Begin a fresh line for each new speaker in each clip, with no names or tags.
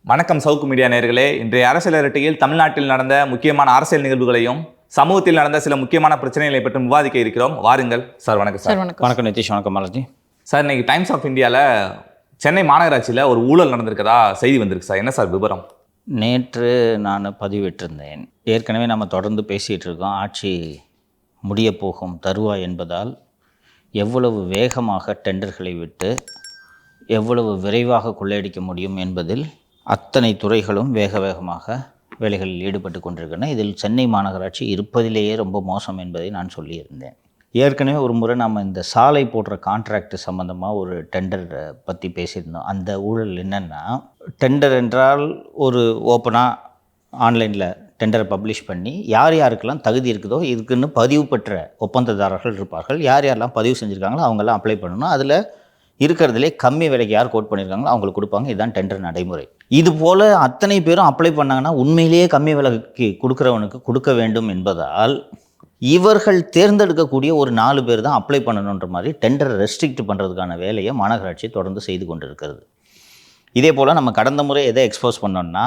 வணக்கம் சவுக்கு மீடியா நேயர்களே. இன்றைய அரசியல் அரட்டையில் தமிழ்நாட்டில் நடந்த முக்கியமான அரசியல் நிகழ்வுகளையும் சமூகத்தில் நடந்த சில முக்கியமான பிரச்சனைகளை பற்றி விவாதிக்க இருக்கிறோம். வாருங்கள் சார். வணக்கம் சார்.
வணக்கம் நிதிஷ். வணக்கம் மாலதி
சார். இன்னைக்கு டைம்ஸ் ஆஃப் இந்தியாவில் சென்னை மாநகராட்சியில் ஒரு ஊழல் நடந்திருக்கதா செய்தி வந்திருக்கு சார். என்ன சார் விவரம்?
நேற்று நான் பதிவிட்டிருந்தேன். ஏற்கனவே நம்ம தொடர்ந்து பேசிகிட்டு இருக்கோம். ஆட்சி முடிய போகும் தருவாய் என்பதால் எவ்வளவு வேகமாக டெண்டர்களை விட்டு எவ்வளவு விரைவாக கொள்ளையடிக்க முடியும் என்பதில் அத்தனை துறைகளும் வேகமாக வேலைகளில் ஈடுபட்டு கொண்டிருக்கின்றன. இதில் சென்னை மாநகராட்சி இருப்பதிலேயே ரொம்ப மோசம் என்பதை நான் சொல்லியிருந்தேன். ஏற்கனவே ஒரு முறை நம்ம இந்த சாலை போடுற கான்ட்ராக்ட் சம்மந்தமாக ஒரு டெண்டர் பற்றி பேசியிருந்தோம். அந்த ஊழல் என்னென்னா, டெண்டர் என்றால் ஒரு ஓப்பனாக ஆன்லைனில் டெண்டரை பப்ளிஷ் பண்ணி யார் யாருக்கெல்லாம் தகுதி இருக்குதோ இதுக்குன்னு பதிவு பெற்ற ஒப்பந்ததாரர்கள் இருப்பார்கள். யார் யாரெல்லாம் பதிவு செஞ்சுருக்காங்களோ அவங்கெல்லாம் அப்ளை பண்ணணும். அதில் இருக்கிறதுலே கம்மி விலைக்கு யார் கோட் பண்ணியிருக்காங்களோ அவங்களுக்கு கொடுப்பாங்க. இதுதான் டெண்டர் நடைமுறை. இது போல் அத்தனை பேரும் அப்ளை பண்ணாங்கன்னா உண்மையிலேயே கம்மி விலைக்கு கொடுக்குறவனுக்கு கொடுக்க வேண்டும் என்பதால் இவர்கள் தேர்ந்தெடுக்கக்கூடிய ஒரு 4 பேர் தான் அப்ளை பண்ணணுன்ற மாதிரி டெண்டரை ரெஸ்ட்ரிக்ட் பண்ணுறதுக்கான வேலையை மாநகராட்சி தொடர்ந்து செய்து கொண்டிருக்கிறது. இதே போல் நம்ம கடந்த முறை எதை எக்ஸ்போஸ் பண்ணோம்னா,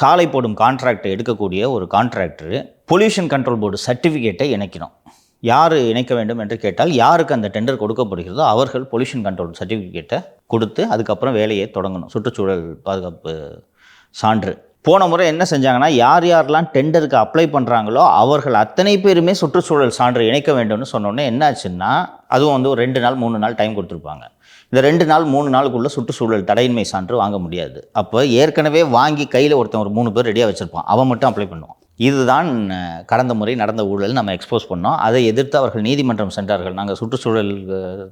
சாலை போடும் கான்ட்ராக்டை எடுக்கக்கூடிய ஒரு கான்ட்ராக்டர் பொல்யூஷன் கண்ட்ரோல் போர்டு சர்டிஃபிகேட்டை இணைக்கணும். யார் இணைக்க வேண்டும் என்று கேட்டால் யாருக்கு அந்த டெண்டர் கொடுக்கப்படுகிறதோ அவர்கள் பொல்யூஷன் கண்ட்ரோல் சர்டிஃபிகேட்டை கொடுத்து அதுக்கப்புறம் வேலையை தொடங்கணும். சுற்றுச்சூழல் பாதுகாப்பு சான்று. போன முறை என்ன செஞ்சாங்கன்னா, யார் யாரெல்லாம் டெண்டருக்கு அப்ளை பண்ணுறாங்களோ அவர்கள் அத்தனை பேருமே சுற்றுச்சூழல் சான்று இணைக்க வேண்டும்னு சொன்னோன்னே என்னாச்சுன்னா, அதுவும் ஒரு 2 நாள் 3 நாள் டைம் கொடுத்துருப்பாங்க. இந்த 2 நாள் 3 நாளுக்குள்ளே சுற்றுச்சூழல் தடையின்மை சான்று வாங்க முடியாது. அப்போ ஏற்கனவே வாங்கி கையில் ஒருத்தன் ஒரு 3 பேர் ரெடியாக வச்சுருப்பான், அவன் மட்டும் அப்ளை பண்ணுவான். இதுதான் கடந்த முறை நடந்த ஊழல் நம்ம எக்ஸ்போஸ் பண்ணோம். அதை எதிர்த்து அவர்கள் நீதிமன்றம் சென்றார்கள். நாங்கள் சுற்றுச்சூழல்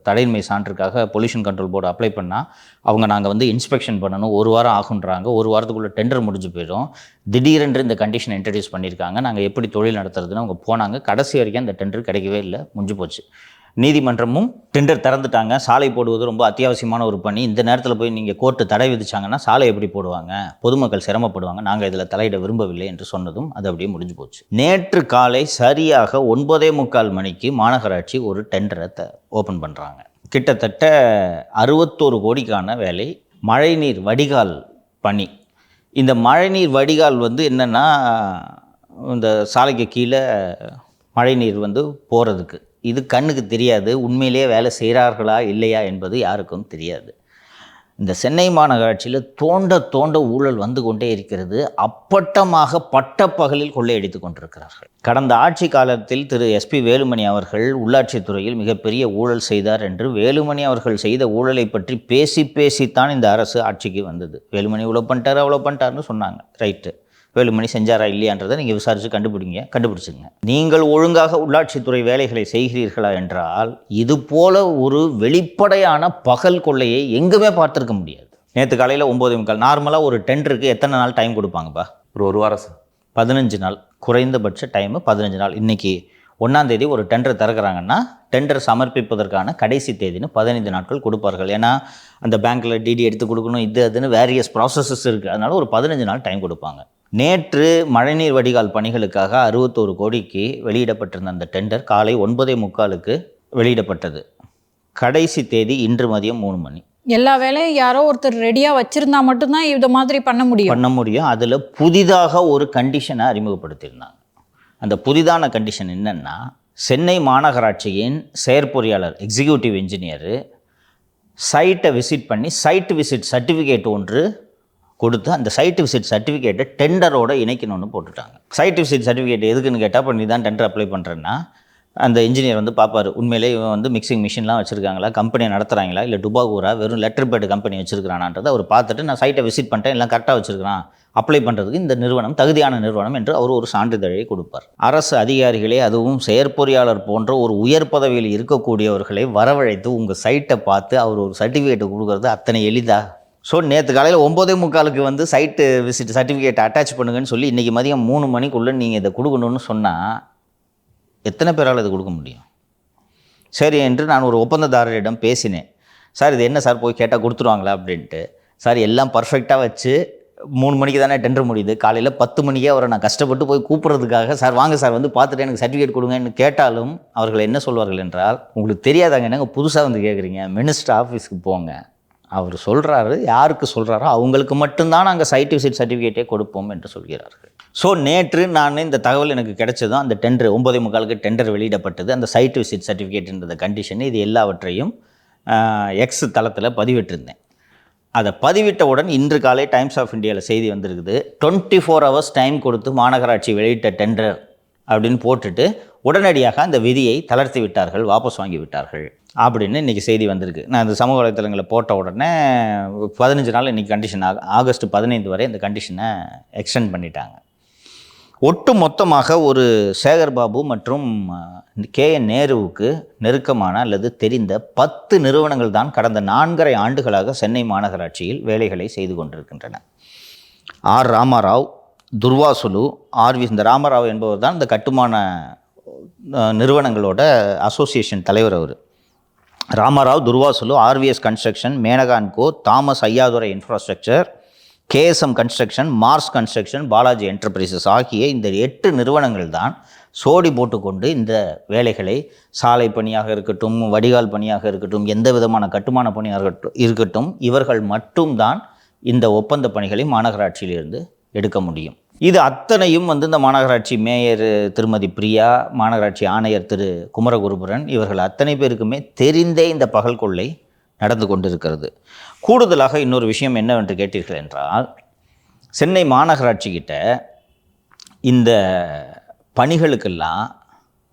தடையின்மை சான்றுக்காக பொல்யூஷன் கண்ட்ரோல் போர்டு அப்ளை பண்ணால் நாங்கள் இன்ஸ்பெக்ஷன் பண்ணணும், 1 வாரம் ஆகுன்றாங்க. 1 வாரத்துக்குள்ளே டெண்டர் முடிஞ்சு போயிடும். திடீரென்று இந்த கண்டிஷன் இன்ட்ரடியூஸ் பண்ணியிருக்காங்க. நாங்கள் எப்படி தொழில் நடத்துறதுன்னு அவங்க போனாங்க. கடைசி வரைக்கும் அந்த டெண்டர் கிடைக்கவே இல்லை, முடிஞ்சு போச்சு. நீதிமன்றமும் டெண்டர் திறந்துட்டாங்க. சாலை போடுவது ரொம்ப அத்தியாவசியமான ஒரு பணி. இந்த நேரத்தில் போய் நீங்கள் கோர்ட்டு தடை விதிச்சாங்கன்னா சாலை எப்படி போடுவாங்க, பொதுமக்கள் சிரமப்படுவாங்க, நாங்கள் இதில் தலையிட விரும்பவில்லை என்று சொன்னதும் அது அப்படியே முடிஞ்சு போச்சு. நேற்று காலை சரியாக 9:45 மணிக்கு மாநகராட்சி ஒரு டெண்டரை ஓப்பன் பண்ணுறாங்க. கிட்டத்தட்ட 61 கோடிக்கான வேலை. மழைநீர் வடிகால் பணி. இந்த மழைநீர் வடிகால் என்னென்னா, இந்த சாலைக்கு கீழே மழைநீர் போகிறதுக்கு இது கண்ணுக்கு தெரியாது. உண்மையிலேயே வேலை செய்கிறார்களா இல்லையா என்பது யாருக்கும் தெரியாது. இந்த சென்னை மாநகராட்சியில் தோண்ட ஊழல் வந்து கொண்டே இருக்கிறது. அப்பட்டமாக பட்டப்பகலில் கொள்ளையடித்து கொண்டிருக்கிறார்கள். கடந்த ஆட்சி காலத்தில் திரு SP வேலுமணி அவர்கள் உள்ளாட்சித்துறையில் மிகப்பெரிய ஊழல் செய்தார் என்று வேலுமணி அவர்கள் செய்த ஊழலை பற்றி பேசித்தான் இந்த அரசு ஆட்சிக்கு வந்தது. வேலுமணி இவ்வளோ பண்ணிட்டாருன்னு சொன்னாங்க. ரைட்டு. வேலுமணி செஞ்சாரா இல்லையான்றதை நீங்கள் விசாரித்து கண்டுபிடிச்சுங்க. நீங்கள் ஒழுங்காக உள்ளாட்சித்துறை வேலைகளை செய்கிறீர்களா என்றால் இது போல ஒரு வெளிப்படையான பகல் கொள்ளையை எங்குமே பார்த்துருக்க முடியாது. நேற்று காலையில் 9:45. நார்மலாக ஒரு டெண்டருக்கு எத்தனை நாள் டைம் கொடுப்பாங்கப்பா? ஒரு வாரம் சார். 15 நாள். குறைந்தபட்ச டைமு 15 நாள். இன்றைக்கி 1ஆம் தேதி ஒரு டெண்டர் திறக்கிறாங்கன்னா டெண்டர் சமர்ப்பிப்பதற்கான கடைசி தேதின்னு 15 நாட்கள் கொடுப்பார்கள். ஏன்னா அந்த பேங்க்கில் டிடி எடுத்து கொடுக்கணும், இது அதுன்னு வேரியஸ் ப்ராசஸஸ் இருக்குது. அதனால் ஒரு 15 நாள் டைம் கொடுப்பாங்க. நேற்று மழைநீர் வடிகால் பணிகளுக்காக 61 கோடிக்கு வெளியிடப்பட்டிருந்த அந்த டெண்டர் காலை 9:45 வெளியிடப்பட்டது. கடைசி தேதி இன்று மதியம் 3 மணி.
எல்லா வேலையும் யாரோ ஒருத்தர் ரெடியாக வச்சுருந்தா மட்டும்தான் இது மாதிரி பண்ண முடியும்.
அதில் புதிதாக ஒரு கண்டிஷனை அறிமுகப்படுத்தியிருந்தாங்க. அந்த புதிதான கண்டிஷன் என்னென்னா, சென்னை மாநகராட்சியின் செயற்பொறியாளர் எக்ஸிக்யூட்டிவ் இன்ஜினியரு சைட்டை விசிட் பண்ணி சைட் விசிட் சர்டிஃபிகேட் ஒன்று கொடுத்து அந்த சைட் விசிட் சர்டிஃபிகேட்டை டெண்டரோடு இணைக்கணும்னு போட்டுட்டாங்க. சைட் விசிட் சர்டிஃபிகேட் எதுக்குன்னு கேட்டால், இப்போ நீ தான் டெண்டர் அப்ளை பண்ணுறேன்னா அந்த இன்ஜினியர் பார்ப்பார், உண்மையிலே இவன் மிக்சிங் மிஷின்லாம் வச்சுருக்காங்களா, கம்பெனியை நடத்துகிறாங்களா, இல்லை டுபாகூரா வெறும் லெட்டர் பேட் கம்பெனி வச்சுருக்கிறானான்றதை அவர் பார்த்துட்டு, நான் சைட்டை விசிட் பண்ணிட்டேன், எல்லாம் கரெக்டாக வச்சுருக்கிறான், அப்ளை பண்ணுறதுக்கு இந்த நிறுவனம் தகுதியான நிறுவனம் என்று அவர் ஒரு சான்றிதழை கொடுப்பார். அரசு அதிகாரிகளே, அதுவும் செயற்பொறியாளர் போன்ற ஒரு உயர் பதவியில் இருக்கக்கூடியவர்களை வரவழைத்து உங்கள் சைட்டை பார்த்து அவர் ஒரு சர்டிஃபிகேட்டை கொடுக்குறது அத்தனை எளிதா? ஸோ நேற்று காலையில் 9:45 சைட்டு விசிட் சர்டிஃபிகேட் அட்டாச் பண்ணுங்கன்னு சொல்லி இன்றைக்கி மதியம் 3 மணிக்குள்ளே நீங்கள் இதை கொடுக்கணும்னு சொன்னால் எத்தனை பேரால் இது கொடுக்க முடியும்? சரி என்று நான் ஒரு ஒப்பந்ததாரரிடம் பேசினேன். சார் இது என்ன சார் போய் கேட்டால் கொடுத்துருவாங்களா அப்படின்ட்டு. சார் எல்லாம் பர்ஃபெக்டாக வச்சு 3 மணிக்கு தானே டெண்டர் முடியுது. காலையில் 10 மணிக்கே அவரை நான் கஷ்டப்பட்டு போய் கூப்பிட்றதுக்காக, சார் வாங்க சார் பார்த்துட்டு எனக்கு சர்டிஃபிகேட் கொடுங்கன்னு கேட்டாலும் அவர்கள் என்ன சொல்வார்கள் என்றால், உங்களுக்கு தெரியாதாங்க, என்னங்க புதுசாக கேட்குறீங்க, மினிஸ்டர் ஆஃபீஸ்க்கு போங்க, அவர் சொல்கிறாரு, யாருக்கு சொல்கிறாரோ அவங்களுக்கு மட்டும்தான் நாங்கள் சைட் விசிட் சர்டிஃபிகேட்டே கொடுப்போம் என்று சொல்கிறார்கள். ஸோ நேற்று நான் இந்த தகவல் எனக்கு கிடைச்சதும் அந்த டெண்டர் 9:45 டெண்டர் வெளியிடப்பட்டது. அந்த சைட் விசிட் சர்டிஃபிகேட்ன்ற கண்டிஷன் இது எல்லாவற்றையும் எக்ஸ் தளத்தில் பதிவிட்டிருந்தேன். அதை பதிவிட்டவுடன் இன்று காலை டைம்ஸ் ஆஃப் இந்தியாவில் செய்தி வந்திருக்குது. 24 hours டைம் கொடுத்து மாநகராட்சி வெளியிட்ட டெண்டர் அப்படின்னு போட்டுட்டு உடனடியாக அந்த விதியை தளர்த்தி விட்டார்கள், வாபஸ் வாங்கி விட்டார்கள் அப்படின்னு இன்றைக்கி செய்தி வந்திருக்கு. நான் இந்த சமூக வலைத்தளங்களில் போட்ட உடனே 15 நாள் இன்றைக்கி கண்டிஷன் ஆகஸ்ட் 15 வரை இந்த கண்டிஷனை எக்ஸ்டெண்ட் பண்ணிட்டாங்க. ஒட்டு மொத்தமாக ஒரு சேகர் பாபு மற்றும் KN நேருவுக்கு நெருக்கமான அல்லது தெரிந்த 10 நிறுவனங்கள் தான் கடந்த 4.5 ஆண்டுகளாக சென்னை மாநகராட்சியில் வேலைகளை செய்து கொண்டிருக்கின்றன. ஆர் ராமாராவ், துர்வாசுலு, இந்த ராமாராவ் என்பவர் தான் இந்த கட்டுமான நிறுவனங்களோட அசோசியேஷன் தலைவர். அவர் Ramarao, Durvasulu, RVS construction, Menaka & co, Thomas Ayyadurai infrastructure, KSM construction, Mars construction, Balaji enterprises ஆகிய இந்த 8 நிறுவனங்கள் தான் சோடி போட்டுக்கொண்டு இந்த வேலைகளை, சாலை பணியாக இருக்கட்டும், வடிகால் பணியாக இருக்கட்டும், எந்த விதமான கட்டுமான பணியாக இருக்கட்டும், இவர்கள் மட்டும்தான் இந்த ஒப்பந்த பணிகளை மாநகராட்சியிலிருந்து எடுக்க முடியும். இது அத்தனையும் இந்த மாநகராட்சி மேயர் திருமதி பிரியா, மாநகராட்சி ஆணையர் திரு குமரகுருபரன் இவர்கள் அத்தனை பேருக்குமே தெரிந்தே இந்த பகல் கொள்ளை நடந்து கொண்டிருக்கிறது. கூடுதலாக இன்னொரு விஷயம் என்னவென்று கேட்டீர்கள் என்றால், சென்னை மாநகராட்சி கிட்ட இந்த பணிகளுக்கெல்லாம்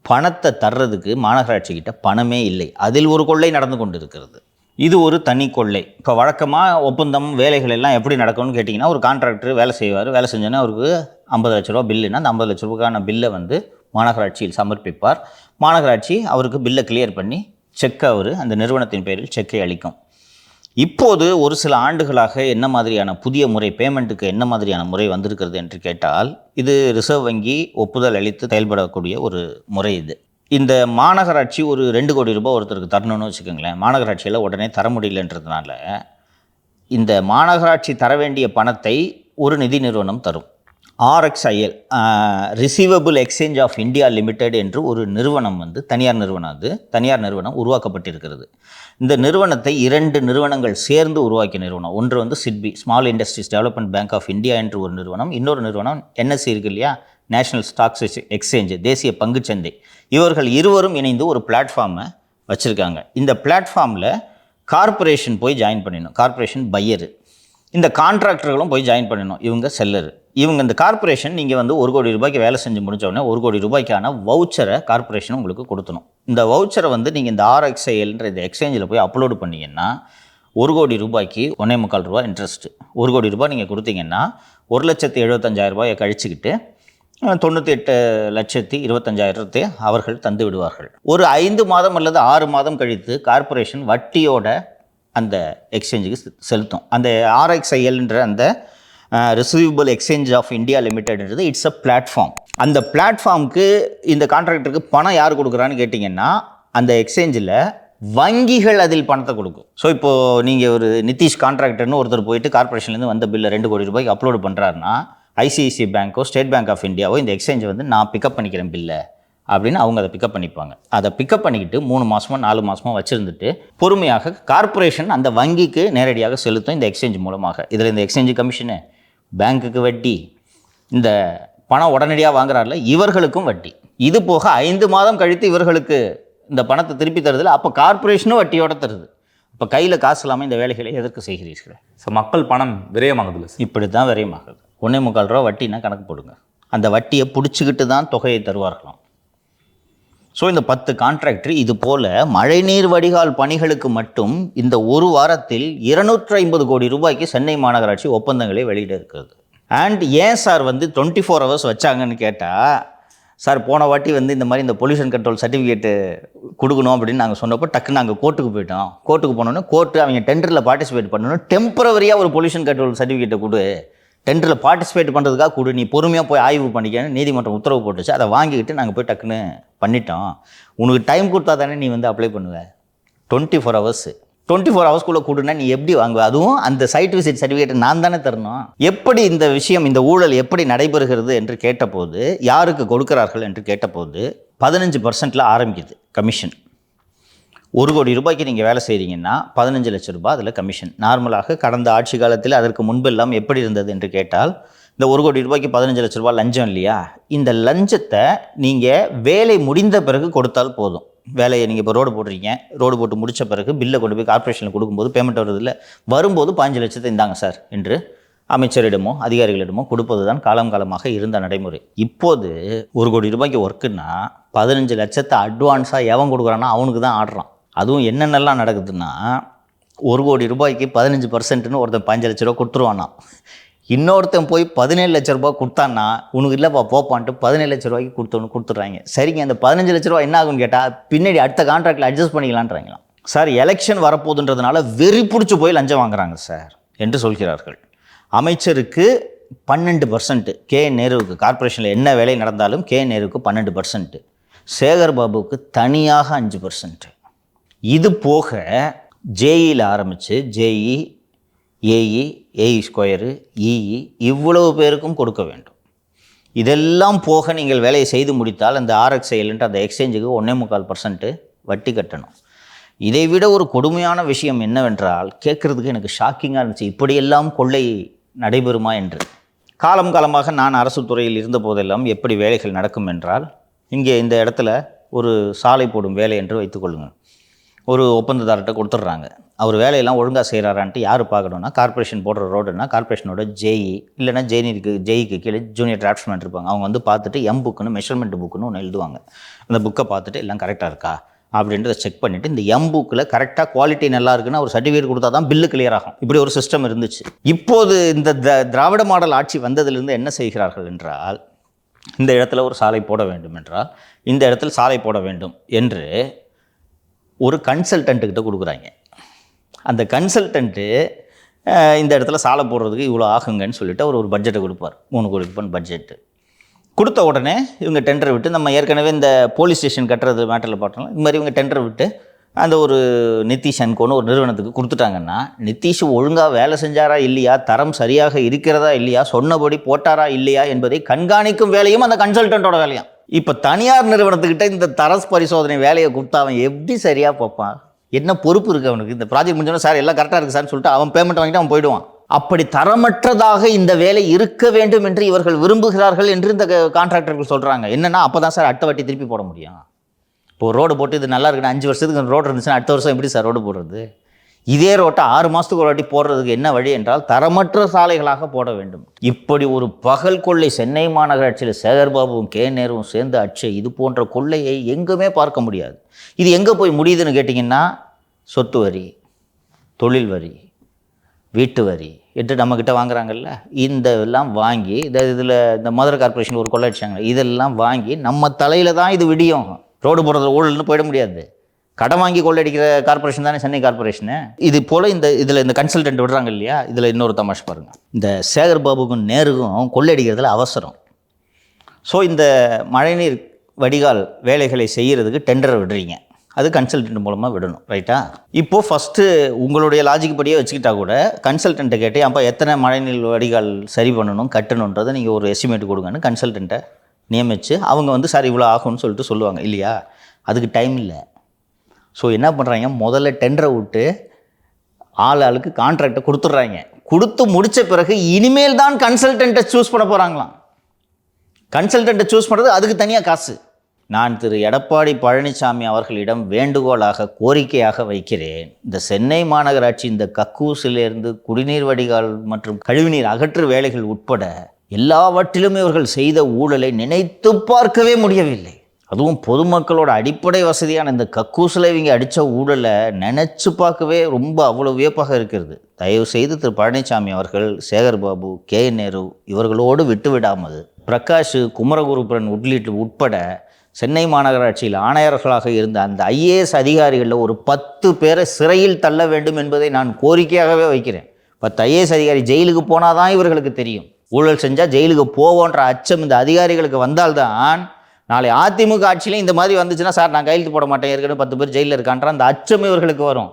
பணத்தை தர்றதுக்கு மாநகராட்சி கிட்ட பணமே இல்லை. அதில் ஒரு கொள்ளை நடந்து கொண்டு இருக்கிறது. இது ஒரு தனி கொள்ளை. இப்போ வழக்கமாக ஒப்பந்தம் வேலைகள் எல்லாம் எப்படி நடக்கும்னு கேட்டிங்கன்னா, ஒரு கான்ட்ராக்டர் வேலை செய்வார். வேலை செஞ்சோன்னா அவருக்கு 50 லட்ச ரூபா பில்லுன்னா அந்த 50 லட்ச ரூபாய்க்கான பில்லை மாநகராட்சியில் சமர்ப்பிப்பார். மாநகராட்சி அவருக்கு பில்லை கிளியர் பண்ணி செக்கை அந்த நிறுவனத்தின் பேரில் செக்கை அளிக்கும். இப்போது ஒரு சில ஆண்டுகளாக என்ன மாதிரியான புதிய முறை, பேமெண்ட்டுக்கு என்ன மாதிரியான முறை வந்திருக்கிறது என்று கேட்டால், இது ரிசர்வ் வங்கி ஒப்புதல் அளித்து செயல்படக்கூடிய ஒரு முறை. இந்த மாநகராட்சி ஒரு 2 கோடி ரூபாய் ஒருத்தருக்கு தரணும்னு வச்சுக்கோங்களேன். மாநகராட்சியில் உடனே தர முடியலன்றதுனால இந்த மாநகராட்சி தர வேண்டிய பணத்தை ஒரு நிதி நிறுவனம் தரும். RXIL, receivable exchange of India limited என்று ஒரு நிறுவனம் தனியார் நிறுவனம் உருவாக்கப்பட்டிருக்கிறது. இந்த நிறுவனத்தை 2 நிறுவனங்கள் சேர்ந்து உருவாக்கிய நிறுவனம். ஒன்று SIDBI, small industries development bank of India என்று ஒரு நிறுவனம். இன்னொரு நிறுவனம் NSE இருக்கு இல்லையா, நேஷனல் ஸ்டாக்ஸ் எக்ஸ்சேஞ்சு, தேசிய பங்குச்சந்தை. இவர்கள் இருவரும் இணைந்து ஒரு பிளாட்ஃபார்மை வச்சுருக்காங்க. இந்த பிளாட்ஃபார்மில் கார்ப்பரேஷன் போய் ஜாயின் பண்ணிடணும். கார்ப்பரேஷன் பையரு, இந்த கான்ட்ராக்டர்களும் போய் ஜாயின் பண்ணணும். இவங்க செல்லரு. இவங்க இந்த கார்ப்பரேஷன் நீங்கள் 1 கோடி ரூபாய்க்கு வேலை செஞ்சு முடித்தோடனே 1 கோடி ரூபாய்க்கான வவுச்சரை கார்ப்பரேஷன் உங்களுக்கு கொடுத்தணும். இந்த வவுச்சரை நீங்கள் இந்த RXILன்ற இந்த எக்ஸ்சேஞ்சில் போய் அப்லோடு பண்ணிங்கன்னா 1 கோடி ரூபாய்க்கு 1.25 ரூபா இன்ட்ரெஸ்ட்டு. 1 கோடி ரூபாய் நீங்கள் கொடுத்தீங்கன்னா 1,75,000 ரூபாயை கழிச்சுக்கிட்டு 98,25,000 அவர்கள் தந்து விடுவார்கள். ஒரு 5 மாதம் அல்லது 6 மாதம் கழித்து கார்ப்பரேஷன் வட்டியோட அந்த எக்ஸ்சேஞ்சுக்கு செலுத்தும். அந்த RXILன்ற அந்த ரிசீவபிள் எக்ஸ்சேஞ்ச் ஆஃப் இந்தியா லிமிடெட்ன்றது இட்ஸ் அ பிளாட்ஃபார்ம். அந்த பிளாட்ஃபார்முக்கு இந்த கான்ட்ராக்டருக்கு பணம் யார் கொடுக்குறான்னு கேட்டிங்கன்னா, அந்த எக்ஸ்சேஞ்சில் வங்கிகள் அதில் பணத்தை கொடுக்கும். ஸோ இப்போது நீங்கள் ஒரு நிதிஷ் கான்ட்ராக்டர்னு ஒருத்தர் போயிட்டு கார்ப்பரேஷன்லேருந்து வந்த பில்லை 2 கோடி ரூபாய்க்கு அப்லோடு பண்ணுறாருன்னா, ICICI பேங்க்கோ ஸ்டேட் பேங்க் ஆஃப் இந்தியாவோ இந்த எக்ஸ்சேஞ்சை நான் பிக்கப் பண்ணிக்கிறேன் பில்லை அப்படின்னு அவங்க அதை பிக்கப் பண்ணிப்பாங்க. அதை பிக்கப் பண்ணிக்கிட்டு 3 மாதமோ 4 மாதமோ வச்சுருந்துட்டு பொறுமையாக கார்ப்பரேஷன் அந்த வங்கிக்கு நேரடியாக செலுத்தும் இந்த எக்ஸ்சேஞ்ச் மூலமாக. இதில் இந்த எக்ஸ்சேஞ்சு கமிஷனு, பேங்க்குக்கு வட்டி, இந்த பணம் உடனடியாக வாங்குறாருல இவர்களுக்கும் வட்டி. இது போக 5 மாதம் கழித்து இவர்களுக்கு இந்த பணத்தை திருப்பி தருதில்ல, அப்போ கார்ப்பரேஷனும் வட்டியோட தருது. இப்போ கையில் காசு இல்லாமல் இந்த வேலைகளை எதற்கு செய்கிறீர்கள்?
ஸோ மக்கள் பணம் விரயமாகுது.
இப்படி தான் விரயமாகுது. 1.25 ரூபா வட்டினா கணக்கு போடுங்க. அந்த வட்டியை பிடிச்சிக்கிட்டு தான் தொகையை தருவார்களாம். ஸோ இந்த 10 கான்ட்ராக்டர் இது போல் மழைநீர் வடிகால் பணிகளுக்கு மட்டும் இந்த ஒரு வாரத்தில் 250 கோடி ரூபாய்க்கு சென்னை மாநகராட்சி ஒப்பந்தங்களை வெளியிட இருக்கிறது. அண்ட் ஏன் சார் 24 hours வச்சாங்கன்னு கேட்டால், சார் போன வாட்டி இந்த மாதிரி இந்த பொல்யூஷன் கண்ட்ரோல் சர்டிஃபிகேட்டு கொடுக்கணும் அப்படின்னு நாங்கள் சொன்னப்போ டக்குன்னு நாங்கள் கோர்ட்டுக்கு போயிட்டோம். கோர்ட்டுக்கு போனோன்னே கோர்ட்டு அவங்க டெண்டரில் பார்ட்டிசிபேட் பண்ணணும், டெம்பரவரியாக ஒரு பொல்யூஷன் கண்ட்ரோல் சர்டிஃபிகேட்டை கொடு, டெண்டரில் பார்ட்டிசிபேட் பண்ணுறதுக்காக கொடு, நீ பொறுமையாக போய் ஆய்வு பண்ணிக்கன்னு நீதிமன்றம் உத்தரவு போட்டுச்சு. அதை வாங்கிக்கிட்டு நாங்கள் போய் டக்குன்னு பண்ணிட்டோம். உனக்கு டைம் கொடுத்தா தானே நீ அப்ளை பண்ணுவேன். 24 hours 24 ஹவர்ஸ்க்குள்ளே கொடுனா நீ எப்படி வாங்குவ? அதுவும் அந்த சைட் விசிட் சர்டிஃபிகேட் நான் தானே தரணும். எப்படி இந்த விஷயம், இந்த ஊழல் எப்படி நடைபெறுகிறது என்று கேட்டபோது, யாருக்கு கொடுக்கிறார்கள் என்று கேட்டபோது 15%ல் ஆரம்பிக்குது கமிஷன். 1 கோடி ரூபாய்க்கு நீங்கள் வேலை செய்கிறீங்கன்னா 15 லட்சம் ரூபாய் அதில் கமிஷன். நார்மலாக கடந்த ஆட்சி காலத்தில் அதற்கு முன்பெல்லாம் எப்படி இருந்தது என்று கேட்டால், இந்த 1 கோடி ரூபாய்க்கு 15 லட்ச ரூபாய் லஞ்சம் இல்லையா, இந்த லஞ்சத்தை நீங்கள் வேலை முடிந்த பிறகு கொடுத்தால் போதும். வேலையை நீங்கள் இப்போ ரோடு போடுறீங்க, ரோடு போட்டு முடித்த பிறகு பில்லை கொண்டு போய் கார்ப்பரேஷனில் கொடுக்கும்போது பேமெண்ட் வருதில்ல, வரும்போது 15 லட்சத்தை இந்தாங்க சார் என்று அமைச்சரிடமோ அதிகாரிகளிடமோ கொடுப்பது தான் காலமாக இருந்த நடைமுறை. இப்போது 1 கோடி ரூபாய்க்கு ஒர்க்குன்னா 15 லட்சத்தை அட்வான்ஸாக எவன் கொடுக்குறான்னா அவனுக்கு தான் ஆடுறான். அதுவும் என்னென்னலாம் நடக்குதுன்னா, 1 கோடி ரூபாய்க்கு 15%ன்னு ஒருத்தன் 5 லட்ச ரூபா கொடுத்துருவானா, இன்னொருத்தன் போய் 17 லட்ச ரூபா கொடுத்தான்னா உனக்கு இல்லைப்பா போப்பான்ட்டு 17 லட்ச ரூபாய்க்கு கொடுத்துட்றாங்க. சரிங்க, அந்த 15 லட்ச ரூபா என்ன ஆகுன்னு கேட்டால் பின்னாடி அடுத்த கான்ட்ராக்டில் அட்ஜஸ்ட் பண்ணிக்கலான்றாங்களாம். சார் எலெக்ஷன் வரப்போகுதுன்றதுனால வெறி பிடிச்சி போய் லஞ்சம் வாங்குறாங்க சார் என்று சொல்கிறார்கள். அமைச்சருக்கு 12%, KN நேருவுக்கு கார்ப்பரேஷனில் என்ன வேலை நடந்தாலும் KN நேருவுக்கு 12%, சேகர் பாபுவுக்கு தனியாக 5%. இது போக ஜேஇயில் ஆரம்பித்து JE, AE, AE square, EE இவ்வளவு பேருக்கும் கொடுக்க வேண்டும். இதெல்லாம் போக நீங்கள் வேலையை செய்து முடித்தால் அந்த RXILன்ட்டு அந்த எக்ஸ்சேஞ்சுக்கு 1.25% வட்டி கட்டணும். இதை விட ஒரு கொடுமையான விஷயம் என்னவென்றால், கேட்குறதுக்கு எனக்கு ஷாக்கிங்காக இருந்துச்சு, இப்படியெல்லாம் கொள்ளை நடைபெறுமா என்று. காலமாக நான் அரசு துறையில் இருந்த போதெல்லாம் எப்படி வேலைகள் நடக்கும் என்றால், இங்கே இந்த இடத்துல ஒரு சாலை போடும் வேலை என்று வைத்துக்கொள்ளுங்கள். ஒரு ஒப்பந்ததாரர்கிட்ட கொடுத்துட்றாங்க. அவர் வேலையெல்லாம் ஒழுங்காக செய்கிறாரான்ட்டு யார் பார்க்கணுன்னா, கார்ப்பரேஷன் போடுற ரோடுன்னா கார்ப்பரேஷனோட ஜேஇ இல்லைனா ஜேஇக்கு கீழே ஜூனியர் டிராஃப்ட்ஸ்மேன் இருப்பாங்க. அவங்க வந்து பார்த்துட்டு புக்குன்னு மெஷர்மெண்ட் புக்குன்னு ஒன்று எழுதுவாங்க. அந்த புக்கை பார்த்துட்டு எல்லாம் கரெக்டாக இருக்கா அப்படின்றத செக் பண்ணிவிட்டு, இந்த புக்கில் கரெக்டாக குவாலிட்டி நல்லா இருக்குன்னு ஒரு சர்டிஃபிகேட் கொடுத்தா தான் பில்லு கிளியர் ஆகும். இப்படி ஒரு சிஸ்டம் இருந்துச்சு. இப்போது இந்த திராவிட மாடல் ஆட்சி வந்ததிலிருந்து என்ன செய்கிறார்கள் என்றால், இந்த இடத்துல ஒரு சாலை போட வேண்டும் என்றால் இந்த இடத்துல சாலை போட வேண்டும் என்று ஒரு கன்சல்டன்ட்டுக்கிட்ட கொடுக்குறாங்க. அந்த கன்சல்டன்ட்டு இந்த இடத்துல சாலை போடுறதுக்கு இவ்வளோ ஆகுங்கன்னு சொல்லிவிட்டு அவர் ஒரு பட்ஜெட்டை கொடுப்பார். 3 கோடி ரூபாய் பட்ஜெட்டு கொடுத்த உடனே இவங்க டெண்டரை விட்டு, நம்ம ஏற்கனவே இந்த போலீஸ் ஸ்டேஷன் கட்டுறது மேட்டரில் பார்த்தோம், இது மாதிரி இவங்க டெண்டரை விட்டு அந்த ஒரு நிதிஷ் அன்கோன்னு ஒரு நிறுவனத்துக்கு கொடுத்துட்டாங்கன்னா, நிதிஷ் ஒழுங்காக வேலை செஞ்சாரா இல்லையா, தரம் சரியாக இருக்கிறதா இல்லையா, சொன்னபடி போட்டாரா இல்லையா என்பதை கண்காணிக்கும் வேலையும் அந்த கன்சல்டன்ட்டோட வேலையும். இப்போ தனியார் நிறுவனத்துக்கிட்ட இந்த தரஸ் பரிசோதனை வேலையை கொடுத்தா அவன் எப்படி சரியாக பார்ப்பான்? என்ன பொறுப்பு இருக்குது அவனுக்கு? இந்த ப்ராஜெக்ட் முடிஞ்சோன்னா சார் எல்லாம் கரெக்டாக இருக்குது சார்னு சொல்லிட்டு அவன் பேமெண்ட் வாங்கிட்டு அவன் போயிடுவான். அப்படி தரமற்றதாக இந்த வேலை இருக்க வேண்டும் என்று இவர்கள் விரும்புகிறார்கள் என்று இந்த கான்ட்ராக்டர்கள் சொல்கிறாங்க. என்னென்னா, அப்போ தான் சார் அடுத்த வாட்டி திருப்பி போட முடியும். இப்போது ரோடு போட்டு இது நல்லா இருக்குன்னு 5 வருஷத்துக்கு ரோடு இருந்துச்சுன்னா அடுத்த வருஷம் எப்படி சார் ரோடு போடுறது? இதே ரோட்டை 6 மாதத்துக்கு ஒரு வாட்டி போடுறதுக்கு என்ன வழி என்றால் தரமற்ற சாலைகளாக போட வேண்டும். இப்படி ஒரு பகல் கொள்ளை சென்னை மாநகராட்சியில் சேகர்பாபுவும் KN நேருவும் சேர்ந்து அடிச்ச இது போன்ற கொள்ளையை எங்குமே பார்க்க முடியாது. இது எங்கே போய் முடியுதுன்னு கேட்டிங்கன்னா, சொத்து வரி, தொழில் வரி, வீட்டு வரி என்று நம்மக்கிட்ட வாங்குறாங்கல்ல, இந்த எல்லாம் வாங்கி இதில் இந்த மதுரை கார்ப்பரேஷன் ஒரு கொள்ளை அடிச்சாங்க, இதெல்லாம் வாங்கி நம்ம தலையில் தான் இது விடியும். ரோடு போடுறதுல ஊழல்னு போயிட முடியாது. கடன் வாங்கி கொள்ளையடிக்கிற கார்ப்பரேஷன் தானே சென்னை கார்ப்பரேஷனு. இது போல் இந்த கன்சல்டன்ட் விடுறாங்க இல்லையா, இதில் இன்னொரு தமாஷ் பாருங்கள். இந்த சேகர் பாபுக்கும் நேருக்கும் கொள்ளையடிக்கிறதுல அவசரம். ஸோ இந்த மழைநீர் வடிகால் வேலைகளை செய்கிறதுக்கு டெண்டர் விடுறீங்க, அது கன்சல்டன்ட் மூலமாக விடணும், ரைட்டா? இப்போது ஃபஸ்ட்டு உங்களுடைய லாஜிக் படியே வச்சுக்கிட்டா கூட கன்சல்டண்ட்டை கேட்டு அப்போ எத்தனை மழைநீர் வடிகால் சரி பண்ணணும் கட்டணுன்றதை நீங்கள் ஒரு எஸ்டிமேட் கொடுங்கன்னு கன்சல்டண்ட்டை நியமித்து அவங்க வந்து சார் இவ்வளோ ஆகும்னு சொல்லிட்டு சொல்லுவாங்க இல்லையா. அதுக்கு டைம் இல்லை. ஸோ என்ன பண்ணுறாங்க, முதல்ல டெண்டரை விட்டு ஆளுக்கு கான்ட்ராக்டை கொடுத்துட்றாங்க. கொடுத்து முடித்த பிறகு இனிமேல் தான் கன்சல்டண்ட்டை சூஸ் பண்ண போகிறாங்களாம். கன்சல்டண்ட்டை சூஸ் பண்ணுறது அதுக்கு தனியாக காசு. நான் திரு எடப்பாடி பழனிசாமி அவர்களிடம் வேண்டுகோளாக கோரிக்கையாக வைக்கிறேன், இந்த சென்னை மாநகராட்சி இந்த கக்கூசிலிருந்து குடிநீர் வடிகால் மற்றும் கழிவுநீர் அகற்று வேலைகள் உட்பட எல்லாவற்றிலும் இவர்கள் செய்த ஊழலை நினைத்து பார்க்கவே முடியவில்லை. அதுவும் பொதுமக்களோட அடிப்படை வசதியான இந்த கக்கூசில் இவங்க அடித்த ஊழலை நினச்சி பார்க்கவே ரொம்ப அவ்வளோ வியப்பாக இருக்கிறது. தயவு செய்து திரு பழனிசாமி அவர்கள் சேகர்பாபு, KN நேரு இவர்களோடு விட்டுவிடாமல் பிரகாஷ், குமரகுருபரன் உட்பட சென்னை மாநகராட்சியில் ஆணையர்களாக இருந்த அந்த IAS அதிகாரிகளில் ஒரு 10 பேரை சிறையில் தள்ள வேண்டும் என்பதை நான் கோரிக்கையாகவே வைக்கிறேன். 10 IAS அதிகாரி ஜெயிலுக்கு போனால் தான் இவர்களுக்கு தெரியும். ஊழல் செஞ்சால் ஜெயிலுக்கு போவோன்ற அச்சம் இந்த அதிகாரிகளுக்கு வந்தால்தான் நாளை அதிமுக ஆட்சியிலையும் இந்த மாதிரி வந்துச்சுன்னா சார் நான் கையெழுத்து போட மாட்டேன், ஏற்கனவே 10 பேர் ஜெயிலில் இருக்கான்ற அந்த அச்சம் இவர்களுக்கு வரும்.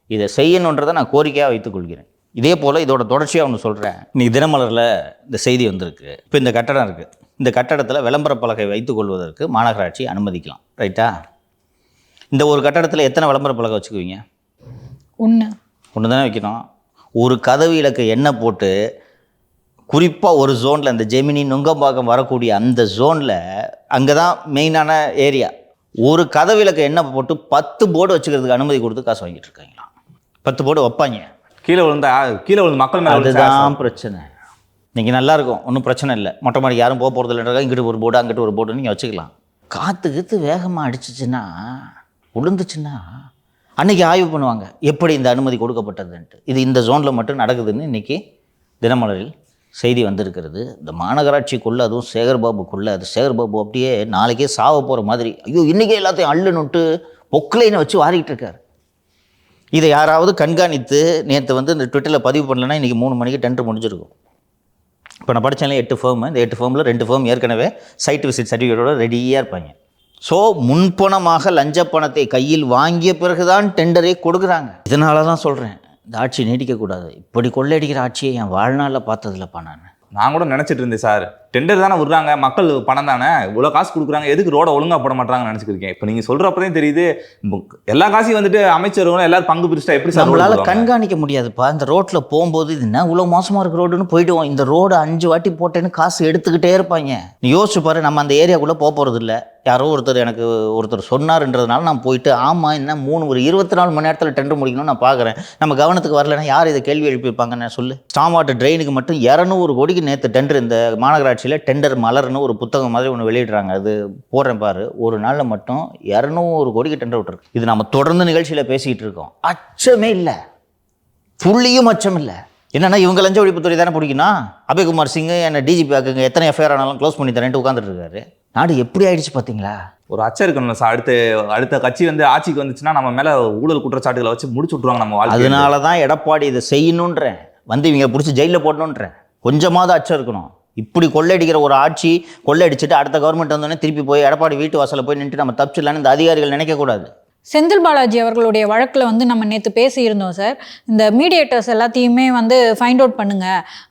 இதை செய்யணுன்றதை நான் கோரிக்கையாக வைத்துக்கொள்கிறேன். இதே போல் இதோட தொடர்ச்சியாக ஒன்று சொல்கிறேன். இன்னைக்கு தினமலரில் இந்த செய்தி வந்திருக்கு. இப்போ இந்த கட்டடம் இருக்குது, இந்த கட்டடத்தில் விளம்பர பலகை வைத்துக்கொள்வதற்கு மாநகராட்சி அனுமதிக்கலாம், ரைட்டா? இந்த ஒரு கட்டடத்தில் எத்தனை விளம்பர பலகை வச்சுக்குவீங்க? ஒன்று தானே வைக்கணும். ஒரு கதவு இலக்கை எண்ணெய் போட்டு குறிப்பாக ஒரு ஜோனில், இந்த ஜெமினி நுங்கம்பாக்கம் வரக்கூடிய அந்த ஜோனில், அங்கே தான் மெயினான ஏரியா, ஒரு கதவு இலக்கை எண்ணெய் போட்டு 10 போர்டு வச்சுக்கிறதுக்கு அனுமதி கொடுத்து காசு வாங்கிட்டு இருக்காங்களாம். 10 போர்டு வைப்பாங்க.
கீழே விழுந்து மக்கள் மேலே
அதுதான் பிரச்சனை. நீங்கள் நல்லா இருக்கும், ஒன்றும் பிரச்சனை இல்லை, மொட்டை மாடி யாரும் போக போகிறது இல்லைன்றா, இங்கிட்டு ஒரு போர்டு அங்கிட்டு ஒரு போர்டு நீங்கள் வச்சுக்கலாம். காற்று வேகமாக அடிச்சிச்சுன்னா, விழுந்துச்சுன்னா அன்றைக்கி ஆய்வு பண்ணுவாங்க எப்படி இந்த அனுமதி கொடுக்கப்பட்டதுன்ட்டு. இது இந்த ஜோனில் மட்டும் நடக்குதுன்னு இன்றைக்கி தினமலரில் செய்தி வந்திருக்கிறது. இந்த மாநகராட்சிக்குள்ளே, அதுவும் சேகர்பாபுக்குள்ளே, அது சேகர்பாபு அப்படியே நாளைக்கே சாவ போகிற மாதிரி, ஐயோ இன்றைக்கே எல்லாத்தையும் அள்ளுன்னுட்டு பொக்லைனை வச்சு வாரிக்கிட்டு இருக்கார். இதை யாராவது கண்காணித்து நேற்று இந்த ட்விட்டரில் பதிவு பண்ணலன்னா இன்றைக்கி 3 மணிக்கு டெண்டர் முடிஞ்சிருக்கும். இப்போ நான் படித்தாலே 8 ஃபேர்மு, இந்த 8 ஃபேர்மில் 2 ஃபேர்ம் ஏற்கனவே சைட் விசிட் சர்டிஃபிகேட்டோட ரெடியாக இருப்பாங்க. ஸோ முன்பணமாக லஞ்ச பணத்தை கையில் வாங்கிய பிறகு தான் டெண்டரே கொடுக்குறாங்க. இதனால தான் சொல்கிறேன், இந்த ஆட்சி நீடிக்கக்கூடாது. இப்படி கொள்ளையடிக்கிற ஆட்சியை என் வாழ்நாளில் பார்த்ததில்லப்பா. நான்
கூட நினச்சிட்டு இருந்தேன் சார், டெண்டர் தானே விடுறாங்க, மக்கள் பணம் தானே, இவ்வளோ காசு கொடுக்குறாங்க, எதுக்கு ரோட ஒழுங்காக போட மாட்டாங்கன்னு நினச்சிருக்கேன். இப்போ நீங்கள் சொல்கிறப்பதான் தெரியுது, எல்லா காசையும் அமைச்சர்களும் எல்லாரும் பங்கு பிரிச்சுட்டா எப்படி சார்
நம்மளால் கண்காணிக்க முடியாதுப்பா. இந்த ரோட்டில் போகும்போது இது என்ன இவ்வளோ மோசமாக இருக்க ரோடுன்னு போயிடுவோம். இந்த ரோடு 5 வாட்டி போட்டேன்னு காசு எடுத்துக்கிட்டே இருப்பாங்க. நீ யோசிச்சு பாரு, நம்ம அந்த ஏரியாக்குள்ளே போகிறது இல்லை. யாரோ ஒருத்தர் சொன்னார்ன்றதுனால நான் போயிட்டு, ஆமாம் என்ன 24 மணி நேரத்தில் டெண்டர் முடிக்கணும்னு நான் பார்க்குறேன். நம்ம கவனத்துக்கு வரலன்னா யார் இதை கேள்வி எழுப்பியிருப்பாங்கன்னு சொல்லு. ஸ்டாம் வாட்டர் ட்ரெயினுக்கு மட்டும் 200 கோடிக்கு நேற்று டெண்டர், இந்த மாநகராட்சியில் டெண்டர் மலர்னு ஒரு புத்தகம் மாதிரி ஒன்று வெளியிடுறாங்க. அது போடுறேன் பாரு, ஒரு நாளில் மட்டும் 200 கோடிக்கு டெண்டர் விட்டுருக்கு. இது நம்ம தொடர்ந்து நிகழ்ச்சியில் பேசிக்கிட்டு இருக்கோம். அச்சமே இல்லை, புள்ளியும் அச்சம் இல்லை. என்னன்னா இவங்க லஞ்ச ஒழிப்புத்துறை தானே பிடிக்கணும். அபய்குமார் சிங் என்ன டிஜிபி ஆக்குங்க, எத்தனை எஃப்ஐஆர் ஆனாலும் க்ளோஸ் பண்ணி தரேன்ட்டு உட்காந்துட்டு இருக்காரு. நாடு எப்படி ஆயிடுச்சு பார்த்தீங்களா?
ஒரு அச்சம் இருக்கணும் சார். அடுத்த கட்சி ஆட்சிக்கு வந்துச்சுன்னா நம்ம மேலே ஊழல் குற்றச்சாட்டுகளை வச்சு முடிச்சு விட்ருவாங்க நம்ம வாழ்க்கை.
அதனால தான் எடப்பாடி இதை செய்யணுன்றேன், இவங்க பிடிச்சி ஜெயிலில் போடணுன்றேன். கொஞ்சமாவது அச்சம் இருக்கணும். இப்படி கொள்ளையடிக்கிற ஒரு ஆட்சி, கொள்ளையடிச்சுட்டு அடுத்த கவர்மெண்ட் வந்தோடனே திருப்பி போய் எடப்பாடி வீட்டு வாசலில் போய் நின்றுட்டு நம்ம தப்பிச்சிடலான்னு இந்த அதிகாரிகள் நினைக்கக்கூடாது.
செந்தில் பாலாஜி அவர்களுடைய வழக்கில் நம்ம நேற்று பேசியிருந்தோம் சார். இந்த மீடியேட்டர்ஸ் எல்லாத்தையுமே ஃபைண்ட் அவுட் பண்ணுங்க,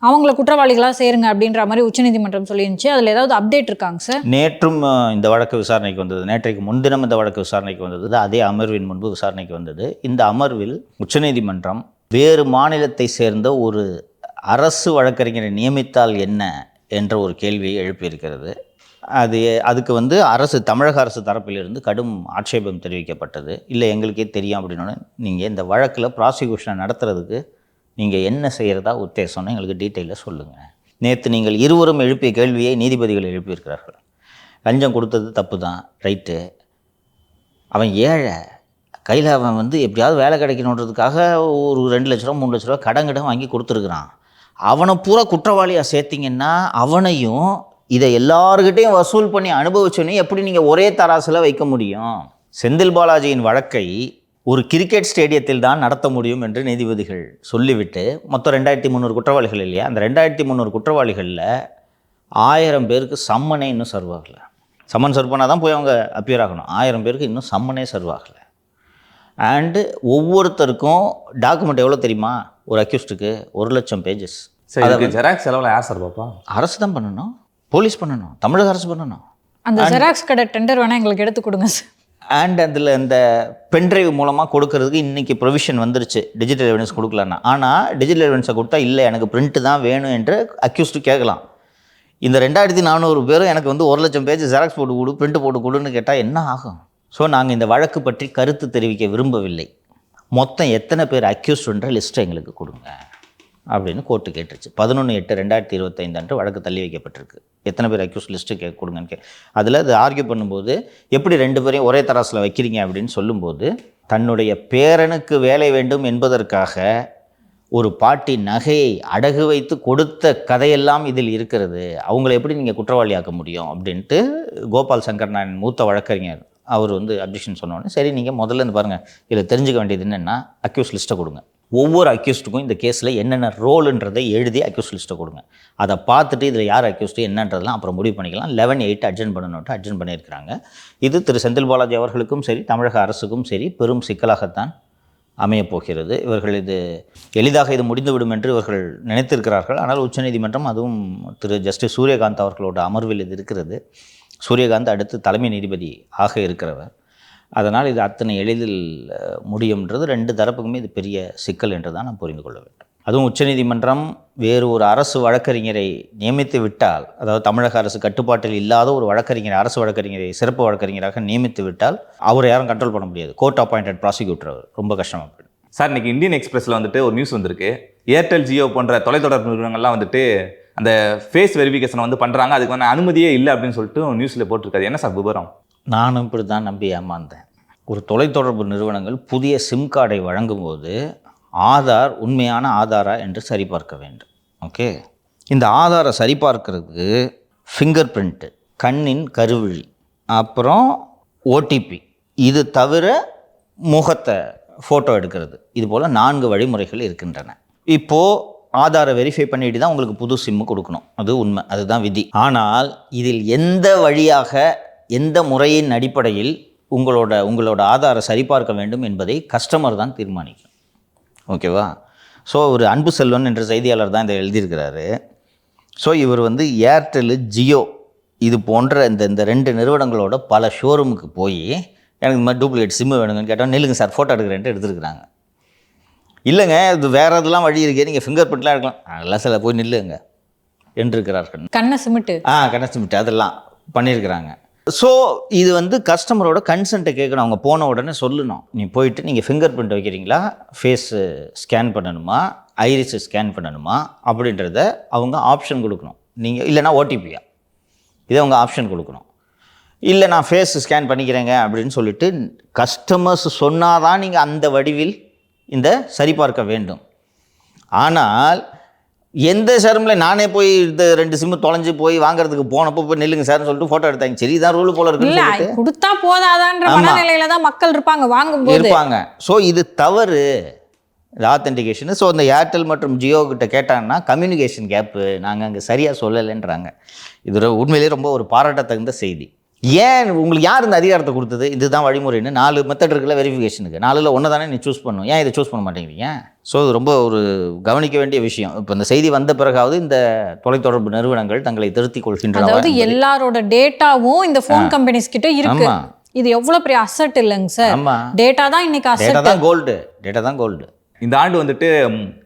அவங்கள குற்றவாளிகளாக சேருங்க அப்படின்ற மாதிரி உச்சநீதிமன்றம் சொல்லியிருந்துச்சு. அதில் ஏதாவது அப்டேட் இருக்காங்க சார்?
நேற்றும் இந்த வழக்கு விசாரணைக்கு வந்தது, நேற்றைக்கு முன்தினம் இந்த வழக்கு விசாரணைக்கு வந்தது, அதே அமர்வின் முன்பு விசாரணைக்கு வந்தது. இந்த அமர்வில் உச்சநீதிமன்றம் வேறு மாநிலத்தை சேர்ந்த ஒரு அரசு வழக்கறிஞரை நியமித்தால் என்ன என்ற ஒரு கேள்வியை எழுப்பியிருக்கிறது. அதுக்கு அரசு, தமிழக அரசு தரப்பிலிருந்து கடும் ஆட்சேபம் தெரிவிக்கப்பட்டது. இல்லை எங்களுக்கே தெரியும் அப்படின்னோடனே, நீங்கள் இந்த வழக்கில் ப்ராசிக்யூஷனை நடத்துறதுக்கு நீங்கள் என்ன செய்கிறதா உத்தேசம்னு எங்களுக்கு டீட்டெயிலாக சொல்லுங்கள். நேற்று நீங்கள் இருவரும் எழுப்பிய கேள்வியை நீதிபதிகள் எழுப்பியிருக்கிறார்கள். லஞ்சம் கொடுத்தது தப்பு தான், ரைட்டு. அவன் ஏழை, கையில் அவன் எப்படியாவது வேலை கிடைக்கணுன்றதுக்காக ஒரு 2 லட்ச ரூபா 3 லட்ச ரூபா கடன் வாங்கி கொடுத்துருக்குறான். அவனை பூரா குற்றவாளியாக சேர்த்திங்கன்னா அவனையும் இதை எல்லார்கிட்டையும் வசூல் பண்ணி அனுபவிச்சோன்னே எப்படி நீங்கள் ஒரே தராசில் வைக்க முடியும்? செந்தில் பாலாஜியின் வழக்கை ஒரு கிரிக்கெட் ஸ்டேடியத்தில் தான் நடத்த முடியும் என்று நீதிபதிகள் சொல்லிவிட்டு, மொத்தம் 2300 குற்றவாளிகள் இல்லையா, அந்த 2300 குற்றவாளிகளில் 1000 பேருக்கு சம்மனே இன்னும் சர்வ் ஆகலை. சம்மன் சர்வ் பண்ணால் தான் போய் அவங்க அப்பியர் ஆகணும். 1000 பேருக்கு இன்னும் சம்மனே சர்வ் ஆகலை. அண்டு ஒவ்வொருத்தருக்கும் டாக்குமெண்ட் எவ்வளோ தெரியுமா? ஒரு அக்யூஸ்டுக்கு 1,00,000 பேஜஸ்.
ஜெராக்ஸ் செலவில் யார் சார் பாப்பா?
அரசு தான் பண்ணணும், போலீஸ் பண்ணணும், தமிழக அரசு பண்ணணும்.
அந்த ஜெராக்ஸ் கடை டெண்டர் வேணால் எங்களுக்கு எடுத்து கொடுங்க சார்.
அண்ட் அதில் இந்த பென்ட்ரைவ் மூலமாக கொடுக்கறதுக்கு இன்றைக்கி ப்ரொவிஷன் வந்துருச்சு, டிஜிட்டல் எவிடன்ஸ் கொடுக்கலன்னா. ஆனால் டிஜிட்டல் எவிடன்ஸை கொடுத்தா இல்லை எனக்கு பிரிண்ட்டு தான் வேணும் என்று அக்யூஸ்டு கேட்கலாம். இந்த 2400 பேரும் எனக்கு 1,00,000 பேஜ் ஜெராக்ஸ் போட்டு கொடு, பிரிண்ட் போட்டு கொடுன்னு கேட்டால் என்ன ஆகும்? ஸோ நாங்கள் இந்த வழக்கு பற்றி கருத்து தெரிவிக்க விரும்பவில்லை. மொத்தம் எத்தனை பேர் அக்யூஸ்டுன்ற லிஸ்ட்டை எங்களுக்கு கொடுங்க அப்படின்னு கோர்ட்டு கேட்டுருச்சு. 11/8/2025 அன்று வழக்கு தள்ளி வைக்கப்பட்டிருக்கு. எத்தனை பேர் அக்யூஸ்ட் லிஸ்ட்டு கொடுங்கன்னு அதில் அது ஆர்கியூ பண்ணும்போது, எப்படி 2 பேரையும் ஒரே தராசில் வைக்கிறீங்க அப்படின்னு சொல்லும்போது, தன்னுடைய பேரனுக்கு வேலை வேண்டும் என்பதற்காக ஒரு பாட்டி நகையை அடகு வைத்து கொடுத்த கதையெல்லாம் இதில் இருக்கிறது, அவங்கள எப்படி நீங்கள் குற்றவாளியாக்க முடியும் அப்படின்ட்டு கோபால் சங்கர் நாயன் மூத்த வழக்கறிஞர் அவர் அப்ஜெக்ஷன் சொன்னோன்னே, சரி நீங்கள் முதல்ல இருந்து பாருங்கள், இதில் தெரிஞ்சுக்க வேண்டியது என்னென்னா அக்யூஸ் லிஸ்ட்டை கொடுங்க, ஒவ்வொரு அக்யூஸ்டுக்கும் இந்த கேஸில் என்னென்ன ரோலுன்றதை எழுதி அக்யூஸ் லிஸ்ட்டை கொடுங்க, அதை பார்த்துட்டு இதில் யார் அக்யூஸ்டு என்னன்றதெல்லாம் அப்புறம் முடிவு பண்ணிக்கலாம். 11/8 அட்ஜென்ட் பண்ணணுன்ட்டு அட்ஜென்ட் பண்ணியிருக்கிறாங்க. இது திரு செந்தில் பாலாஜி அவர்களுக்கும் சரி, தமிழக அரசுக்கும் சரி பெரும் சிக்கலாகத்தான் அமையப்போகிறது. இவர்கள் இது எளிதாக இது முடிந்துவிடும் என்று இவர்கள் நினைத்திருக்கிறார்கள். ஆனால் உச்சநீதிமன்றம், அதுவும் திரு ஜஸ்டிஸ் சூரியகாந்த் அவர்களோட அமர்வில் இது இருக்கிறது. சூரியகாந்த் அடுத்து தலைமை நீதிபதி ஆக இருக்கிறவர். அதனால் இது அத்தனை எளிதில் முடியும்ன்றது 2 தரப்புக்குமே இது பெரிய சிக்கல் என்று தான் நாம் புரிந்து கொள்ள வேண்டும். அதுவும் உச்சநீதிமன்றம் வேறு ஒரு அரசு வழக்கறிஞரை நியமித்து விட்டால், அதாவது தமிழக அரசு கட்டுப்பாட்டில் இல்லாத ஒரு வழக்கறிஞர், அரசு வழக்கறிஞரை சிறப்பு வழக்கறிஞராக நியமித்து விட்டால் அவரை யாரும் கண்ட்ரோல் பண்ண முடியாது. கோர்ட் அப்பாயிண்டட் ப்ராசிக்யூட்டர் ரொம்ப கஷ்டமாக போயிடும்.
சார், இன்னைக்கு இந்தியன் எக்ஸ்பிரஸில் வந்துட்டு ஒரு நியூஸ் வந்திருக்கு. ஏர்டெல், ஜியோ போன்ற தொலைத்தொடர்பு நிறுவனங்கள்லாம் வந்துட்டு அந்த ஃபேஸ் வெரிஃபிகேஷனை வந்து பண்ணுறாங்க, அதுக்கு வந்து அனுமதியே இல்லை அப்படின்னு சொல்லிட்டு நியூஸில் போட்டிருக்காது. என்ன சார் விவரம்?
நானும் இப்படி தான் நம்பி ஏமாந்தேன். ஒரு தொலைத்தொடர்பு நிறுவனங்கள் புதிய சிம் கார்டை வழங்கும்போது ஆதார் உண்மையான ஆதாரா என்று சரிபார்க்க வேண்டும். ஓகே, இந்த ஆதாரை சரிபார்க்கிறதுக்கு ஃபிங்கர் பிரிண்ட்டு, கண்ணின் கருவிழி, அப்புறம் ஓடிபி, இது தவிர முகத்தை ஃபோட்டோ எடுக்கிறது, இது போல் 4 வழிமுறைகள் இருக்கின்றன. இப்போது ஆதாரை வெரிஃபை பண்ணிட்டு தான் உங்களுக்கு புது சிம்மு கொடுக்கணும், அது உண்மை, அதுதான் விதி. ஆனால் இதில் எந்த வழியாக, எந்த முறையின் அடிப்படையில் உங்களோட ஆதாரை சரிபார்க்க வேண்டும் என்பதை கஸ்டமர் தான் தீர்மானிக்கும். ஓகேவா? ஸோ ஒரு அன்பு செல்வன் என்ற செய்தியாளர் தான் இதை எழுதியிருக்கிறாரு. ஸோ இவர் வந்து ஏர்டெல், ஜியோ இது போன்ற இந்த 2 நிறுவனங்களோட பல ஷோரூமுக்கு போய் எனக்கு இந்த மாதிரி டூப்ளிகேட் சிம்மு வேணுங்கன்னு கேட்டால், நில்லுங்க சார் ஃபோட்டோ எடுக்கிறேன்ட்டு எடுத்துருக்குறாங்க. இல்லைங்க இது வேறு இதெல்லாம் வழி இருக்கே, நீங்கள் ஃபிங்கர் பிரிண்ட்லாம் எடுக்கலாம், அதெல்லாம் சில போய் நில்லுங்க என்றிருக்கிறார்கள்.
கண்ணை சிமிட்டு
கண்ணை சிமிட்டு அதெல்லாம் பண்ணியிருக்கிறாங்க. ஸோ இது வந்து கஸ்டமரோட கன்சென்ட்டை கேட்கணும். அவங்க போன உடனே சொல்லணும், நீ போயிட்டு நீங்கள் ஃபிங்கர் பிரிண்ட் வைக்கிறீங்களா, ஃபேஸு ஸ்கேன் பண்ணணுமா, ஐரிஸு ஸ்கேன் பண்ணணுமா அப்படின்றத அவங்க ஆப்ஷன் கொடுக்கணும். நீங்கள் இல்லைனா ஓடிபியா இதை அவங்க ஆப்ஷன் கொடுக்கணும். இல்லை நான் ஃபேஸ் ஸ்கேன் பண்ணிக்கிறேங்க அப்படின்னு சொல்லிட்டு கஸ்டமர்ஸ் சொன்னால் தான் நீங்கள் அந்த வடிவில் இந்த சரிபார்க்க வேண்டும். ஆனால் எந்த ஷர்மில் நானே போய் இந்த 2 சிம்மு தொலைஞ்சு போய் வாங்குறதுக்கு போனப்போ போய் நில்லுங்க சார்னு சொல்லிட்டு ஃபோட்டோ எடுத்தாங்க. சரி இதான் ரூல் போல இருக்குன்னு
கொடுத்தா போதாதான்ற மனநிலையில தான் மக்கள் இருப்பாங்க.
ஸோ இது தவறு ஆத்தென்டிகேஷனு. ஸோ இந்த ஏர்டெல் மற்றும் ஜியோ கிட்ட கேட்டாங்கன்னா கம்யூனிகேஷன் கேப்பு, நாங்கள் அங்கே சரியாக சொல்லலைன்றாங்க. இது உண்மையிலேயே ரொம்ப ஒரு பாராட்டத்தகுந்த செய்தி. ஏன் உங்களுக்கு யார் இந்த அதிகாரத்தை கொடுத்தது? இதுதான் வழிமுறைன்னு 4 மெத்தட் இருக்குல்ல வெரிஃபிகேஷனுக்கு, 4ல் ஒன்று தானே நீ சூஸ் பண்ணணும், ஏன் இதை சூஸ் பண்ண மாட்டேங்கிறீங்க? ஸோ இது ரொம்ப ஒரு கவனிக்க வேண்டிய விஷயம். இப்போ இந்த செய்தி வந்த பிறகாவது இந்த தொலைத்தொடர்பு நிறுவனங்கள் தங்களை திருத்திக் கொள்கின்றன.
அதாவது எல்லாரோட டேட்டாவும் இந்த ஃபோன் கம்பெனிஸ் கிட்ட இருக்கு. இது எவ்வளவு பெரிய அசெட் இல்லைங்க சார்? டேட்டா தான் இன்னைக்கு அசெட்,
டேட்டா தான் கோல்டு.
இந்த ஆண்டு வந்துட்டு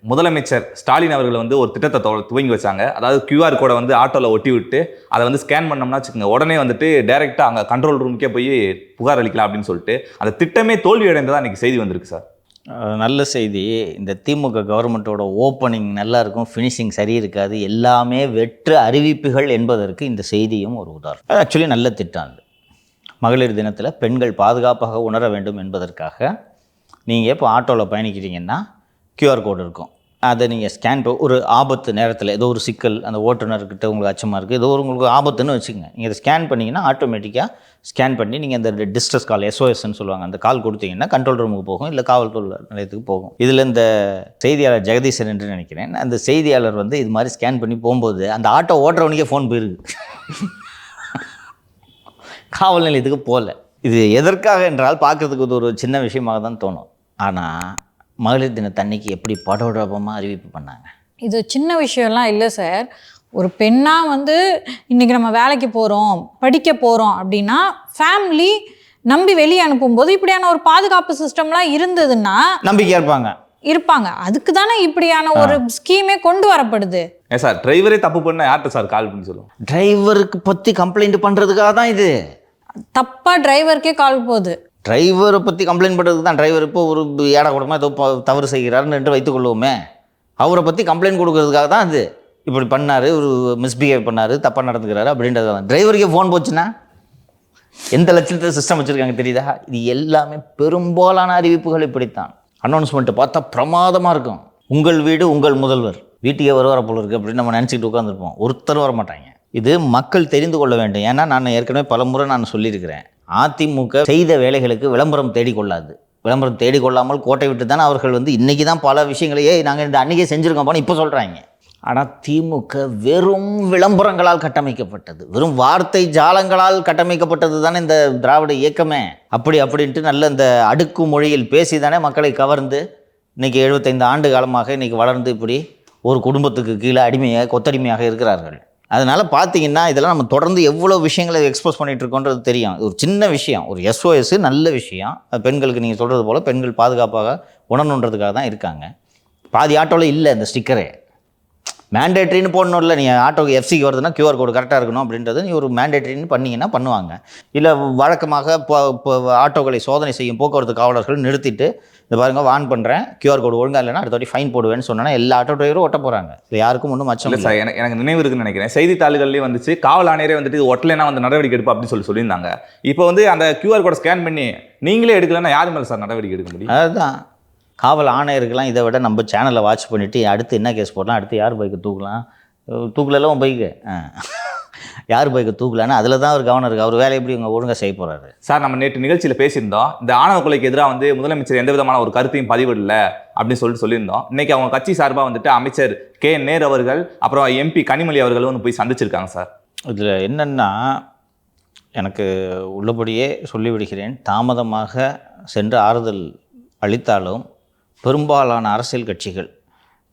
முதலமைச்சர் ஸ்டாலின் அவர்கள் வந்து ஒரு திட்டத்தை துவங்கி வச்சாங்க. அதாவது QR கோடை வந்து ஆட்டோவில் ஒட்டி விட்டு அதை வந்து ஸ்கேன் பண்ணோம்னா வச்சுக்கோங்க, உடனே வந்துட்டு டைரெக்டாக அங்கே கண்ட்ரோல் ரூமுக்கே போய் புகார் அளிக்கலாம் அப்படின்னு சொல்லிட்டு அந்த திட்டமே தோல்வி அடைந்ததாக இன்றைக்கி செய்தி வந்திருக்கு சார்.
நல்ல செய்தி. இந்த திமுக கவர்மெண்ட்டோட ஓப்பனிங் நல்லா இருக்கும், ஃபினிஷிங் சரி இருக்காது, எல்லாமே வெற்று அறிவிப்புகள் என்பதற்கு இந்த செய்தியும் ஒரு உதாரணம். அது ஆக்சுவலி நல்ல திட்டம். அது மகளிர் தினத்தில் பெண்கள் பாதுகாப்பாக உணர வேண்டும் என்பதற்காக நீங்கள் இப்போ ஆட்டோவில் பயணிக்கிறீங்கன்னா QR கோடு இருக்கும், அதை நீங்கள் ஸ்கேன் ஒரு ஆபத்து நேரத்தில் ஏதோ ஒரு சிக்கல், அந்த ஓட்டுநர்கிட்ட உங்களுக்கு அச்சமாக இருக்குது, ஏதோ உங்களுக்கு ஆபத்துன்னு வச்சுக்கோங்க, நீங்கள் இதை ஸ்கேன் பண்ணிங்கன்னா ஆட்டோமேட்டிக்காக ஸ்கேன் பண்ணி நீங்கள் அந்த டிஸ்ட்ரெஸ் கால் SOSன்னு சொல்லுவாங்க, அந்த கால் கொடுத்தீங்கன்னா கண்ட்ரோல் ரூமுக்கு போகும், இல்லை காவல்துறை நிலையத்துக்கு போகும். இதில் இந்த செய்தியாளர் ஜெகதீசன் என்று நினைக்கிறேன், அந்த செய்தியாளர் வந்து இது மாதிரி ஸ்கேன் பண்ணி போகும்போது அந்த ஆட்டோ ஓட்டுறவனுக்கே ஃபோன் போயிருக்கு, காவல் நிலையத்துக்கு போகல. இது எதற்காக என்றால் பார்க்குறதுக்கு இது ஒரு சின்ன விஷயமாக தான் தோணும். ஆனால் மகளிர் தினத்தன்னைக்கு எப்படி படோடபமாக அறிவிப்பு பண்ணாங்க. இது
சின்ன விஷயம்லாம் இல்லை சார். ஒரு பெண்ணாக வந்து இன்றைக்கி நம்ம வேலைக்கு போகிறோம், படிக்க போகிறோம் அப்படின்னா ஃபேமிலி நம்பி வெளியே அனுப்பும்போது இப்படியான ஒரு பாதுகாப்பு சிஸ்டம்லாம் இருந்ததுன்னா
நம்பிக்கையாக
இருப்பாங்க. அதுக்கு தானே இப்படியான ஒரு ஸ்கீமே கொண்டு வரப்படுது.
சார் டிரைவரே தப்பு பண்ண யார்கிட்ட சார் கால் பண்ணி சொல்லுவோம்?
டிரைவருக்கு பற்றி கம்ப்ளைண்ட் பண்ணுறதுக்காக தான் இது.
தப்பாக டிரைவருக்கே கால் போகுது.
டிரைவரை பற்றி கம்ப்ளைண்ட் பண்ணுறதுக்கு தான். டிரைவர் இப்போ ஒரு ஏடா கூடமா ஏதோ தவறு செய்கிறாருன்னு என்று வைத்துக்கொள்வோமே, அவரை பற்றி கம்ப்ளைண்ட் கொடுக்கறதுக்காக தான் அது. இப்படி பண்ணார், ஒரு மிஸ்பிஹேவ் பண்ணார், தப்பாக நடந்துக்கிறாரு அப்படின்றது தான். டிரைவருக்கே ஃபோன் போச்சுன்னா எந்த லட்சத்தை சிஸ்டம் வச்சுருக்காங்க தெரியுதா? இது எல்லாமே பெரும்பாலான அறிவிப்புகள் இப்படித்தான். அனௌன்ஸ்மெண்ட்டு பார்த்தா பிரமாதமாக இருக்கும். உங்கள் வீடு உங்கள் முதல்வர் வீட்டுக்கே வருவார போல இருக்குது அப்படின்னு நம்ம நினச்சிக்கிட்டு உட்காந்துருப்போம். ஒருத்தர் வர மாட்டாங்க. இது மக்கள் தெரிந்து கொள்ள வேண்டும். ஏன்னா நான் ஏற்கனவே பல முறை நான் சொல்லியிருக்கிறேன், அதிமுக செய்த வேலைகளுக்கு விளம்பரம் தேடிக்கொள்ளாது. விளம்பரம் தேடிக்கொள்ளாமல் கோட்டை விட்டு தானே அவர்கள் வந்து இன்றைக்கி தான் பல விஷயங்களையே நாங்கள் இந்த அன்றைக்கே செஞ்சுருக்கோம்ப்பான்னு இப்போ சொல்கிறாங்க. ஆனால் திமுக வெறும் விளம்பரங்களால் கட்டமைக்கப்பட்டது, வெறும் வார்த்தை ஜாலங்களால் கட்டமைக்கப்பட்டது தானே இந்த திராவிட இயக்கமே. அப்படின்ட்டு நல்ல இந்த அடுக்கு மொழியில் பேசி தானே மக்களை கவர்ந்து இன்றைக்கி 75 ஆண்டு காலமாக இன்றைக்கி வளர்ந்து இப்படி ஒரு குடும்பத்துக்கு கீழே கொத்தடிமையாக இருக்கிறார்கள். அதனால் பார்த்தீங்கன்னா இதெல்லாம் நம்ம தொடர்ந்து எவ்வளோ விஷயங்களை எக்ஸ்போஸ் பண்ணிகிட்டு இருக்கோன்றது தெரியும். இது ஒரு சின்ன விஷயம், ஒரு SOS நல்ல விஷயம். அது பெண்களுக்கு நீங்கள் சொல்கிறது போல் பெண்கள் பாதுகாப்பாக உணரணுன்றதுக்காக தான் இருக்காங்க. பாதி ஆட்டோவில் இல்லை இந்த ஸ்டிக்கரே. மேண்டேட்ரின்னு போடணும் இல்லை, நீங்கள் ஆட்டோக்கு எஃப்சிக்கு வருதுன்னா QR கோடு கரெக்டாக இருக்கணும் அப்படின்றது நீ ஒரு மேண்டேட்ரின்னு பண்ணிங்கன்னா பண்ணுவாங்க. இல்லை வழக்கமாக இப்போ ஆட்டோக்களை சோதனை செய்யும் போக்குவரத்து காவலர்கள் நிறுத்திட்டு இந்த பாருங்க வான் பண்ணுறேன், QR கோடு ஒழுங்காக இல்லைன்னா அடுத்த வாட்டி ஃபைன் போடுவேன்னு சொன்னா எல்லா ஆட்டோ டிரைவரும் ஒட்ட போகிறாங்க. இது யாருக்கும் ஒன்றும் மச்சம்
இல்லை சார். எனக்கு நினைவு இருக்குன்னு நினைக்கிறேன், செய்தித்தாள்கள்லேயே வந்துச்சு காவல் ஆணையரே வந்துட்டு இது ஒட்டலைன்னா வந்து நடவடிக்கை எடுப்பா அப்படின்னு சொல்லியிருந்தாங்க. இப்போ வந்து அந்த QR கோடை ஸ்கேன் பண்ணி நீங்களே எடுக்கலன்னா யார் மேலே சார் நடவடிக்கை எடுக்க முடியும்?
அதுதான் காவல் ஆணையருக்கெல்லாம் இதை விட நம்ம சேனலை வாட்ச் பண்ணிவிட்டு அடுத்து என்ன கேஸ் போடலாம், அடுத்து யார் பைக்கை தூக்கலாம், தூக்கலெல்லாம் பைக்கு யார் பைக்கை தூக்கலான்னு அதில் தான் அவர் கவனம் இருக்குது. அவர் வேலை எப்படி இவங்க ஒழுங்காக செய்ய போகிறாரு.
சார் நம்ம நேற்று நிகழ்ச்சியில் பேசியிருந்தோம், இந்த ஆணவ கொலைக்கு எதிராக வந்து முதலமைச்சர் எந்த விதமான ஒரு கருத்தையும் பதிவிடல அப்படின்னு சொல்லியிருந்தோம். இன்னைக்கு அவங்க கட்சி சார்பாக வந்துட்டு அமைச்சர் நேரு அவர்கள் அப்புறம் MP கனிமொழி அவர்களும் வந்து போய் சந்திச்சிருக்காங்க சார்.
இதில் என்னென்னா எனக்கு உள்ளபடியே சொல்லிவிடுகிறேன், தாமதமாக சென்று ஆறுதல் அளித்தாலும் பெரும்பாலான அரசியல் கட்சிகள்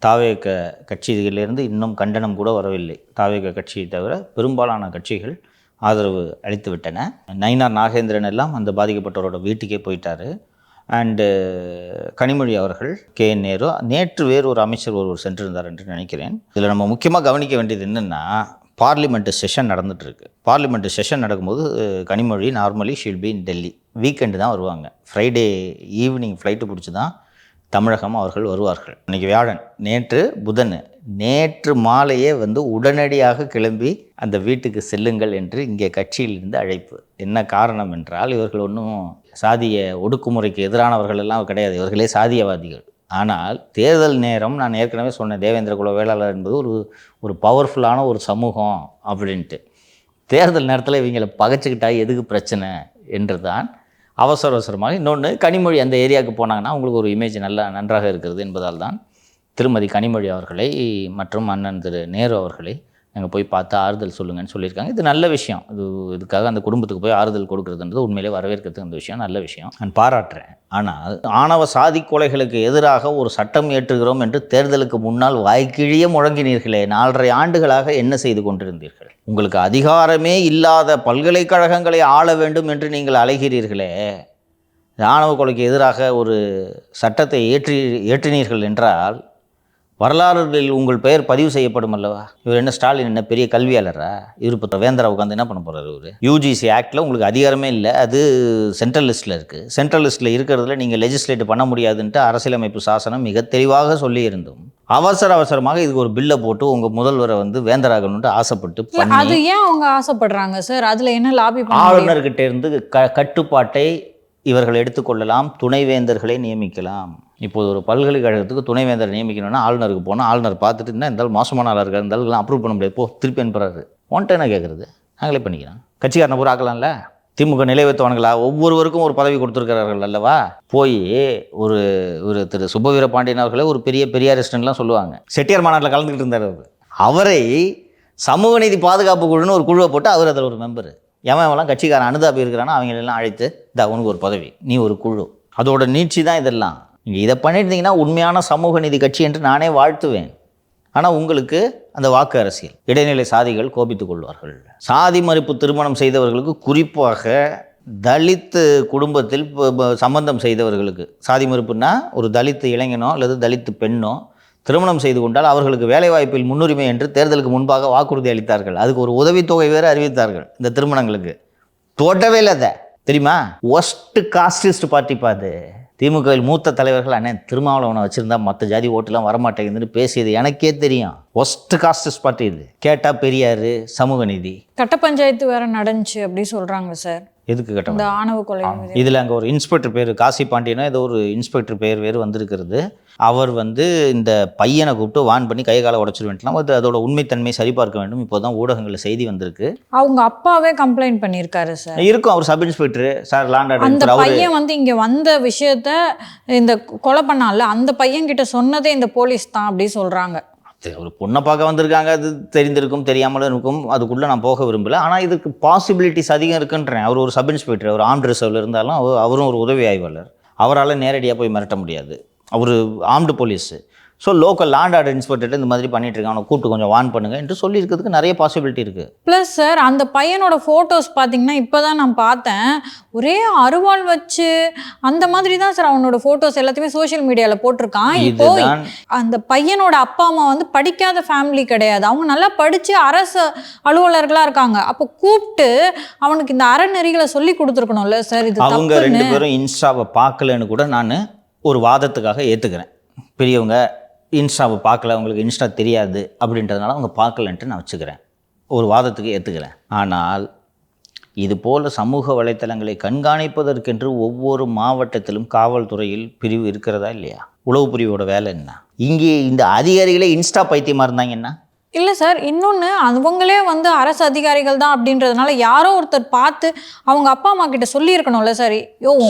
தாவேக கட்சியிலிருந்து இன்னும் கண்டனம் கூட வரவில்லை. தாவேக கட்சியை தவிர பெரும்பாலான கட்சிகள் ஆதரவு அளித்து விட்டன. நயினார் நாகேந்திரன் எல்லாம் அந்த பாதிக்கப்பட்டவரோட வீட்டுக்கே போயிட்டார். அண்டு கனிமொழி அவர்கள் நேரு நேற்று வேறு ஒரு அமைச்சர் ஒருவர் சென்றிருந்தார் என்று நினைக்கிறேன். இதில் நம்ம முக்கியமாக கவனிக்க வேண்டியது என்னென்னா பார்லிமெண்ட்டு செஷன் நடந்துகிட்ருக்கு. பார்லிமெண்ட்டு செஷன் நடக்கும்போது Kanimozhi normally she'll be in Delhi. Weekend தான் வருவாங்க. ஃப்ரைடே ஈவினிங் ஃப்ளைட்டு பிடிச்சி தான் தமிழகம் அவர்கள் வருவார்கள். இன்றைக்கி வியாழன், நேற்று புதன், நேற்று மாலையே வந்து உடனடியாக கிளம்பி அந்த வீட்டுக்கு செல்லுங்கள் என்று இங்கே கட்சியிலிருந்து அழைப்பு. என்ன காரணம் என்றால் இவர்கள் ஒன்றும் சாதிய ஒடுக்குமுறைக்கு எதிரானவர்கள் எல்லாம் கிடையாது, இவர்களே சாதியவாதிகள். ஆனால் தேர்தல் நேரம், நான் ஏற்கனவே சொன்னேன், தேவேந்திர குல வேளாளர் என்பது ஒரு பவர்ஃபுல்லான ஒரு சமூகம் அப்படின்ட்டு. தேர்தல் நேரத்தில் இவங்களை பகைச்சிக்கிட்டா எதுக்கு பிரச்சனை என்று தான் அவசரமாக. இன்னொன்று, கனிமொழி அந்த ஏரியாவுக்கு போனாங்கன்னா உங்களுக்கு ஒரு இமேஜ் நன்றாக இருக்கிறது என்பதால் தான் திருமதி கனிமொழி அவர்களை மற்றும் அண்ணன் திரு நேரு அவர்களை அங்கே போய் பார்த்து ஆறுதல் சொல்லுங்கன்னு சொல்லியிருக்காங்க. இது நல்ல விஷயம். இதுக்காக அந்த குடும்பத்துக்கு போய் ஆறுதல் கொடுக்குறதுன்றது உண்மையிலே வரவேற்கிறதுக்கு அந்த விஷயம் நல்ல விஷயம், நான் பாராட்டுறேன். ஆனால் ஆணவ சாதி கொலைகளுக்கு எதிராக ஒரு சட்டம் ஏற்றுகிறோம் என்று தேர்தலுக்கு முன்னால் வாய்க்கிழிய முழங்கினீர்களே, 4.5 ஆண்டுகளாக என்ன செய்து கொண்டிருந்தீர்கள்? உங்களுக்கு அதிகாரமே இல்லாத பல்கலைக்கழகங்களை ஆள வேண்டும் என்று நீங்கள் அலைகிறீர்களே, ஆணவ கொலைக்கு எதிராக ஒரு சட்டத்தை ஏற்றினீர்கள் என்றால் வரலாறுகளில் உங்கள் பெயர் பதிவு செய்யப்படும் அல்லவா? இவர் என்ன ஸ்டாலின் என்ன பெரிய கல்வியாளரா? இவர் இப்போ வேந்தரா உட்காந்து என்ன பண்ண போகிறார்? இவர் UGC ஆக்டில் உங்களுக்கு அதிகாரமே இல்லை, அது சென்ட்ரல் லிஸ்ட்டில் இருக்குது. சென்ட்ரல் லிஸ்ட்டில் இருக்கிறதுல நீங்கள் லெஜிஸ்லேட் பண்ண முடியாதுன்ட்டு அரசியலமைப்பு சாசனம் மிக தெளிவாக சொல்லியிருந்தோம். அவசரமாக இதுக்கு ஒரு பில்லை போட்டு உங்கள் முதல்வரை வந்து வேந்தராகணுன்ட்டு ஆசைப்பட்டு பண்ணி,
அது ஏன் அவங்க ஆசைப்படுறாங்க சார்? அதில் என்ன லாபி?
ஆளுநர்கிட்ட இருந்து கட்டுப்பாட்டை இவர்கள் எடுத்துக்கொள்ளலாம், துணைவேந்தர்களை நியமிக்கலாம். இப்போது ஒரு பல்கலைக்கழகத்துக்கு துணைவேந்தர் நியமிக்கணும்னா ஆளுநருக்கு போனால் ஆளுநர் பார்த்துட்டு இருந்தால் இருந்தாலும் மோசமான ஆளாக இருக்கார், இருந்தாலும் அப்ரூவ் பண்ண முடியாது, போ திருப்பி அனுப்புறாரு. ஒன்ட்ட என்ன கேட்குறது? நாங்களே பண்ணிக்கிறோம். கட்சிக்காரனை பூரா ஆக்கலாம்ல. திமுக நிலைவைத்தவனுங்களா ஒவ்வொருவருக்கும் ஒரு பதவி கொடுத்துருக்கிறார்கள் அல்லவா? போய் ஒரு திரு சுப்பவீர பாண்டியன் அவர்களே ஒரு பெரிய பெரியாரிஸ்டன்லாம் சொல்லுவாங்க, செட்டியார் மாநாட்டில் கலந்துக்கிட்டு இருந்தார். அவரை சமூக நீதி பாதுகாப்பு குழுன்னு ஒரு குழுவை போட்டு அவர் அதில் ஒரு மெம்பரு. எவன்லாம் கட்சிக்காரன் அனுதாபி இருக்கிறானோ அவங்களெல்லாம் அழைத்து உனக்கு ஒரு பதவி, நீ ஒரு குழு. அதோட நீட்சி தான் இதெல்லாம். நீங்கள் இதை பண்ணியிருந்தீங்கன்னா உண்மையான சமூக நீதி கட்சி என்று நானே வாழ்த்துவேன். ஆனால் உங்களுக்கு அந்த வாக்கு அரசியல், இடைநிலை சாதிகள் கோபித்துக் கொள்வார்கள். சாதி மறுப்பு திருமணம் செய்தவர்களுக்கு, குறிப்பாக தலித் குடும்பத்தில் சம்பந்தம் செய்தவர்களுக்கு, சாதி மறுப்புன்னா ஒரு தலித் இளைஞனோ அல்லது தலித் பெண்ணோ திருமணம் செய்து கொண்டால் அவர்களுக்கு வேலைவாய்ப்பில் முன்னுரிமை என்று தேர்தலுக்கு முன்பாக வாக்குறுதி அளித்தார்கள். அதுக்கு ஒரு உதவித்தொகை வேறு அறிவித்தார்கள். இந்த திருமணங்களுக்கு தோட்டவே இல்லை. அதை தெரியுமா? ஒஸ்ட் காஸ்டிஸ்ட் பார்ட்டி பாது. திமுகவில் மூத்த தலைவர்கள் அண்ணன் திருமாவளவனை வச்சுருந்தா மற்ற ஜாதி ஓட்டுலாம் வரமாட்டேங்குதுன்னு பேசியது எனக்கே தெரியும். ஒஸ்ட் காஸ்டிஸ்ட் பார்ட்டி இது. கேட்டால் பெரியார், சமூக நீதி.
கட்ட பஞ்சாயத்து வேறு நடந்துச்சு அப்படி சொல்கிறாங்க சார்.
எதுக்கு கட்ட?
இந்த ஆணவ கொலை.
இதில் அங்கே ஒரு இன்ஸ்பெக்டர் பேர் காசி பாண்டியனோ ஏதோ ஒரு இன்ஸ்பெக்டர் பேர் வேறு வந்திருக்கிறது. அவர் வந்து இந்த பையனை கூப்பிட்டு வான் பண்ணி கை காலை உடச்சிருவேன்லாம். அதோட உண்மைத்தன்மை சரிபார்க்க வேண்டும். இப்போ தான் ஊடகங்களில் செய்தி வந்திருக்கு.
அவங்க அப்பாவே கம்ப்ளைண்ட் பண்ணியிருக்காரு சார்.
இருக்கும், அவர் sub inspector sir, law and order.
அந்த பையன் வந்து இங்கே வந்த விஷயத்த இந்த கொலை பண்ணால அந்த பையன் கிட்ட சொன்னதே இந்த போலீஸ் தான் அப்படி சொல்கிறாங்க.
ஒரு பொண்ணை பார்க்க வந்திருக்காங்க, அது தெரிந்திருக்கும் தெரியாமலும் இருக்கும், அதுக்குள்ளே நான் போக விரும்பலை. ஆனால் இதுக்கு பாசிபிலிட்டிஸ் அதிகம் இருக்குன்றேன். அவர் ஒரு சப் இன்ஸ்பெக்டர், அவர் ஆர்ம்டு ரிசர்வில் இருந்தாலும் அவரும் ஒரு உதவி ஆய்வாளர். அவரால் நேரடியாக போய் மிரட்ட முடியாது. அவர் armed police. So local law and order inspector இந்த மாதிரி பண்ணிட்டு இருக்காங்க, அவனை கூப்பிட்டு கொஞ்சம் வார்ன் பண்ணுங்க என்று சொல்லியிருக்கிறதுக்கு நிறைய பாசிபிலிட்டி இருக்குது.
ப்ளஸ் சார் அந்த பையனோட ஃபோட்டோஸ் பார்த்தீங்கன்னா இப்போ தான் நான் பார்த்தேன், ஒரே அருவாள் வச்சு அந்த மாதிரி தான் சார் அவனோட ஃபோட்டோஸ் எல்லாத்தையுமே சோஷியல் மீடியாவில் போட்டிருக்கான். இப்போ அந்த பையனோட அப்பா அம்மா வந்து படிக்காத ஃபேமிலி கிடையாது, அவங்க நல்லா படித்து அரசு அலுவலர்களாக இருக்காங்க. அப்போ கூப்பிட்டு அவனுக்கு இந்த அறநெறிகளை சொல்லி கொடுத்துருக்கணும்ல சார். இது
அவங்க 2 பேரும் இன்ஸ்டாவை பார்க்கலன்னு கூட நான் ஒரு வாதத்துக்காக ஏற்றுக்கிறேன். பெரியவங்க இன்ஸ்டாவை பார்க்கல, அவங்களுக்கு இன்ஸ்டா தெரியாது அப்படின்றதுனால அவங்க பார்க்கலன்ட்டு நான் வச்சுக்கிறேன், ஒரு வாதத்துக்கு ஏற்றுக்கிறேன். ஆனால் இது போல் சமூக வலைத்தளங்களை கண்காணிப்பதற்கென்று ஒவ்வொரு மாவட்டத்திலும் காவல்துறையில் பிரிவு இருக்கிறதா இல்லையா? உளவு பிரிவோட வேலை என்ன? இங்கே இந்த அதிகாரிகளே இன்ஸ்டா பைத்தியமாக இருந்தாங்கன்னா
இல்லை சார், இன்னொன்று அவங்களே வந்து அரசு அதிகாரிகள் தான் அப்படின்றதுனால யாரோ ஒருத்தர் பார்த்து அவங்க அப்பா அம்மா கிட்ட சொல்லியிருக்கணும்ல சார்.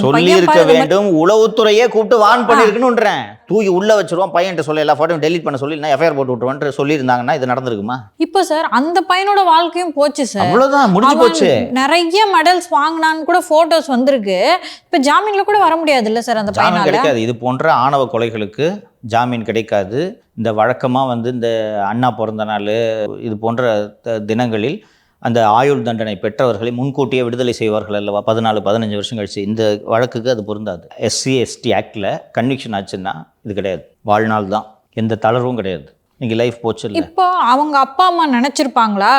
சொல்லியிருக்க வேண்டும், உளவுத்துறையே கூப்பிட்டு வான் பண்ணியிருக்கணுன்றேன். தூக்கி உள்ள வச்சிருவோம், பையன்கிட்ட சொல்ல எல்லா ஃபோட்டோவும் டெலிட் பண்ண சொல்லி நான் எஃப்ஐஆர் போட்டு விட்டுருவேன் சொல்லியிருந்தாங்கன்னா இது நடந்திருக்குமா?
இப்போ சார் அந்த பையனோட வாழ்க்கையும் போச்சு சார்,
அவ்வளோதான், முடிஞ்சு போச்சு.
நிறைய மெடல்ஸ் வாங்கினான்னு கூட ஃபோட்டோஸ் வந்திருக்கு. இப்போ ஜாமீனில் கூட வர முடியாது இல்லை சார், அந்த
ஜாமீன் கிடைக்காது. இது போன்ற ஆணவ கொலைகளுக்கு ஜாமீன் கிடைக்காது. இந்த வழக்கமாக வந்து இந்த அண்ணா பிறந்த நாள் இது போன்ற தினங்களில் அந்த ஆயுள் தண்டனை பெற்றவர்களை முன்கூட்டியே விடுதலை செய்வார்கள் அல்லவா, 14-15 வருஷம் கழிச்சு. இந்த வழக்குக்கு அது பொருந்தாது. SC/ST ஆக்டில் கன்விக்ஷன் ஆச்சுன்னா இது கிடையாது, வாழ்நாள் தான், எந்த தளர்வும் கிடையாது. நீங்கள் லைஃப் போச்சு இல்லை.
இப்போ அவங்க அப்பா அம்மா நினச்சிருப்பாங்களா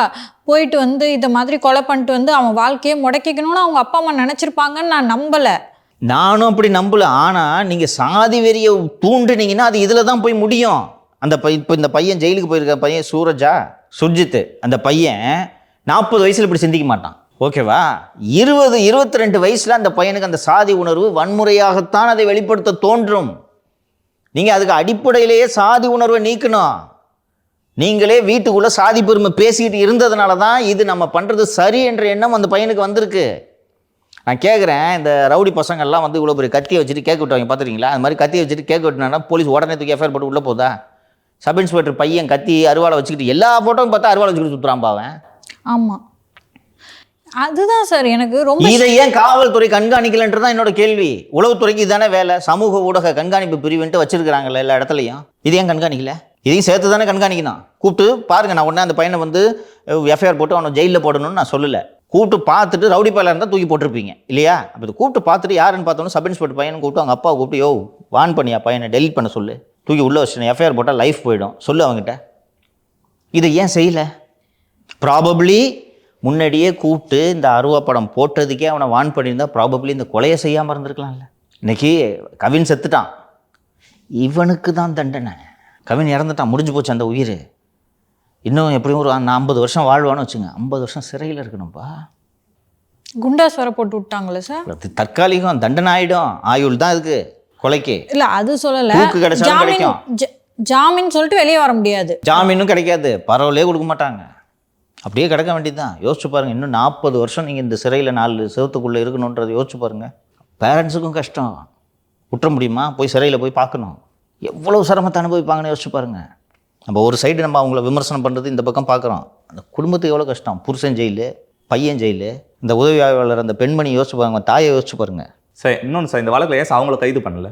போயிட்டு வந்து இதை மாதிரி கொலை பண்ணிட்டு வந்து அவன் வாழ்க்கையை முடக்கிக்கணும்னு அவங்க அப்பா அம்மா நினச்சிருப்பாங்கன்னு நான் நம்பலை.
நானும் அப்படி நம்பல. ஆனால் நீங்கள் சாதி வெறியை தூண்டுனீங்கன்னா அது இதில் தான் போய் முடியும். அந்த இப்போ இந்த பையன் ஜெயிலுக்கு போயிருக்க பையன் சுர்ஜித், அந்த பையன் 40 வயசில் இப்படி சிந்திக்க மாட்டான், ஓகேவா? 20-22 வயசில் அந்த பையனுக்கு அந்த சாதி உணர்வு வன்முறையாகத்தான் அதை வெளிப்படுத்த தோன்றும். நீங்கள் அதுக்கு அடிப்படையிலேயே சாதி உணர்வை நீக்கணும். நீங்களே வீட்டுக்குள்ளே சாதி பெருமை பேசிக்கிட்டு இருந்ததுனால தான் இது நம்ம பண்ணுறது சரி என்ற எண்ணம் அந்த பையனுக்கு வந்திருக்கு. நான் கேட்குறேன், இந்த ரவுடி பசங்கள்லாம் வந்து இவ்வளோ பெரிய கத்தியை வச்சுட்டு கேட்க விட்டுவாங்க பார்த்துருக்கீங்களா? அது மாதிரி கத்தியை வச்சுட்டு கேட்க விட்டுனா போலீஸ் உடனே தூக்கி எஃப்ஐஆர் போட்டு உள்ளே போதா? சப் இன்ஸ்பெக்டர் பையன் கத்தி அருவாளை வச்சுக்கிட்டு எல்லா ஃபோட்டோவும் பார்த்தா அருவாளை வச்சுக்கிட்டு சுற்றுறான் பாவன்.
ஆமாம், அதுதான் சார் எனக்கு ரொம்ப.
இதை ஏன் காவல்துறை கண்காணிக்கலன்றது தான் என்னோட கேள்வி. உளவுத்துறைக்கு இதுதானே வேலை, சமூக ஊடக கண்காணிப்பு பிரிவுன்ட்டு வச்சிருக்கிறாங்கல்ல எல்லா இடத்துலையும். இது ஏன் கண்காணிக்கல? இதையும் சேர்த்து தானே கண்காணிக்கணும். கூப்பிட்டு பாருங்கள், நான் உடனே அந்த பையனை வந்து எஃப்ஐஆர் போட்டு அவனை ஜெயிலில் போடணும்னு நான் சொல்லலை. கூப்பிட்டு பார்த்துட்டு ரவுடி பையலாக இருந்தால் தூக்கி போட்டிருப்பீங்க இல்லையா? அப்போ கூப்பிட்டு பார்த்துட்டு யாருன்னு பார்த்தோன்னா சப் இன்ஸ்பெக்டர் பையனை கூப்பிட்டு அவங்க அப்பாவை கூப்பிட்டு யோ வான் பண்ணியா பையனை டெலிட் பண்ண சொல்லு, தூக்கி உள்ளே வச்சு எஃப்ஐஆர் போட்டால் லைஃப் போயிடும் சொல்லு அவங்ககிட்ட. இதை ஏன் செய்யலை? ப்ராபப்ளி முன்னாடியே கூப்பிட்டு இந்த அருவா படம் போட்டதுக்கே அவனை வான் பண்ணியிருந்தா ப்ராபப்ளி இந்த கொலையை செய்யாமல் இருந்திருக்கலாம்ல. இன்றைக்கி கவின் செத்துட்டான், இவனுக்கு தான் தண்டனை. கவின் இறந்துட்டான், முடிஞ்சு போச்சு அந்த உயிர். இன்னும் எப்படியும் ஒரு 50 வருஷம் வாழ்வான்னு வச்சுங்க, 50 வருஷம் சிறையில் இருக்கணும்ப்பா.
குண்டாஸ் வர போட்டு விட்டாங்களே சார்.
அது தற்காலிகம் தண்டனை ஆகிடும், ஆயுள் தான் இதுக்கு கொலைக்கு.
இல்லை அது சொல்லலை,
கிடைச்சாலும் கிடைக்கும்.
ஜாமீன் சொல்லிட்டு வெளியே வர முடியாது,
ஜாமீனும் கிடைக்காது, பரவலே கொடுக்க மாட்டாங்க, அப்படியே கிடக்க வேண்டியது தான். யோசிச்சு பாருங்கள், இன்னும் 40 வருஷம் நீங்கள் இந்த சிறையில் 4 செவத்துக்குள்ளே இருக்கணுன்றதை யோசிச்சு பாருங்கள். பேரண்ட்ஸுக்கும் கஷ்டம், விட்டுற முடியுமா? போய் சிறையில் போய் பார்க்கணும், எவ்வளோ சிரமத்தை அனுபவிப்பாங்கன்னு யோசிச்சு பாருங்கள். நம்ம ஒரு சைடு நம்ம அவங்கள விமர்சனம் பண்ணுறது, இந்த பக்கம் பார்க்குறோம், அந்த குடும்பத்துக்கு எவ்வளோ கஷ்டம். புருஷன் ஜெயிலு, பையன் ஜெயிலு, இந்த உதவி ஆய்வாளர் அந்த பெண்மணி யோசிச்சு பாருங்க, தாயை யோசிச்சு பாருங்கள்.
சார் இன்னொன்று சார், இந்த வழக்கில் ஏன் அவங்கள கைது பண்ணல?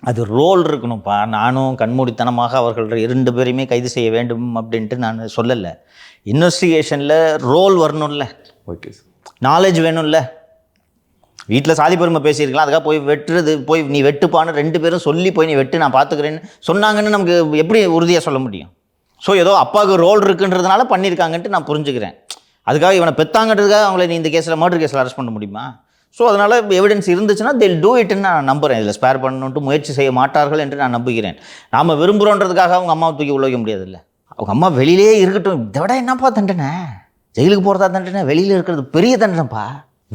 அது ரோல் இருக்கணும்ப்பா. நானும் கண்மூடித்தனமாக அவர்கள் 2 பேரையுமே கைது செய்ய வேண்டும் அப்படின்ட்டு நான் சொல்லலை. இன்வெஸ்டிகேஷனில் ரோல் வரணும்ல,
ஓகே சார்,
நாலேஜ் வேணும்ல. வீட்டில் சாதி பெருமை பேசியிருக்கலாம், அதுக்காக போய் வெட்டுறது, போய் நீ வெட்டுப்பான்னு 2 பேரும் சொல்லி போய் நீ வெட்டு நான் பார்த்துக்கிறேன்னு சொன்னாங்கன்னு நமக்கு எப்படி உறுதியாக சொல்ல முடியும்? ஸோ ஏதோ அப்பாவுக்கு ரோல் இருக்குன்றதுனால பண்ணியிருக்காங்கன்ட்டு நான் புரிஞ்சுக்கிறேன். அதுக்காக இவனை பெத்தாங்கன்றதுக்காக அவங்கள நீ இந்த கேஸில் மர்டர் கேஸில் அரெஸ்ட் பண்ண முடியுமா? ஸோ அதனால் எவிடன்ஸ் இருந்துச்சுன்னா they'll do itன்னு நான் நம்புகிறேன். இதில் ஸ்பேர் பண்ணணுன்ட்டு முயற்சி செய்ய மாட்டார்கள் என்று நான் நம்புகிறேன். நாம் விரும்புகிறோன்றதுக்காக அவங்க அம்மாவை தூக்கி உள்ள வைக்க முடியாதுல்ல. அவங்க அம்மா வெளியிலே இருக்கட்டும், இதை விட என்னப்பா தண்டனை? ஜெயிலுக்கு போகிறதா தண்டனை? வெளியில் இருக்கிறது பெரிய தண்டனைப்பா.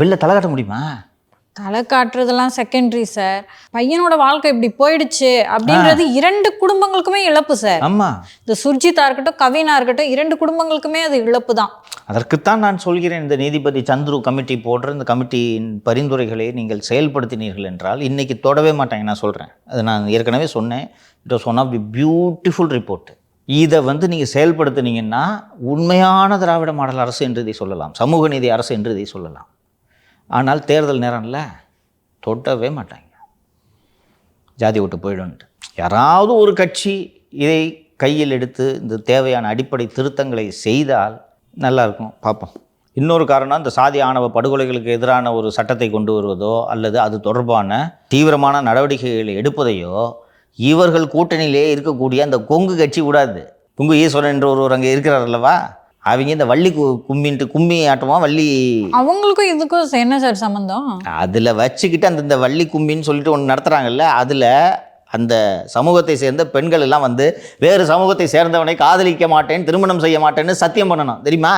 வெளில தலை காட்ட முடியுமா?
தலை காட்டுறதெல்லாம் செகண்டரி சார். பையனோட வாழ்க்கை இப்படி போயிடுச்சு அப்படின்றது 2 குடும்பங்களுக்குமே இழப்பு சார்.
ஆமாம்,
இந்த சுர்ஜித்தா இருக்கட்டும் கவினா இருக்கட்டும் 2 குடும்பங்களுக்குமே அது இழப்பு தான்.
அதற்குத்தான் நான் சொல்கிறேன், இந்த நீதிபதி சந்துரு கமிட்டி போடுற இந்த கமிட்டியின் பரிந்துரைகளை நீங்கள் செயல்படுத்தினீர்கள் என்றால் இன்றைக்கி தொடவே மாட்டாங்க. நான் சொல்கிறேன், அது நான் ஏற்கனவே சொன்னேன். It was one of the beautiful report. இதை நீங்கள் செயல்படுத்தினீங்கன்னா உண்மையான திராவிட மாடல் அரசு என்று இதை சொல்லலாம், சமூக நீதி அரசு என்று இதை சொல்லலாம். ஆனால் தேர்தல் நேரம்ல தொடவே மாட்டாங்க, ஜாதி விட்டு போயிடும்ட்டு. யாராவது ஒரு கட்சி இதை கையில் எடுத்து இந்த தேவையான அடிப்படை திருத்தங்களை செய்தால் நல்லாயிருக்கும். பார்ப்போம். இன்னொரு காரணம், இந்த சாதி ஆணவ படுகொலைகளுக்கு எதிரான ஒரு சட்டத்தை கொண்டு வருவதோ அல்லது அது தொடர்பான தீவிரமான நடவடிக்கைகளை எடுப்பதையோ இவர்கள் கூட்டணியிலே இருக்கக்கூடிய அந்த கொங்கு கட்சி விடாது. கொங்கு ஈஸ்வரன் என்ற ஒருவர் அங்கே இருக்கிறார் அல்லவா, அவங்க இந்த வள்ளி கும்மின்ட்டு கும்மி ஆட்டமாக வள்ளி
அவங்களுக்கும் இதுக்கும் என்ன சார் சம்மந்தம்?
அதில் வச்சுக்கிட்டு அந்த வள்ளி கும்மின்னு சொல்லிட்டு ஒன்று நடத்துகிறாங்கல்ல, அதில் அந்த சமூகத்தை சேர்ந்த பெண்கள் எல்லாம் வந்து வேறு சமூகத்தை சேர்ந்தவனை காதலிக்க மாட்டேன், திருமணம் செய்ய மாட்டேன்னு சத்தியம் பண்ணணும், தெரியுமா?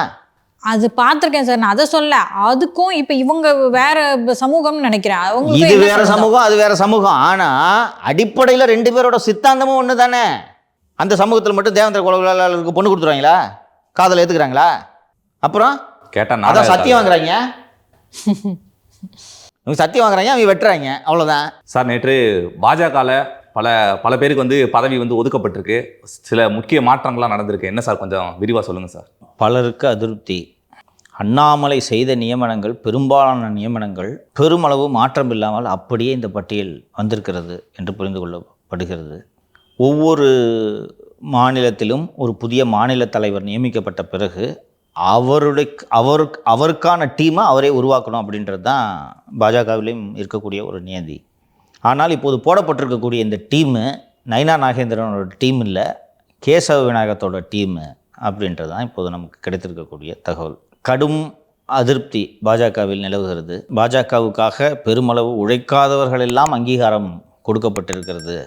அது பார்த்துருக்கேன் சார், நான் அதை சொல்ல. அதுக்கும் இப்போ இவங்க வேற சமூகம்னு நினைக்கிறேன்.
இது வேற சமூகம், அது வேற சமூகம். ஆனால் அடிப்படையில் ரெண்டு பேரோட சித்தாந்தமும் ஒன்று தானே. அந்த சமூகத்தில் மட்டும் தேவேந்திர குலவேளாளருக்கு பொண்ணு கொடுத்துருவாங்களா? காதலை ஏற்றுக்கிறாங்களா? அப்புறம்
கேட்டால்
அதான் சத்தியம் வாங்குறாங்க. இவங்க சத்தியம் வாங்குறாங்க, அவங்க வெட்டுறாங்க, அவ்வளோதான்.
சார், நேற்று பாஜகவில் பல பேருக்கு வந்து பதவி வந்து ஒதுக்கப்பட்டிருக்கு. சில முக்கிய மாற்றங்கள்லாம் நடந்திருக்கு. என்ன சார், கொஞ்சம் விரிவாக சொல்லுங்கள் சார்.
பலருக்கு அதிருப்தி. அண்ணாமலை செய்த நியமனங்கள், பெரும்பாலான நியமனங்கள் பெருமளவு மாற்றம் இல்லாமல் அப்படியே இந்த பட்டியல் வந்திருக்கிறது என்று புரிந்து கொள்ளப்படுகிறது. ஒவ்வொரு மாநிலத்திலும் ஒரு புதிய மாநில தலைவர் நியமிக்கப்பட்ட பிறகு அவருக்கான டீமை அவரே உருவாக்கணும் அப்படின்றது தான் பாஜகவிலையும் இருக்கக்கூடிய ஒரு நியதி. ஆனால் இப்போது போடப்பட்டிருக்கக்கூடிய இந்த டீமு நயினா நாகேந்திரனோட டீம் இல்லை, கேசவ விநாயகத்தோட டீமு அப்படின்றது தான் இப்போது நமக்கு கிடைத்திருக்கக்கூடிய தகவல். கடும் அதிருப்தி பாஜகவில் நிலவுகிறது. பாஜகவுக்காக பெருமளவு உழைக்காதவர்களெல்லாம் அங்கீகாரம் கொடுக்கப்பட்டிருக்கிறது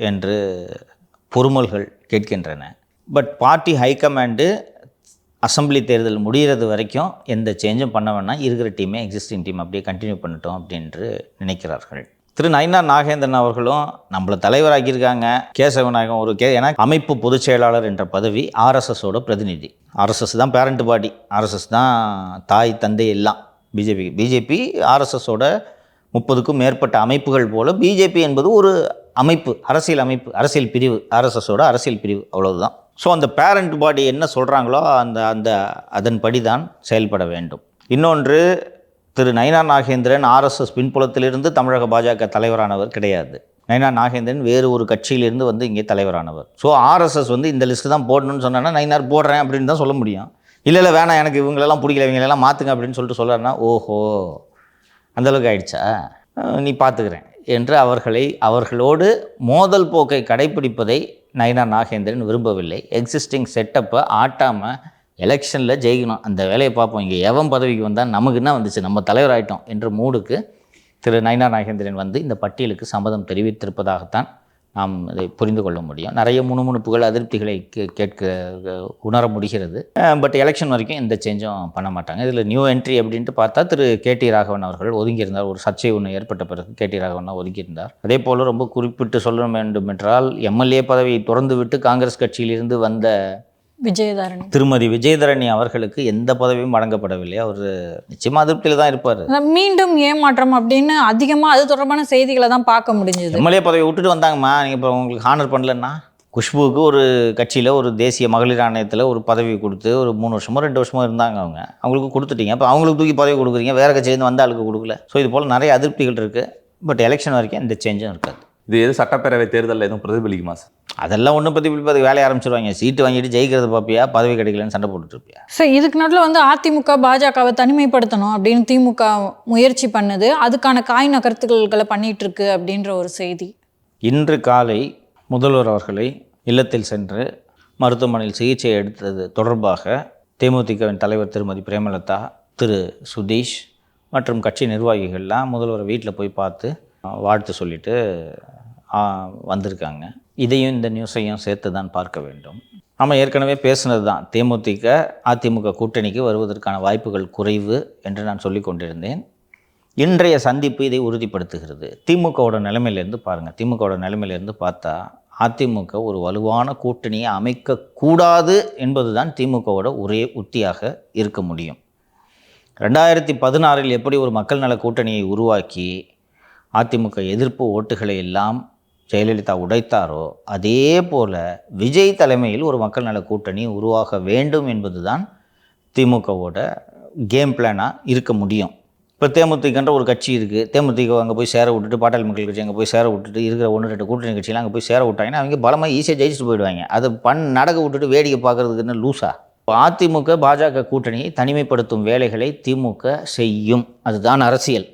என்று பொறுமல்கள் கேட்கின்றன. பட் பார்ட்டி ஹைகமாண்டு அசம்பிளி தேர்தல் முடிகிறது வரைக்கும் எந்த சேஞ்சும் பண்ண வேணாம், இருக்கிற டீமே எக்ஸிஸ்டிங் டீம் அப்படியே கண்டினியூ பண்ணிட்டோம் அப்படின்று நினைக்கிறார்கள். திரு நயினா நாகேந்திரன் அவர்களும் நம்மளை தலைவராக்கியிருக்காங்க. கேசவ விநாயகம் ஏன்னா அமைப்பு பொதுச் செயலாளர் என்ற பதவி ஆர்எஸ்எஸோட பிரதிநிதி. ஆர்எஸ்எஸ் தான் பேரண்ட் பாடி, ஆர்எஸ்எஸ் தான் தாய் தந்தை எல்லாம் பிஜேபி ஆர்எஸ்எஸோட 30க்கும் மேற்பட்ட அமைப்புகள் போல் பிஜேபி என்பது ஒரு அமைப்பு, அரசியல் பிரிவு, ஆர்எஸ்எஸோட அரசியல் பிரிவு, அவ்வளவுதான். ஸோ அந்த பேரண்ட் பாடி என்ன சொல்கிறாங்களோ அதன்படி தான் செயல்பட வேண்டும். இன்னொன்று, திரு நயினா நாகேந்திரன் ஆர்எஸ்எஸ் பின்புலத்திலிருந்து தமிழக பாஜக தலைவரானவர் கிடையாது. நயினா நாகேந்திரன் வேறு ஒரு கட்சியிலிருந்து வந்து இங்கே தலைவரானவர். ஸோ ஆர்எஸ்எஸ் வந்து இந்த லிஸ்ட்டு தான் போடணும்னு சொன்னாங்கன்னா நயினார் போடுறேன் அப்படின்னு தான் சொல்ல முடியும். இல்லை வேணாம், எனக்கு இவங்களெல்லாம் பிடிக்கல, இவங்களெல்லாம் மாற்றுங்க அப்படின்னு சொல்லிட்டு சொல்கிறாருன்னா, ஓஹோ அந்தளவுக்கு ஆயிடுச்சா, நீ பார்த்துக்கிறேன் என்று அவர்களோடு மோதல் போக்கை கடைப்பிடிப்பதை நயினா நாகேந்திரன் விரும்பவில்லை. எக்ஸிஸ்டிங் செட்டப்பை ஆட்டாமல் எலெக்ஷனில் ஜெயிக்கணும், அந்த வேலையை பார்ப்போம், இங்கே எவன் பதவிக்கு வந்தால் நமக்கு என்ன வந்துச்சு, நம்ம தலைவர் ஆகிட்டோம் என்ற மூடுக்கு திரு நயினா நாகேந்திரன் வந்து இந்த பட்டியலுக்கு சம்மதம் தெரிவித்திருப்பதாகத்தான் நாம் இதை புரிந்து கொள்ள முடியும். நிறைய முணுமுணுப்புகள், அதிருப்திகளை உணர முடிகிறது. பட் எலெக்ஷன் வரைக்கும் எந்த சேஞ்சும் பண்ண மாட்டாங்க. இதில் நியூ என்ட்ரி அப்படின்ட்டு பார்த்தா திரு கேடி ராகவன் அவர்கள் ஒதுங்கியிருந்தார். ஒரு சர்ச்சை ஒன்று ஏற்பட்ட பிறகு கேடி ராகவன் ஒதுங்கியிருந்தார். அதே போல் ரொம்ப குறிப்பிட்டு சொல்ல வேண்டும் என்றால், எம்எல்ஏ பதவியை திறந்து விட்டு காங்கிரஸ் கட்சியிலிருந்து வந்த திருமதி விஜயதரணி அவர்களுக்கு எந்த பதவியும் வழங்கப்படவில்லை. அவர் நிச்சயமா அதிருப்தியில் தான் இருப்பார்.
மீண்டும் ஏமாற்றம் அப்படின்னு அதிகமாக அது தொடர்பான செய்திகளை தான் பார்க்க முடிஞ்சது.
எம்எல்ஏ பதவி விட்டுட்டு வந்தாங்கம்மா, நீங்கள் இப்போ உங்களுக்கு ஹானர் பண்ணலன்னா. குஷ்புவுக்கு ஒரு கட்சியில் ஒரு தேசிய மகளிர் ஆணையத்தில் ஒரு பதவி கொடுத்து ஒரு 3 வருஷமோ 2 வருஷமோ இருந்தாங்க. அவங்களுக்கு கொடுத்துட்டீங்க, இப்போ அவங்களுக்கு தூக்கி பதவி கொடுக்குறீங்க, வேறு கட்சியிலேருந்து வந்த ஆளுக்கு கொடுக்கல. ஸோ இது போல் நிறைய அதிருப்திகள் இருக்குது. பட் எலெக்ஷன் வரைக்கும் எந்த சேஞ்சும் இருக்காது.
இது எது சட்டப்பேரவை தேர்தலில் எதுவும் பிரதிபலிக்குமா சார்?
அதெல்லாம் ஒன்றும் பிரதிபலிப்பது, வேலையை ஆரம்பிச்சிருவாங்க. சீட்டு வாங்கிட்டு ஜெயிக்கிறது பார்ப்பியா, பதவி கிடைக்கலன்னு சண்டை போட்டுருப்பியா.
சார், இதுக்கு நடுவில் வந்து அதிமுக பாஜகவை தனிமைப்படுத்தணும் அப்படின்னு திமுக முயற்சி பண்ணுது, அதுக்கான காய் நகர்த்துகளை பண்ணிட்டு இருக்கு அப்படின்ற ஒரு செய்தி.
இன்று காலை முதல்வர் அவர்களை இல்லத்தில் சென்று மருத்துவமனையில் சிகிச்சை எடுத்தது தொடர்பாக தேமுதிகவின் தலைவர் திருமதி பிரேமலதா, திரு சுதீஷ் மற்றும் கட்சி நிர்வாகிகள்லாம் முதல்வரை வீட்டில் போய் பார்த்து வாழ்த்து சொல்லிட்டு வந்திருக்காங்க. இதையும் இந்த நியூஸையும் சேர்த்து தான் பார்க்க வேண்டும். நம்ம ஏற்கனவே பேசுனது தான், தேமுதிக அதிமுக கூட்டணிக்கு வருவதற்கான வாய்ப்புகள் குறைவு என்று நான் சொல்லி கொண்டிருந்தேன். இன்றைய சந்திப்பு இதை உறுதிப்படுத்துகிறது. திமுகவோட நிலைமையிலேருந்து பாருங்கள், திமுகவோட நிலைமையிலேருந்து பார்த்தா அதிமுக ஒரு வலுவான கூட்டணியை அமைக்கக்கூடாது என்பது தான் திமுகவோட ஒரே உத்தியாக இருக்க முடியும். 2016 எப்படி ஒரு மக்கள் நல கூட்டணியை உருவாக்கி அதிமுக எதிர்ப்பு ஓட்டுகளை எல்லாம் ஜெயலலிதா உடைத்தாரோ, அதே போல் விஜய் தலைமையில் ஒரு மக்கள் நல கூட்டணி உருவாக வேண்டும் என்பது தான் திமுகவோட கேம் பிளானாக இருக்க முடியும். இப்போ தேமுதிகன்ற ஒரு கட்சி இருக்குது. தேமுதிக அங்கே போய் சேர விட்டுட்டு, பாட்டாளி மக்கள் கட்சி அங்கே போய் சேர விட்டுட்டு, இருக்கிற 1-2 கூட்டணி கட்சியெலாம் அங்கே போய் சேர விட்டாங்கன்னா அவங்க பலமாக ஈஸியாக ஜெயிச்சுட்டு போயிடுவாங்க. அதை நடக்க விட்டுட்டு வேடிக்கை பார்க்குறதுக்குன்னு லூஸா? அதிமுக பாஜக கூட்டணியை தனிமைப்படுத்தும் வேலைகளை திமுக செய்யும். அதுதான் அரசியல்.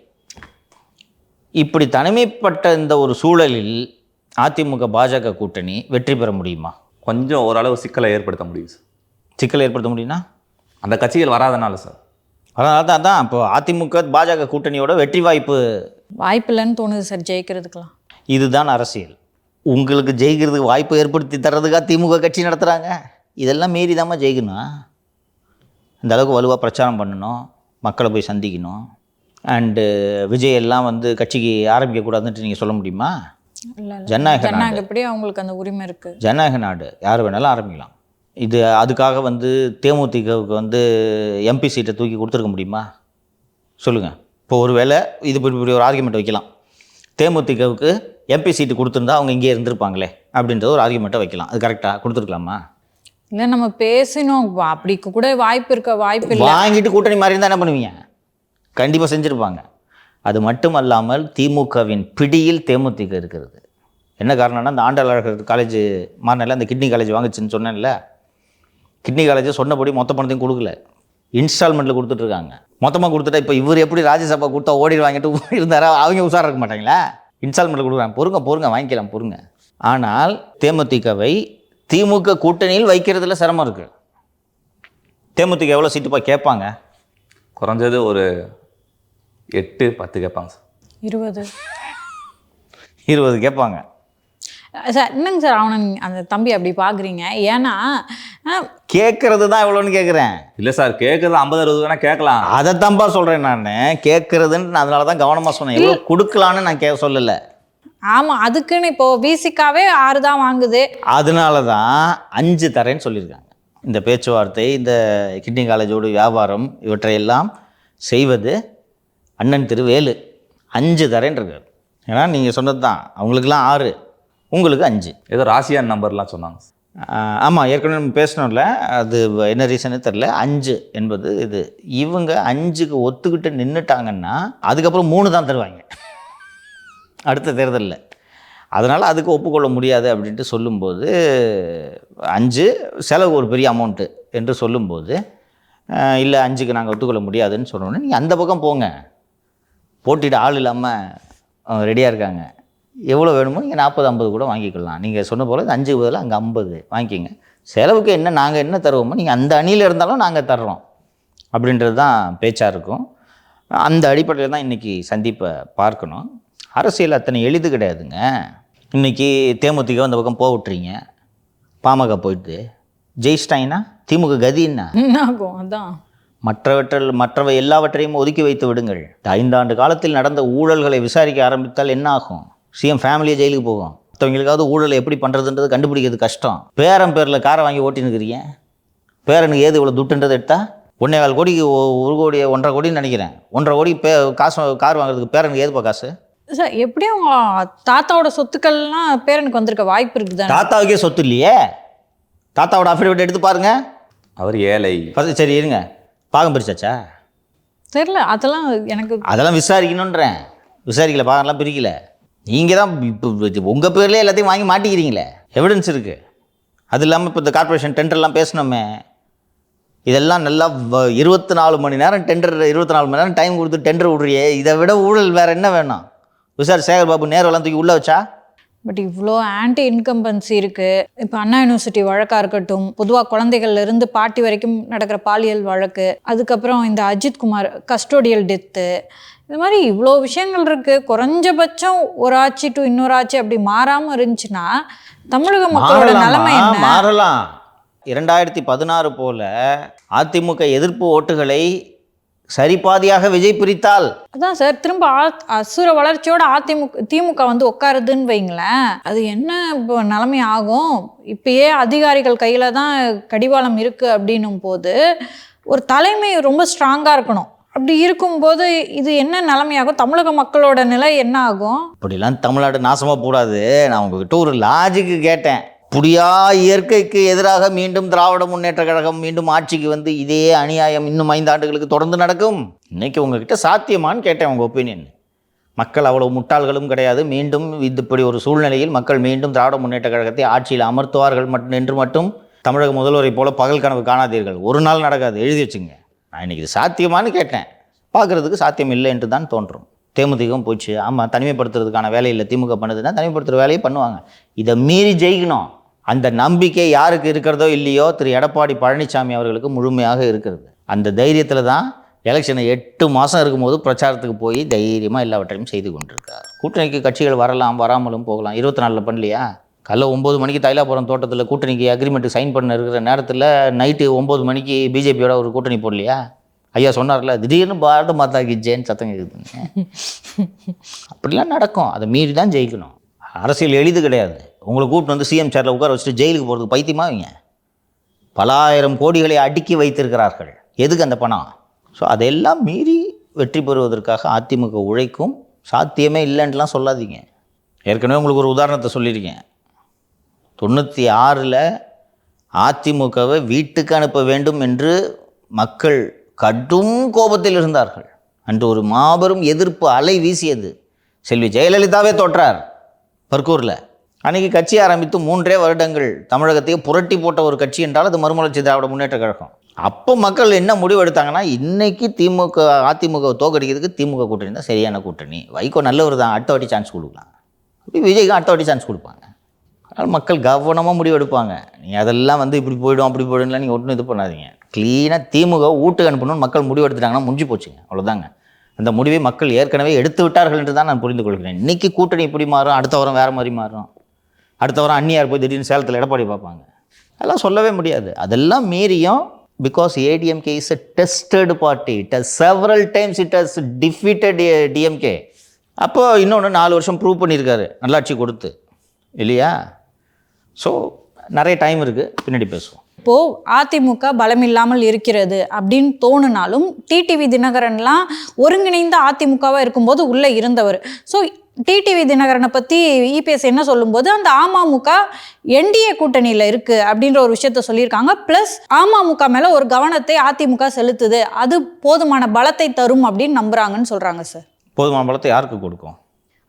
இப்படி தனிமைப்பட்ட இந்த ஒரு சூழலில் அதிமுக பாஜக கூட்டணி வெற்றி பெற முடியுமா?
கொஞ்சம் ஓரளவு சிக்கலை ஏற்படுத்த முடியும் சார்.
சிக்கல் ஏற்படுத்த முடியும்னா
அந்த கட்சிகள் வராதனால சார்.
அதனால தான் இப்போ அதிமுக பாஜக கூட்டணியோட வெற்றி வாய்ப்பு
வாய்ப்பில்லைன்னு தோணுது சார் ஜெயிக்கிறதுக்கெலாம்.
இதுதான் அரசியல். உங்களுக்கு ஜெயிக்கிறதுக்கு வாய்ப்பு ஏற்படுத்தி தர்றதுக்காக திமுக கட்சி நடத்துகிறாங்க. இதெல்லாம் மீறி தாம்மா ஜெயிக்கணும். இந்த அளவுக்கு வலுவாக பிரச்சாரம் பண்ணணும், மக்களை போய் சந்திக்கணும். அண்டு விஜய் எல்லாம் வந்து கட்சிக்கு ஆரம்பிக்கக்கூடாதுன்ட்டு நீங்கள் சொல்ல முடியுமா? ஜனநாயக நாடு,
எப்படி அவங்களுக்கு அந்த உரிமை இருக்குது.
ஜனநாயக நாடு, யார் வேணாலும் ஆரம்பிக்கலாம். இது அதுக்காக வந்து தேமுதிகவுக்கு வந்து எம்பி சீட்டை தூக்கி கொடுத்துருக்க முடியுமா? சொல்லுங்கள். இப்போ ஒரு வேளை இது இப்படி ஒரு ஆர்குமெண்ட் வைக்கலாம். தேமுதிகவுக்கு எம்பி சீட்டு கொடுத்துருந்தா அவங்க இங்கே இருந்திருப்பாங்களே அப்படின்ற ஒரு ஆர்குமெண்ட்டை வைக்கலாம். அது கரெக்டாக கொடுத்துருக்கலாமா?
இல்லை, நம்ம பேசினோம், அப்படி கூட வாய்ப்பு இருக்க வாய்ப்பு இல்லை.
வாங்கிட்டு கூட்டணி மாதிரி இருந்தால் என்ன பண்ணுவீங்க? கண்டிப்பாக செஞ்சுருப்பாங்க. அது மட்டுமல்லாமல் திமுகவின் பிடியில் தேமுதிக இருக்கிறது. என்ன காரணம்னா, அந்த ஆண்டாளர் காலேஜ் மாறினால அந்த கிட்னி காலேஜ் வாங்குச்சுன்னு சொன்னேன்ல, கிட்னி காலேஜை சொன்னபடி மொத்த பணத்தையும் கொடுக்கல, இன்ஸ்டால்மெண்ட்டில் கொடுத்துட்ருக்காங்க. மொத்தமாக கொடுத்துட்டா இப்போ இவர் எப்படி ராஜ்யசபா கொடுத்தா ஓடி வாங்கிட்டு இருந்தாரா? அவங்க உஷாராக இருக்க மாட்டாங்களா? இன்ஸ்டால்மெண்ட்டில் கொடுக்குறாங்க, பொறுங்க வாங்கிக்கலாம் பொறுங்க. ஆனால் தேமுதிகவை திமுக கூட்டணியில் வைக்கிறதுல சிரமம் இருக்குது. தேமுதிக எவ்வளோ சீட்டுப்பா கேட்பாங்க?
குறைஞ்சது ஒரு 8-10 கேட்பாங்க சார்.
20
கேட்பாங்க
சார். என்னங்க சார் அவனை அந்த தம்பி அப்படி பார்க்குறீங்க? ஏன்னா
கேட்கறது தான் எவ்வளோன்னு கேட்குறேன்.
இல்லை சார், கேட்குறது 50-60 வேணால் கேட்கலாம்.
அதை தம்பா சொல்கிறேன் நான். கேட்குறதுன்னு அதனால தான் கவனமாக சொன்னேன். எவ்வளோ கொடுக்கலான்னு நான் சொல்லலை.
ஆமாம், அதுக்குன்னு இப்போது விசிக்காவே 6 தான் வாங்குது.
அதனால தான் 5 தரேன்னு சொல்லியிருக்காங்க. இந்த பேச்சுவார்த்தை, இந்த கிட்னி காலேஜோடு வியாபாரம், இவற்றையெல்லாம் செய்வது அண்ணன் திரு வேலு. 5 தரேன் இருக்கார். ஏன்னா நீங்கள் சொன்னது தான், அவங்களுக்குலாம் 6, உங்களுக்கு 5.
ஏதோ ராசியான் நம்பர்லாம் சொன்னாங்க.
ஆமாம், ஏற்கனவே நம்ம பேசணும்ல, அது என்ன ரீசனே தெரில. 5 என்பது இது. இவங்க 5க்கு ஒத்துக்கிட்டு நின்றுட்டாங்கன்னா அதுக்கப்புறம் 3 தான் தருவாங்க அடுத்த தேர்தலில். அதனால் அதுக்கு ஒப்புக்கொள்ள முடியாது அப்படின்ட்டு சொல்லும்போது, 5 செலவு ஒரு பெரிய அமௌண்ட்டு என்று சொல்லும்போது, இல்லை 5க்கு நாங்கள் ஒத்துக்கொள்ள முடியாதுன்னு சொன்னோன்னே நீங்கள் அந்த பக்கம் போங்க. போட்டிட்டு ஆள் இல்லாமல் ரெடியாக இருக்காங்க. எவ்வளோ வேணுமோ நீங்கள் 40-50 கூட வாங்கிக்கலாம். நீங்கள் சொன்ன போல் 5 பதில் அங்கே 50 வாங்கிக்கிங்க. செலவுக்கு என்ன நாங்கள் என்ன தருவோமோ நீங்கள் அந்த அணியில் இருந்தாலும் நாங்கள் தர்றோம் அப்படின்றது தான் பேச்சாக இருக்கும். அந்த அடிப்படையில் தான் இன்றைக்கி சந்திப்பை பார்க்கணும். அரசியல் அத்தனை எளிது கிடையாதுங்க. இன்றைக்கி தேமுதிக அந்த பக்கம் போக விட்டுறீங்க, பாமக போயிட்டு ஜெயிச்சிட்டாங்கன்னா திமுக கதி என்ன
ஆகும்? அதான்
மற்றவை எல்லாவற்றையும் ஒதுக்கி வைத்து விடுங்கள். 5 ஆண்டு காலத்தில் நடந்த ஊழல்களை விசாரிக்க ஆரம்பித்தால் என்ன ஆகும்? சிஎம் ஃபேமிலியே ஜெயிலுக்கு போகும். மற்றவங்களுக்காவது ஊழலை எப்படி பண்ணுறதுன்றது கண்டுபிடிக்கிறது கஷ்டம். பேரில் காரை வாங்கி ஓட்டின்னு இருக்கிறீங்க. பேரனுக்கு ஏது இவ்வளோ துட்டுன்றது எடுத்தால் 1.25 கோடிக்கு 1 கோடி 1.5 கோடின்னு நினைக்கிறேன். 1.5 கோடி காசு கார் வாங்குறதுக்கு பேரனுக்கு ஏதுப்பா காசு?
சார், எப்படியும் தாத்தாவோட சொத்துக்கள்லாம் பேரனுக்கு வந்திருக்க வாய்ப்பு இருக்குதா?
தாத்தாவுக்கே சொத்து இல்லையே. தாத்தாவோட அஃபிடவிட் எடுத்து பாருங்க.
அவர் ஏழை.
சரி இருங்க, பாகம் பிரிச்சாச்சா?
தெரியல, அதெல்லாம்
விசாரிக்கணுன்றேன். விசாரிக்கல, பாகம்லாம் பிரிக்கல. நீங்கள் தான் இப்போ உங்கள் பேர்லேயே எல்லாத்தையும் வாங்கி மாட்டிக்கிறீங்களே. எவிடன்ஸ் இருக்குது. அது இல்லாமல் இப்போ இந்த கார்பரேஷன் டெண்டர்லாம் பேசினோமே, இதெல்லாம் நல்லா 24 மணி நேரம் டெண்டர், 24 மணி நேரம் டைம் கொடுத்து டெண்டர் விட்றியே. இதை விட ஊழல் வேறு என்ன வேணும்? சேகர் பாபு நேருவெல்லாம் தூக்கி உள்ளே வச்சா?
பட் இவ்வளோ ஆன்டி இன்கம்பன்சி இருக்குது. இப்போ அண்ணா யூனிவர்சிட்டி வழக்காக இருக்கட்டும், பொதுவாக குழந்தைகள்லேருந்து பாட்டி வரைக்கும் நடக்கிற பாலியல் வழக்கு, அதுக்கப்புறம் இந்த அஜித்குமார் கஸ்டோடியல் டெத்து, இது மாதிரி இவ்வளோ விஷயங்கள் இருக்குது. குறைஞ்சபட்சம் ஒரு ஆட்சி டு இன்னொரு ஆட்சி அப்படி மாறாமல் இருந்துச்சுன்னா தமிழக மக்களோட நிலைமை என்ன?
மாறலாம். 2016 போல அதிமுக எதிர்ப்பு ஓட்டுகளை சரிபாதியாக விஜய் பிரித்தால்,
அதான் சார், திரும்ப அசுர வளர்ச்சியோட திமுக வந்து உட்காருதுன்னு வைங்களேன், அது என்ன இப்போ நிலைமை ஆகும்? இப்பயே அதிகாரிகள் கையில் தான் கடிவாளம் இருக்குது அப்படின்னும் போது ஒரு தலைமை ரொம்ப ஸ்ட்ராங்காக இருக்கணும். அப்படி இருக்கும்போது இது என்ன நிலைமையாகும்? தமிழக மக்களோட நிலை என்ன ஆகும்?
இப்படிலாம் தமிழ்நாடு நாசமாக போடாது. நான் உங்ககிட்ட ஒரு லாஜிக்கு கேட்டேன். அப்படியா இயற்கைக்கு எதிராக மீண்டும் திராவிட முன்னேற்ற கழகம் மீண்டும் ஆட்சிக்கு வந்து இதே அநியாயம் இன்னும் 5 ஆண்டுகளுக்கு தொடர்ந்து நடக்கும்? இன்னைக்கு உங்ககிட்ட சாத்தியமான்னு கேட்டேன் உங்கள் ஒப்பீனியன். மக்கள் அவ்வளவு முட்டாள்களும் கிடையாது. மீண்டும் இப்படி ஒரு சூழ்நிலையில் மக்கள் மீண்டும் திராவிட முன்னேற்ற கழகத்தை ஆட்சியில் அமர்த்துவார்கள் என்று மட்டும் தமிழக முதல்வரை போல பகல் கனவு காணாதீர்கள். ஒரு நாள் நடக்காது, எழுதி வச்சுங்க. நான் இன்றைக்கி இது சாத்தியமானு கேட்டேன். பார்க்குறதுக்கு சாத்தியம் இல்லை என்று தான் தோன்றும். தேமுதிகவும் போச்சு. ஆமாம், தனிமைப்படுத்துறதுக்கான வேலை இல்லை. திமுக பண்ணுதுன்னா தனிமைப்படுத்துகிற வேலையை பண்ணுவாங்க. இதை மீறி ஜெயிக்கணும். அந்த நம்பிக்கை யாருக்கு இருக்கிறதோ இல்லையோ திரு எடப்பாடி பழனிசாமி அவர்களுக்கு முழுமையாக இருக்கிறது. அந்த தைரியத்தில் தான் எலெக்ஷனை 8 மாதம் இருக்கும்போது பிரச்சாரத்துக்கு போய் தைரியமாக எல்லாவற்றையும் செய்து கொண்டிருக்கார். கூட்டணிக்கு கட்சிகள் வரலாம், வராமலும் போகலாம். 24 பண்ணலையா? காலைல 9 மணிக்கு தைலாபுரம் தோட்டத்தில் கூட்டணிக்கு அக்ரிமெண்ட் சைன் பண்ண இருக்கிற நேரத்தில் நைட்டு 9 மணிக்கு பிஜேபியோட ஒரு கூட்டணி போடலையா? ஐயா சொன்னார்ல, திடீர்னு பாரத மாதா கி ஜெயின் சத்தம் கேட்குதுங்க. அப்படிலாம் நடக்கும். அதை மீறி தான் ஜெயிக்கணும். அரசியல் எளிது கிடையாது. உங்களை கூப்பிட்டு வந்து சிஎம் சேரில் உட்கார வச்சுட்டு ஜெயிலுக்கு போகிறதுக்கு பைத்தியமாக வைங்க. பல ஆயிரம் கோடிகளை அடுக்கி வைத்திருக்கிறார்கள். எதுக்கு அந்த பணம்? ஸோ அதெல்லாம் மீறி வெற்றி பெறுவதற்காக அதிமுக உழைக்கும். சாத்தியமே இல்லைன்ட்டுலாம் சொல்லாதீங்க. ஏற்கனவே உங்களுக்கு ஒரு உதாரணத்தை சொல்லியிருக்கேன். 96 அதிமுகவை வீட்டுக்கு அனுப்ப வேண்டும் என்று மக்கள் கடும் கோபத்தில் இருந்தார்கள். அன்று ஒரு மாபெரும் எதிர்ப்பு அலை வீசியது. செல்வி ஜெயலலிதாவே தோற்றார் பர்கூரில். அன்றைக்கி கட்சி ஆரம்பித்து 3 வருடங்கள் தமிழகத்தையே புரட்டி போட்ட ஒரு கட்சி என்றால் அது மறுமலர்ச்சி திராவிட முன்னேற்ற கழகம். அப்போ மக்கள் என்ன முடிவு எடுத்தாங்கன்னா, இன்றைக்கி அதிமுக தோக்கடிக்கிறதுக்கு திமுக கூட்டணி தான் சரியான கூட்டணி. வைகோ நல்லவர் தான், அடுத்த வாட்டி சான்ஸ் கொடுக்கலாம். அப்படி விஜய்க்கு அடுத்த வாட்டி சான்ஸ் கொடுப்பாங்க. அதனால் மக்கள் கவனமாக முடிவு எடுப்பாங்க. நீங்கள் அதெல்லாம் வந்து இப்படி போய்டும் அப்படி போய்டும்லாம் நீங்கள் ஒன்றும் இது பண்ணாதீங்க. க்ளீனாக திமுக வீட்டுக்கு அனுப்பணும்னு மக்கள் முடிவு எடுத்துட்டாங்கன்னா முடிஞ்சு போச்சுங்க. அவ்வளோதாங்க. அந்த முடிவை மக்கள் ஏற்கனவே எடுத்து விட்டார்கள் என்று தான் நான் புரிந்து கொள்கிறேன். இன்றைக்கி கூட்டணி இப்படி மாறும், அடுத்த வாரம் வேறு மாதிரி மாறும், அடுத்த வாரம் அந்நியார் போய் திடீர்னு சேலத்தில் எடப்பாடி பார்ப்பாங்க. அதெல்லாம் சொல்லவே முடியாது. அதெல்லாம் மீறியும் because ADMK is a tested party. It has several times it has defeated DMK. அப்போது இன்னொன்று 4 வருஷம் ப்ரூவ் பண்ணியிருக்காரு நல்லாட்சி கொடுத்து, இல்லையா? ஸோ நிறைய டைம் இருக்குது, பின்னாடி பேசுவோம்.
இப்போது அதிமுக பலமில்லாமல் இருக்கிறது அப்படின்னு தோணுனாலும் டிடிவி தினகரன்லாம் ஒருங்கிணைந்த அதிமுகவாக இருக்கும்போது உள்ளே இருந்தவர். ஸோ டிடிவி தினகரனை பற்றி இபிஎஸ் என்ன சொல்லும்போது அந்த அமமுக என்டிஏ கூட்டணியில் இருக்குது அப்படின்ற ஒரு விஷயத்த சொல்லியிருக்காங்க. ப்ளஸ் அமமுக மேலே ஒரு கவனத்தை அதிமுக செலுத்துது, அது போதுமான பலத்தை தரும் அப்படின்னு நம்புகிறாங்கன்னு சொல்கிறாங்க சார்.
போதுமான பலத்தை யாருக்கு கொடுக்கும்?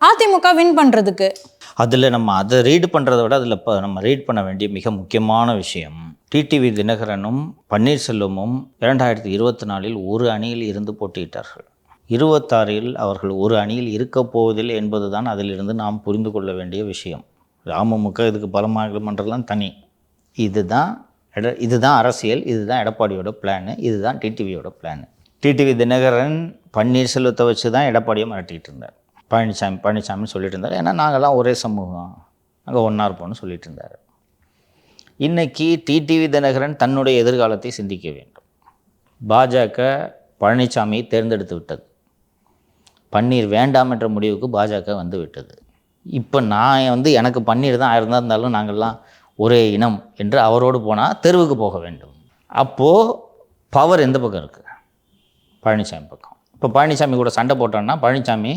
அதிமுக வின் பண்ணுறதுக்கு.
அதில் நம்ம அதை ரீட் பண்ணுறதை விட அதில் இப்போ நம்ம ரீட் பண்ண வேண்டிய மிக முக்கியமான விஷயம், டிடிவி தினகரனும் பன்னீர்செல்வமும் 2024 ஒரு அணியில் இருந்து போட்டியிட்டார்கள். 26 அவர்கள் ஒரு அணியில் இருக்கப் போவதில்லை என்பது தான் அதிலிருந்து நாம் புரிந்து கொள்ள வேண்டிய விஷயம். அமமுக இதுக்கு பலமாக பண்ணுறதுலாம் தனி. இதுதான் அரசியல், இதுதான் எடப்பாடியோட பிளானு, இதுதான் டிடிவியோட பிளானு. டிடிவி தினகரன் பன்னீர்செல்வத்தை வச்சு தான் எடப்பாடியை மிரட்டிகிட்டு இருந்தார். பழனிசாமின்னு சொல்லிட்டு இருந்தார். ஏன்னா நாங்கள்லாம் ஒரே சமூகம், அங்கே ஒன்றா இருப்போம்னு சொல்லிட்டு இருந்தார். இன்றைக்கி டிடிவி தினகரன் தன்னுடைய எதிர்காலத்தை சிந்திக்க வேண்டும். பாஜக பழனிசாமியை தேர்ந்தெடுத்து விட்டது. பன்னீர் வேண்டாம் என்ற முடிவுக்கு பாஜக வந்து விட்டது. இப்போ நான் எனக்கு பன்னீர் தான் இருந்தாலும் நாங்கள்லாம் ஒரே இனம் என்று அவரோடு போனால் தெருவுக்கு போக வேண்டும். அப்போது பவர் எந்த பக்கம் இருக்குது? பழனிசாமி பக்கம். இப்போ பழனிசாமி கூட சண்டை போட்டோன்னா பழனிசாமி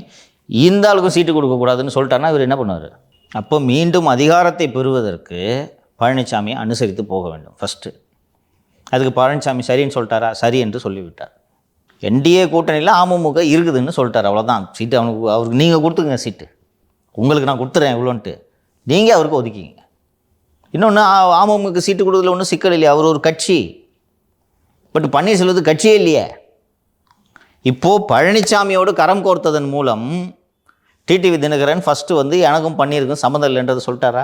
இந்த ஆளுக்கும் சீட்டு கொடுக்கக்கூடாதுன்னு சொல்லிட்டாருன்னா இவர் என்ன பண்ணுவார்? அப்போ மீண்டும் அதிகாரத்தை பெறுவதற்கு பழனிசாமியை அனுசரித்து போக வேண்டும் ஃபஸ்ட்டு. அதுக்கு பழனிசாமி சரின்னு சொல்லிட்டாரா? சரி என்று சொல்லிவிட்டார். என்டிஏ கூட்டணியில் அமமுக இருக்குதுன்னு சொல்லிட்டார். அவ்வளோதான். சீட்டு அவருக்கு நீங்கள் கொடுத்துக்குங்க, சீட்டு உங்களுக்கு நான் கொடுத்துறேன் இவ்வளோன்ட்டு நீங்கள் அவருக்கு ஒதுக்கிங்க. இன்னொன்று, அமமுக சீட்டு கொடுக்குறதுல ஒன்றும் சிக்கல் இல்லையா? அவர் ஒரு கட்சி. பட் பன்னீர்செல்வத்துக்கு கட்சியே இல்லையே. இப்போது பழனிசாமியோடு கரம் கோர்த்ததன் மூலம் டிடிவி தினகரன் ஃபஸ்ட்டு எனக்கும் பன்னீருக்கும் சம்மந்தம் இல்லைன்றதை சொல்லிட்டாரா?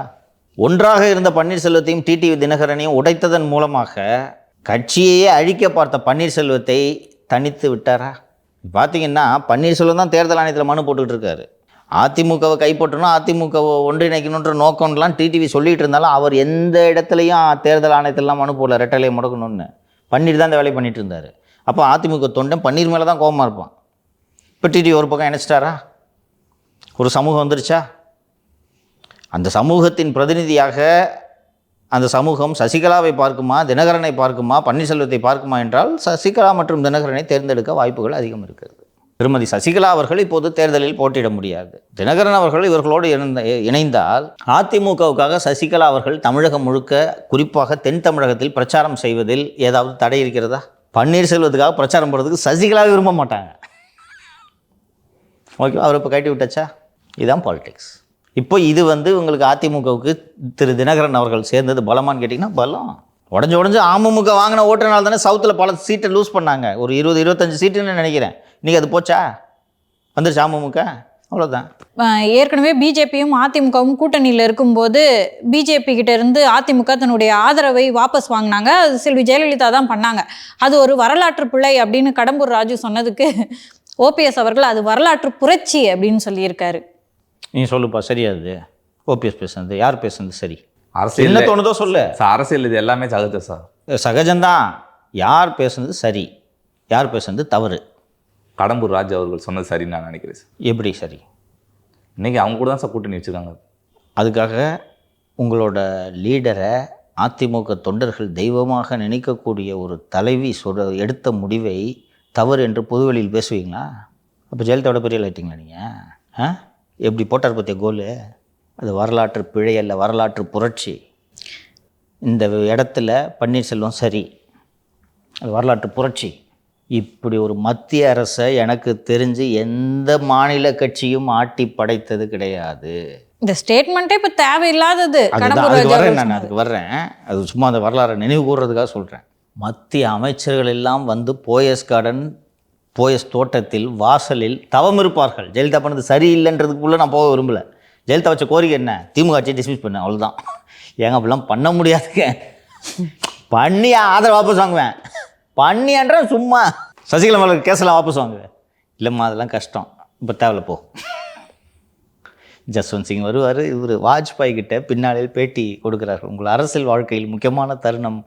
ஒன்றாக இருந்த பன்னீர்செல்வத்தையும் டிடிவி தினகரனையும் உடைத்ததன் மூலமாக கட்சியையே அழிக்க பார்த்த பன்னீர்செல்வத்தை தனித்து விட்டாரா? பார்த்தீங்கன்னா பன்னீர்செல்வம் தான் தேர்தல் ஆணையத்தில் மனு போட்டுக்கிட்டு இருக்காரு. அதிமுகவை கைப்பற்றணும், அதிமுகவை ஒன்றிணைக்கணுன்ற நோக்கம்லாம் டிடிவி சொல்லிகிட்டு இருந்தாலும் அவர் எந்த இடத்துலையும் தேர்தல் ஆணையத்திலலாம் மனு போடல ரெட்டலையை முடக்கணும்னு. பன்னீர் தான் இந்த வேலையை பண்ணிகிட்டு இருந்தார். அப்போ அதிமுக தொண்டன் பன்னீர் மேலே தான் கோபமாக இருப்பான். இப்போ டிடிவி ஒரு பக்கம் இணைச்சிட்டாரா? ஒரு சமூகம் வந்துருச்சா? அந்த சமூகத்தின் பிரதிநிதியாக அந்த சமூகம் சசிகலாவை பார்க்குமா, தினகரனை பார்க்குமா, பன்னீர்செல்வத்தை பார்க்குமா என்றால் சசிகலா மற்றும் தினகரனை தேர்ந்தெடுக்க வாய்ப்புகள் அதிகம் இருக்கிறது. திருமதி சசிகலா அவர்கள் இப்போது தேர்தலில் போட்டியிட முடியாது. தினகரன் அவர்கள் இவர்களோடு இணைந்தால் அதிமுகவுக்காக சசிகலா அவர்கள் தமிழகம் முழுக்க, குறிப்பாக தென் தமிழகத்தில் பிரச்சாரம் செய்வதில் ஏதாவது தடை இருக்கிறதா? பன்னீர்செல்வத்துக்காக பிரச்சாரம் பண்ணுறதுக்கு சசிகலாவை விரும்ப மாட்டாங்க. ஓகே, அவர் இப்போ கட்டி விட்டாச்சா? இதுதான் பாலிடிக்ஸ். இப்போ இது உங்களுக்கு அதிமுகவுக்கு திரு தினகரன் அவர்கள் சேர்ந்தது பலமான்னு கேட்டிங்கன்னா பலம். உடஞ்சு அமமுக வாங்கின ஓட்டுனால தானே சவுத்தில் பல சீட்டை லூஸ் பண்ணாங்க. ஒரு 20-25 சீட்டுன்னு நினைக்கிறேன். இன்றைக்கி அது போச்சா? வந்துருச்சு அமமுக, அவ்வளோதான்.
ஏற்கனவே பிஜேபியும் அதிமுகவும் கூட்டணியில் இருக்கும்போது பிஜேபி கிட்ட இருந்து அதிமுக தன்னுடைய ஆதரவை வாபஸ் வாங்கினாங்க. அது செல்வி ஜெயலலிதா தான் பண்ணாங்க. அது ஒரு வரலாற்று பிழை அப்படின்னு கடம்பூர் ராஜு சொன்னதுக்கு ஓபிஎஸ் அவர்கள் அது வரலாற்று புரட்சி அப்படின்னு சொல்லியிருக்காரு.
நீ சொல்லுப்பா, சரியாது ஓபிஎஸ் பேசுனது? யார் பேசுனது சரி?
அரசியல்
என்ன தோணுதோ சொல்லு.
அரசியல் இது எல்லாமே சகஜம் சார்.
சகஜம்தான். யார் பேசுனது சரி, யார் பேசுனது தவறு?
கடம்பூர் ராஜு அவர்கள் சொன்னது சரின்னு நான் நினைக்கிறேன் சார்.
எப்படி சரி?
இன்றைக்கி அவங்க கூட தான் சார் கூட்டணி வச்சுருக்காங்க.
அதுக்காக உங்களோட லீடரை அதிமுக தொண்டர்கள் தெய்வமாக நினைக்கக்கூடிய ஒரு தலைவி எடுத்த முடிவை தவறு என்று பொதுவெளியில் பேசுவீங்களா? அப்போ ஜெயலலிதாவோட பெரிய லைட்டிங்களா நீங்கள்? எப்படி போட்டார் பற்றிய கோலு? அது வரலாற்று பிழை அல்ல, வரலாற்று புரட்சி. இந்த இடத்துல பன்னீர்செல்வம் சரி, அது வரலாற்று புரட்சி. இப்படி ஒரு மத்திய அரசை எனக்கு தெரிஞ்சு எந்த மாநில கட்சியும் ஆட்டி படைத்தது கிடையாது.
இந்த ஸ்டேட்மெண்ட்டே இப்போ தேவையில்லாதது.
நான் அதுக்கு வர்றேன். அது சும்மா அந்த வரலாறை நினைவு கூறுறதுக்காக சொல்கிறேன். மத்திய அமைச்சர்கள் எல்லாம் போயஸ் கார்டன், போயஸ் தோட்டத்தில் வாசலில் தவம் இருப்பார்கள். ஜெயலலிதா பண்ணது சரியில்லைன்றதுக்குள்ளே நான் போக விரும்பலை. ஜெயலலிதா வச்ச கோரிக்கை என்ன? திமுக ஆட்சியை டிஸ்மிஸ் பண்ணேன், அவ்வளோதான். ஏங்க அப்படிலாம் பண்ண முடியாதுங்க. பண்ணி ஆதரவு வாபஸ் வாங்குவேன். பண்ணியான்ற சும்மா சசிகலா மேலே கேஸெல்லாம் வாபஸ் வாங்குவேன். இல்லைம்மா அதெல்லாம் கஷ்டம், இப்போ தேவையில்ல போ. ஜஸ்வந்த் சிங் வருவார். இவர் வாஜ்பாய் கிட்ட பின்னாளில் பேட்டி கொடுக்குறாரு. உங்கள் அரசியல் வாழ்க்கையில் முக்கியமான தருணம்,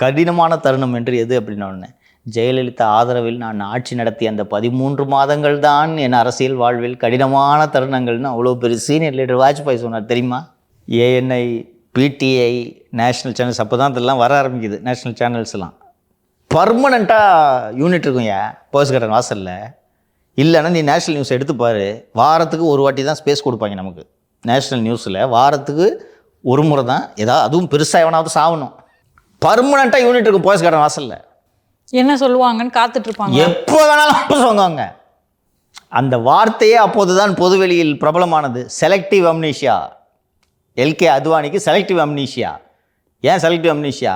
கடினமான தருணம் என்று எது அப்படின்னு ஒன்று. ஜெயலலிதா ஆதரவில் நான் ஆட்சி நடத்திய அந்த 13 மாதங்கள் தான் என் அரசியல் வாழ்வில் கடினமான தருணங்கள்னு அவ்வளோ பெரிய சீனியர் லீடர் வாஜ்பாய் சொன்னார் தெரியுமா? ஏஎன்ஐ, பிடிஐ, நேஷ்னல் சேனல்ஸ் அப்போ தான் இதெல்லாம் வர ஆரம்பிக்குது. நேஷ்னல் சேனல்ஸ்லாம் பர்மனெண்ட்டாக யூனிட் இருக்கும் போயஸ் கார்டன் வாசலில். இல்லைன்னா நீ நேஷ்னல் நியூஸ் எடுத்துப்பார், வாரத்துக்கு ஒரு வாட்டி தான் ஸ்பேஸ் கொடுப்பாங்க நமக்கு. நேஷ்னல் நியூஸில் வாரத்துக்கு ஒரு முறை தான் ஏதாவது, அதுவும் பெருசாக எவனாவது சாகணும். பர்மனெண்ட்டாக யூனிட் இருக்கும் போயஸ் கார்டன் வாசலில்.
என்ன சொல்லுவாங்கன்னு காத்துட்டு இருப்பாங்க.
எப்போ வேணாலும் வாபஸ் வாங்குவாங்க. அந்த வார்த்தையே அப்போது தான் பொதுவெளியில் பிரபலமானது. Selective amnesia. எல்கே அத்வானிக்கு செலக்டிவ் அம்னீஷியா. ஏன் செலக்டிவ் அம்னீஷியா?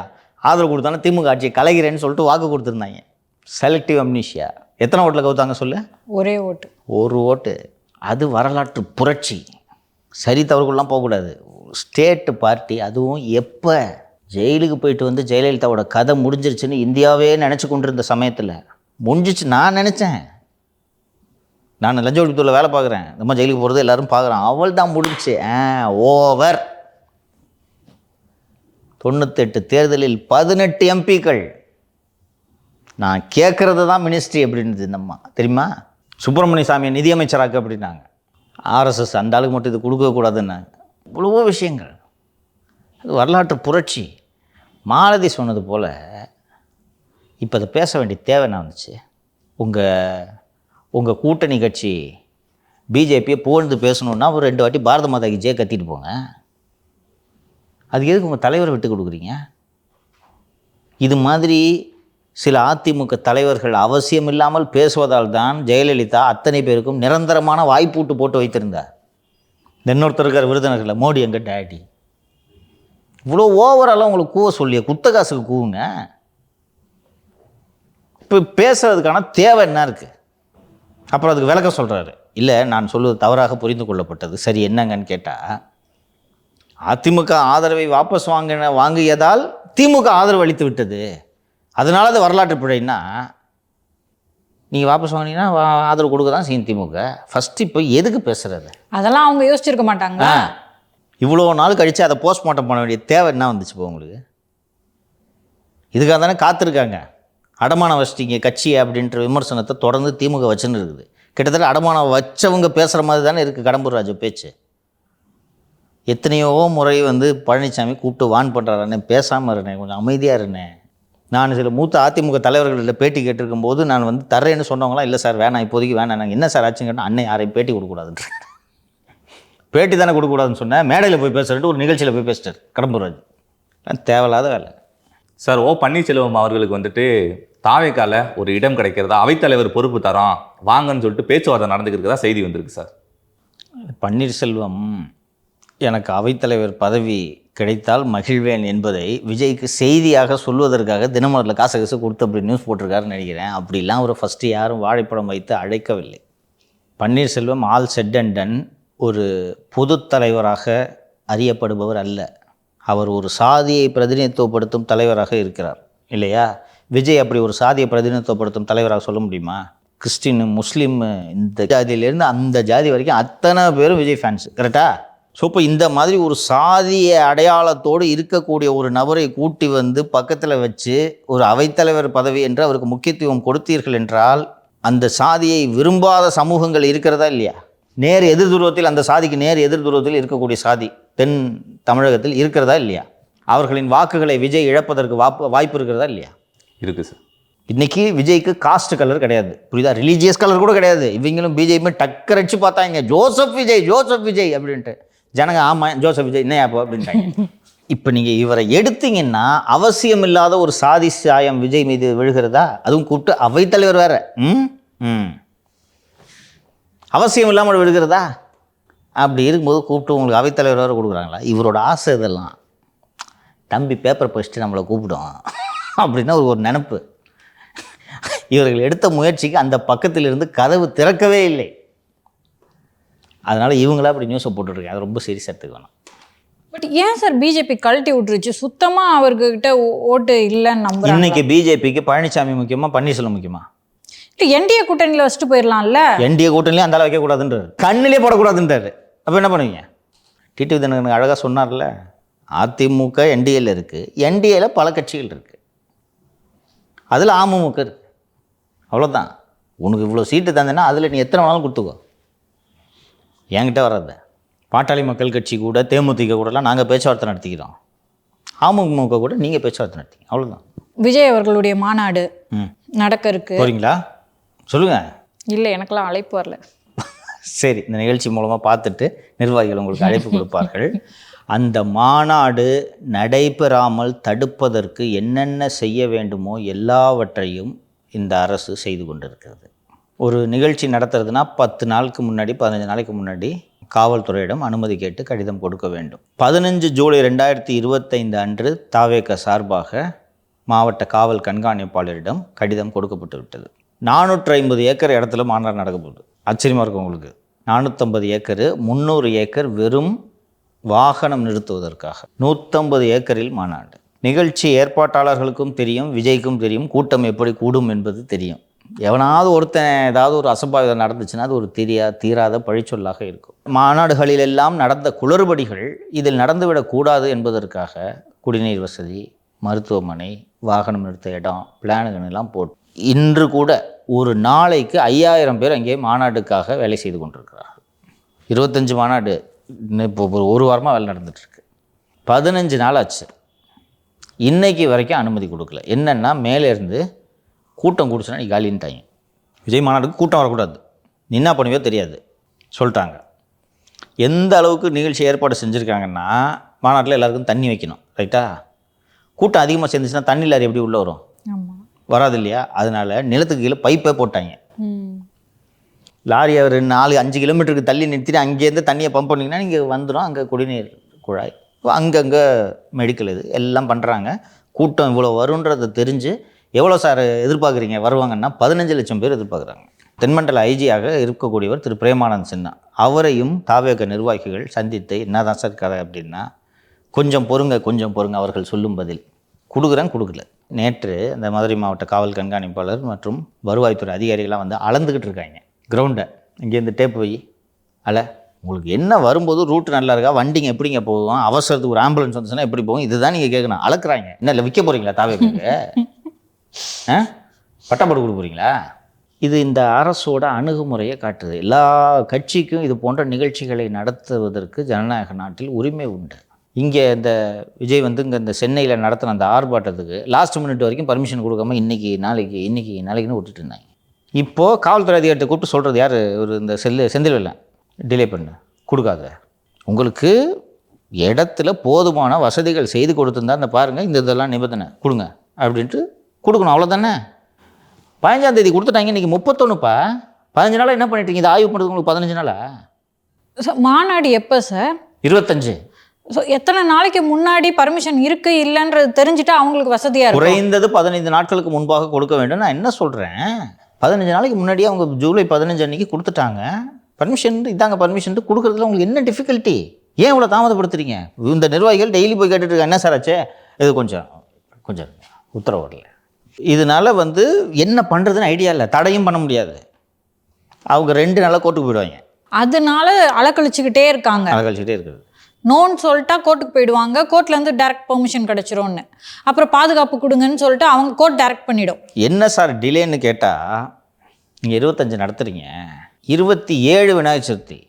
ஆதரவு கொடுத்தாலும் திமுக ஆட்சியை கலைகிறேன்னு சொல்லிட்டு வாக்கு கொடுத்துருந்தாங்க. Selective amnesia. எத்தனை ஓட்டில் கவுத்தாங்க சொல்லு?
ஒரே ஓட்டு.
ஒரு ஓட்டு. அது வரலாற்று புரட்சி. சரி தவறுகள்லாம் போகக்கூடாது. ஸ்டேட்டு பார்ட்டி, அதுவும் எப்போ ஜெயிலுக்கு போயிட்டு ஜெயலலிதாவோட கதை முடிஞ்சிருச்சுன்னு இந்தியாவே நினச்சி கொண்டிருந்த சமயத்தில் முடிஞ்சிச்சு. நான் நினச்சேன், நான் லஞ்ச ஒழிப்புத்துறையில் வேலை பார்க்குறேன், நம்ம ஜெயிலுக்கு போகிறது எல்லோரும் பார்க்குறான், அவள் தான் முடிஞ்சிச்சு. ஓவர். 98 தேர்தலில் 18 எம்பிக்கள். நான் கேட்குறது தான் மினிஸ்ட்ரி அப்படின்றது இந்தம்மா தெரியுமா? சுப்பிரமணிய சாமியை நிதியமைச்சராக்கு அப்படின்னாங்க. ஆர்எஸ்எஸ் அந்த ஆளுக்கு மட்டும் இது கொடுக்கக்கூடாதுன்னாங்க. இவ்வளவோ விஷயங்கள். அது வரலாற்று புரட்சி. மாலதி சொன்னது போல் இப்போ அதை பேச வேண்டிய தேவை என்ன வந்துச்சு? உங்கள் கூட்டணி கட்சி பிஜேபியை புகழ்ந்து பேசணுன்னா ஒரு 2 வாட்டி பாரத மாதாக்கு ஜெய கத்திட்டு போங்க. அதுக்கு எதுக்கு உங்கள் தலைவரை விட்டு கொடுக்குறீங்க? இது மாதிரி சில அதிமுக தலைவர்கள் அவசியம் இல்லாமல் பேசுவதால் தான் ஜெயலலிதா அத்தனை பேருக்கும் நிரந்தரமான வாய்ப்பூட்டு போட்டு வைத்திருந்தார். இன்னொருத்தர் இருக்கார் விருதுநகரில், மோடி எங்கள் டேடி. இவ்வளோ ஓவராலாக உங்களுக்கு கூவ சொல்லிய குத்த காசுக்கு கூவுங்க. இப்போ பேசுறதுக்கான தேவை என்ன இருக்குது? அப்புறம் அதுக்கு விளக்க சொல்கிறாரு. இல்லை, நான் சொல்வது தவறாக புரிந்து கொள்ளப்பட்டது. சரி, என்னங்கன்னு கேட்டால், அதிமுக ஆதரவை வாபஸ் வாங்கியதால் திமுக ஆதரவு அளித்து விட்டது, அதனால அது வரலாற்று பிழைன்னா, நீங்கள் வாபஸ் வாங்கினீங்கன்னா ஆதரவு கொடுக்க தான் செய்யும் திமுக. ஃபஸ்ட்டு இப்போ எதுக்கு பேசுகிறது?
அதெல்லாம் அவங்க யோசிச்சிருக்க மாட்டாங்க.
இவ்வளோ நாள் கழித்து அதை போஸ்ட்மார்ட்டம் பண்ண வேண்டிய தேவை என்ன வந்துச்சு இப்போ உங்களுக்கு? இதுக்காக தானே காத்திருக்காங்க. அடமானம் வச்சிட்டீங்க கட்சி அப்படின்ற விமர்சனத்தை தொடர்ந்து திமுக வச்சுன்னு இருக்குது. கிட்டத்தட்ட அடமானம் வச்சவங்க பேசுகிற மாதிரி தானே இருக்குது கடம்பூர் ராஜு பேச்சு. எத்தனையோ முறை பழனிசாமி கூப்பிட்டு வான் பண்ணுறாருண்ணே, பேசாமல் இருண்ணே, கொஞ்சம் அமைதியாக இருண்ணே, நான் சில மூத்த அதிமுக தலைவர்களில் பேட்டி கேட்டிருக்கும் போது நான் வந்து தர்றேன்னு சொன்னவங்களாம் இல்லை சார் வேணாம் இப்போதைக்கு வேணாம் நாங்கள் என்ன சார் ஆச்சுன்னு கேட்டால் அன்னை யாரையும் பேட்டி கொடுக்கக்கூடாதுன்ற பேட்டி தானே கொடுக்கக்கூடாதுன்னு சொன்னேன் மேடையில் போய் பேசுகிறேன்ட்டு ஒரு நிகழ்ச்சியில் போய் பேசிட்டார் கடம்பூர்ராஜ். தேவையில்லாத வேலை.
சார் ஓ பன்னீர்செல்வம் அவர்களுக்கு வந்துட்டு தாவேக்கால ஒரு இடம் கிடைக்கிறதா, அவைத்தலைவர் பொறுப்பு தரோம் வாங்கன்னு சொல்லிட்டு பேச்சுவார்த்தை நடந்துக்கிறதா செய்தி வந்திருக்கு சார்.
பன்னீர்செல்வம் எனக்கு அவைத்தலைவர் பதவி கிடைத்தால் மகிழ்வேன் என்பதை விஜய்க்கு செய்தியாக சொல்வதற்காக தினமலரில் காசு கொடுத்து அப்படி நியூஸ் போட்டிருக்காருன்னு நினைக்கிறேன். அப்படிலாம் ஒரு ஃபஸ்ட்டு யாரும் வாழைப்படம் வைத்து அழைக்கவில்லை. Panneerselvam all set and ton ஒரு பொது தலைவராக அறியப்படுபவர் அல்ல. அவர் ஒரு சாதியை பிரதிநிதித்துவப்படுத்தும் தலைவராக இருக்கிறார் இல்லையா? விஜய் அப்படி ஒரு சாதியை பிரதிநிதித்துவப்படுத்தும் தலைவராக சொல்ல முடியுமா? கிறிஸ்டின், முஸ்லீம், இந்த ஜாதியிலேருந்து அந்த ஜாதி வரைக்கும் அத்தனை பேரும் விஜய் ஃபேன்ஸ், கரெக்டா? ஸோ இப்போ இந்த மாதிரி ஒரு சாதிய அடையாளத்தோடு இருக்கக்கூடிய ஒரு நபரை கூட்டி வந்து பக்கத்தில் வச்சு ஒரு அவைத்தலைவர் பதவி என்று அவருக்கு முக்கியத்துவம் கொடுத்தீர்கள் என்றால் அந்த சாதியை விரும்பாத சமூகங்கள் இருக்கிறதா இல்லையா? நேர் எதிர் துருவத்தில், அந்த சாதிக்கு நேர் எதிர் துருவத்தில் இருக்கக்கூடிய சாதி தென் தமிழகத்தில் இருக்கிறதா இல்லையா? அவர்களின் வாக்குகளை விஜய் இழப்பதற்கு வாய்ப்பு இருக்கிறதா இல்லையா?
இருக்குது சார்.
இன்றைக்கி விஜய்க்கு காஸ்ட் கலர் கிடையாது, புரியுதா? ரிலீஜியஸ் கலர் கூட கிடையாது. இவங்களும் பிஜேபி டக்கரைச்சு பார்த்தாங்க ஜோசப் விஜய் அப்படின்ட்டு. ஜனங்க ஆமாம் ஜோசப் விஜய் என்ன அப்போ அப்படின்ட்டாங்க. இப்போ நீங்கள் இவரை எடுத்தீங்கன்னா அவசியம் இல்லாத ஒரு சாதி சாயம் விஜய் மீது விழுகிறதா? அதுவும் கூப்பிட்டு அவைத்தலைவர் வேற அவசியம் இல்லாமல் விழுகிறதா? அப்படி இருக்கும்போது கூப்பிட்டு உங்களுக்கு அவைத்தலைவர் வேறு கொடுக்குறாங்களா? இவரோட ஆசை இதெல்லாம். தம்பி பேப்பர் படிச்சுட்டு நம்மளை கூப்பிடும் அப்படின்னா ஒரு நினப்பு. இவர்கள் எடுத்த முயற்சிக்கு அந்த பக்கத்திலிருந்து கதவு திறக்கவே இல்லை. அதனால் இவங்களா அப்படி நியூஸை போட்டுருக்காங்க. அது ரொம்ப சீரியஸாக எடுத்துக்க வேணாம்.
பட் ஏன் சார் பிஜேபி கழட்டி விட்டுருச்சு? சுத்தமாக அவர்கிட்ட ஓட்டு இல்லைன்னு நம்புறாங்க.
இன்னைக்கு பிஜேபிக்கு பழனிசாமி முக்கியமா பன்னீர்செல்வம் முக்கியமா?
இல்லை, என்டிஏ கூட்டணியில் வச்சுட்டு போயிடலாம்ல.
என்டிஏ கூட்டணிலேயே அந்த வைக்கக்கூடாதுன்றார், கண்ணிலே போடக்கூடாதுன்றார். அப்போ என்ன பண்ணுவீங்க? டிடிவி தினகரன் அழகாக சொன்னார்ல, அதிமுக என்டிஏல இருக்குது, என்டிஏல பல கட்சிகள் இருக்குது, அதில் அமமுக இருக்குது. அவ்வளோதான். உனக்கு இவ்வளோ சீட்டு தந்தேன்னா அதில் நீ எத்தனை வேணாலும் கொடுத்துக்கோ, என்கிட்ட வராத. பாட்டாளி மக்கள் கட்சி கூட தேமுதிக கூடலாம் நாங்கள் பேச்சுவார்த்தை நடத்திக்கிறோம், அமமுக கூட நீங்கள் பேச்சுவார்த்தை நடத்திங்க, அவ்வளோதான்.
விஜய் அவர்களுடைய மாநாடு நடக்க இருக்கு,
போகிறீங்களா? சொல்லுங்கள்.
இல்லை, எனக்கெல்லாம் அழைப்பு வரல.
சரி, இந்த நிகழ்ச்சி மூலமாக பார்த்துட்டு நிர்வாகிகள் உங்களுக்கு அழைப்பு கொடுப்பார்கள். அந்த மாநாடு நடைபெறாமல் தடுப்பதற்கு என்னென்ன செய்ய வேண்டுமோ எல்லாவற்றையும் இந்த அரசு செய்து கொண்டிருக்கிறது. ஒரு நிகழ்ச்சி நடத்துறதுனா 10 நாளுக்கு முன்னாடி 15 நாளைக்கு முன்னாடி காவல்துறையிடம் அனுமதி கேட்டு கடிதம் கொடுக்க வேண்டும். 15 ஜூலை 2025 அன்று தாவேக சார்பாக மாவட்ட காவல் கண்காணிப்பாளரிடம் கடிதம் கொடுக்கப்பட்டு விட்டது. 450 ஏக்கர் இடத்துல மாநாடு நடக்க போகுது. ஆச்சரியமாக இருக்கும் உங்களுக்கு. 450 ஏக்கரு, 300 ஏக்கர் வெறும் வாகனம் நிறுத்துவதற்காக, 150 ஏக்கரில் மாநாடு. நிகழ்ச்சி ஏற்பாட்டாளர்களுக்கும் தெரியும், விஜய்க்கும் தெரியும், கூட்டம் எப்படி கூடும் என்பது தெரியும். எவனாவது ஒருத்தன் ஏதாவது ஒரு அசம்பாவிதம் நடந்துச்சுன்னா அது ஒரு தீராத பழிச்சொல்லாக இருக்கும். மாநாடுகளிலெல்லாம் நடந்த குளறுபடிகள் இதில் நடந்துவிடக்கூடாது என்பதற்காக குடிநீர் வசதி, மருத்துவமனை, வாகனம் நிறுத்த இடம், பிளானுகள்லாம் போட்டு இன்று கூட ஒரு நாளைக்கு 5000 பேர் அங்கே மாநாட்டுக்காக வேலை செய்து கொண்டிருக்கிறார்கள். 25 மாநாடு இப்போ ஒரு வாரமாக வேலை நடந்துகிட்ருக்கு. 15 நாள் ஆச்சு, இன்றைக்கி வரைக்கும் அனுமதி கொடுக்கல. என்னென்னா மேலேருந்து கூட்டம் கூடுச்சுன்னா நீ காலின்ட்டாங்க. விஜய் மாநாட்டுக்கு கூட்டம் வரக்கூடாது, நீ என்ன பண்ணுவியோ தெரியாது சொல்லிட்டாங்க. எந்த அளவுக்கு நிகழ்ச்சி ஏற்பாடு செஞ்சுருக்காங்கன்னா, மாநாட்டில் எல்லாருக்கும் தண்ணி வைக்கணும், ரைட்டா? கூட்டம் அதிகமாக சேர்ந்துச்சுன்னா தண்ணி லாரி எப்படி உள்ளே வரும்? வராது இல்லையா? அதனால் நிலத்துக்கு கீழே பைப்பே போட்டாங்க. லாரி அவர் 4-5 கிலோமீட்டருக்கு தள்ளி நிறுத்திட்டு அங்கேருந்து தண்ணியை பம்ப் பண்ணிங்கன்னா நீங்கள் வந்துடும். அங்கே குடிநீர் குழாய், அங்கங்கே மெடிக்கல், இது எல்லாம் பண்ணுறாங்க. கூட்டம் இவ்வளோ வருன்றதை தெரிஞ்சு எவ்வளோ சார் எதிர்பார்க்குறீங்க வருவாங்கன்னா 15 லட்சம் பேர் எதிர்பார்க்குறாங்க. தென்மண்டல ஐஜியாக இருக்கக்கூடியவர் திரு பிரேமானந்த் சின்ஹா, அவரையும் தாவேக நிர்வாகிகள் சந்தித்து என்ன தான் சார் கதை அப்படின்னா, கொஞ்சம் பொறுங்க அவர்கள் சொல்லும் பதில் கொடுக்கல. நேற்று இந்த மதுரை மாவட்ட காவல் கண்காணிப்பாளர் மற்றும் வருவாய்த்துறை அதிகாரிகளாக வந்து அளந்துக்கிட்டு இருக்காங்க கிரவுண்டை. இங்கேருந்து டேப் போய் உங்களுக்கு என்ன வரும்போது ரூட்டு நல்லா இருக்கா, வண்டிங்க எப்படிங்க போகும், அவசரத்துக்கு ஒரு ஆம்புலன்ஸ் வந்துச்சுன்னா எப்படி போகும், இதுதான் நீங்கள் கேட்கணும். அளக்குறாங்க. என்ன இல்லை விற்க போகிறீங்களா தாவேக்கு? பட்டாப்பாடு கொடுக்க போகிறீங்களா? இது இந்த அரசோட அணுகுமுறையை காட்டுது. எல்லா கட்சிக்கும் இது போன்ற நிகழ்ச்சிகளை நடத்துவதற்கு ஜனநாயக நாட்டில் உரிமை உண்டு. இங்கே இந்த விஜய் வந்து இங்கே இந்த சென்னையில் நடத்தின அந்த ஆர்ப்பாட்டத்துக்கு லாஸ்ட் மினிட் வரைக்கும் பர்மிஷன் கொடுக்காம இன்றைக்கி நாளைக்குன்னு விட்டுட்டு இருந்தாங்க. இப்போது காவல்துறை அதிகாரிகிட்ட கூப்பிட்டு சொல்கிறது யார், ஒரு இந்த செந்தில்வேலன் டிலே பண்ணு கொடுக்காத, உங்களுக்கு இடத்துல போதுமான வசதிகள் செய்து கொடுத்துருந்தா இந்த பாருங்கள் இந்த இதெல்லாம் நிபந்தனை கொடுங்க அப்படின்ட்டு கொடுக்கணும், அவ்வளோதானே. 15ஆம் தேதி கொடுத்துட்டாங்க, இன்றைக்கி 31பா. 15 நாளாக என்ன பண்ணிட்டீங்க? இதை ஆய்வு பண்ணுறது உங்களுக்கு 15 நாளா?
மாநாடு எப்போ சார்?
25.
ஸோ எத்தனை நாளைக்கு முன்னாடி பர்மிஷன் இருக்குது இல்லைன்றது தெரிஞ்சுட்டா அவங்களுக்கு வசதியாக இருக்கும்.
குறைந்தது 15 நாட்களுக்கு முன்பாக கொடுக்க வேண்டும். நான் என்ன சொல்கிறேன், 15 நாளைக்கு முன்னாடியே அவங்க ஜூலை 15 அன்றைக்கி கொடுத்துட்டாங்க பர்மிஷன். இதாங்க பர்மிஷன் கொடுக்குறதுல உங்களுக்கு என்ன டிஃபிகல்ட்டி? ஏன் இவ்வளோ தாமதப்படுத்துறீங்க? இந்த நிர்வாகிகள் டெய்லி போய் கேட்டுட்டு இருக்காங்க, என்ன சார் ஆச்சு, இது கொஞ்சம் உத்தரவு வரல. இதனால் வந்து என்ன பண்ணுறதுன்னு ஐடியா இல்லை, தடையும் பண்ண முடியாது. அவங்க 2 நாளாக கோர்ட்டுக்கு போயிடுவாங்க.
அதனால அலக்கழிச்சுக்கிட்டே இருக்காங்க.
அலக்கழிச்சுக்கிட்டே இருக்குது.
நோன்னு சொல்லிட்டா கோர்ட்டுக்கு போயிடுவாங்க, கோர்ட்லேருந்து டைரக்ட் பெர்மிஷன் கிடச்சிரும்னு. அப்புறம் பாதுகாப்பு கொடுங்கன்னு சொல்லிட்டு அவங்க கோர்ட் டைரக்ட் பண்ணிடும்.
என்ன சார் டிலேன்னு கேட்டால், நீங்கள் 25 நடத்துகிறீங்க, 27 விநாயகர் சதுர்த்தி,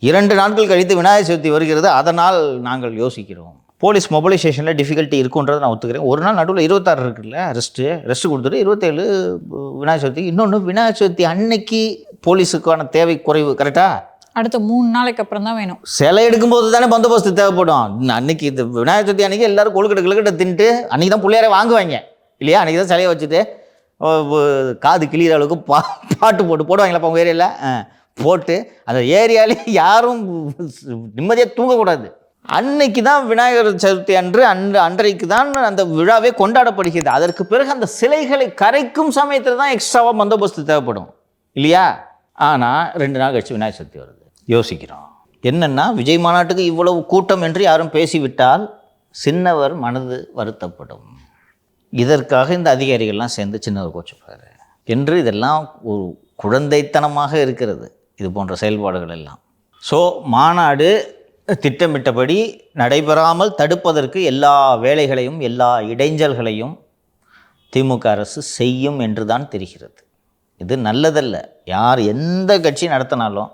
2 நாட்கள் கழித்து விநாயகர் சதுர்த்தி வருகிறது, அதனால் நாங்கள் யோசிக்கிறோம். போலீஸ் மொபிலைசேஷனில் டிஃபிகல்ட்டி இருக்குன்றதை நான் ஒத்துக்கிறேன். ஒரு நாள் நடுவில் 26 இருக்குல்ல, ரெஸ்ட்டு கொடுத்துட்டு 27 விநாயகர் சதுர்த்தி. இன்னொன்று விநாயகர் சதுர்த்தி அன்னைக்கு போலீஸுக்கான தேவை குறைவு, கரெக்டாக?
அடுத்த 3 நாளைக்கு அப்புறம் தான் வேணும்.
சிலை எடுக்கும்போது தானே பந்தோபஸ்து தேவைப்படும். அன்னைக்கு இந்த விநாயகர் சதுர்த்தி அன்றைக்கி எல்லோரும் கொழுக்கட்டை தின்ட்டு அன்றைக்கி தான் பிள்ளையாரே வாங்குவாங்க இல்லையா? அன்றைக்கி தான் சிலையை வச்சுட்டு காது கிளியிற அளவுக்கு பாட்டு போடுவாங்களா உங்கள் ஏரியாவில்? போட்டு அந்த ஏரியாலே யாரும் நிம்மதியாக தூங்கக்கூடாது. அன்னைக்கு தான் விநாயகர் சதுர்த்தி அன்றைக்கு தான் அந்த விழாவே கொண்டாடப்படுகிறது. அதற்கு பிறகு அந்த சிலைகளை கரைக்கும் சமயத்தில் தான் எக்ஸ்ட்ராவாக பந்தோபஸ்து தேவைப்படும் இல்லையா? ஆனால் 2 நாள் கழிச்சு விநாயகர் சதுர்த்தி வருது. யோசிக்கிறோம் என்னென்னா, விஜய் மாநாட்டுக்கு இவ்வளவு கூட்டம் என்று யாரும் பேசிவிட்டால் சின்னவர் மனது வருத்தப்படும். இதற்காக இந்த அதிகாரிகள்லாம் சேர்ந்து சின்னவர் கோச்சுப்பார் என்று இதெல்லாம் ஒரு குழந்தைத்தனமாக இருக்கிறது, இது போன்ற செயல்பாடுகள் எல்லாம். ஸோ மாநாடு திட்டமிட்டபடி நடைபெறாமல் தடுப்பதற்கு எல்லா வேலைகளையும் எல்லா இடைஞ்சல்களையும் திமுக அரசு செய்யும் என்று தான் தெரிகிறது. இது நல்லதல்ல. யார் எந்த கட்சி நடத்தினாலும்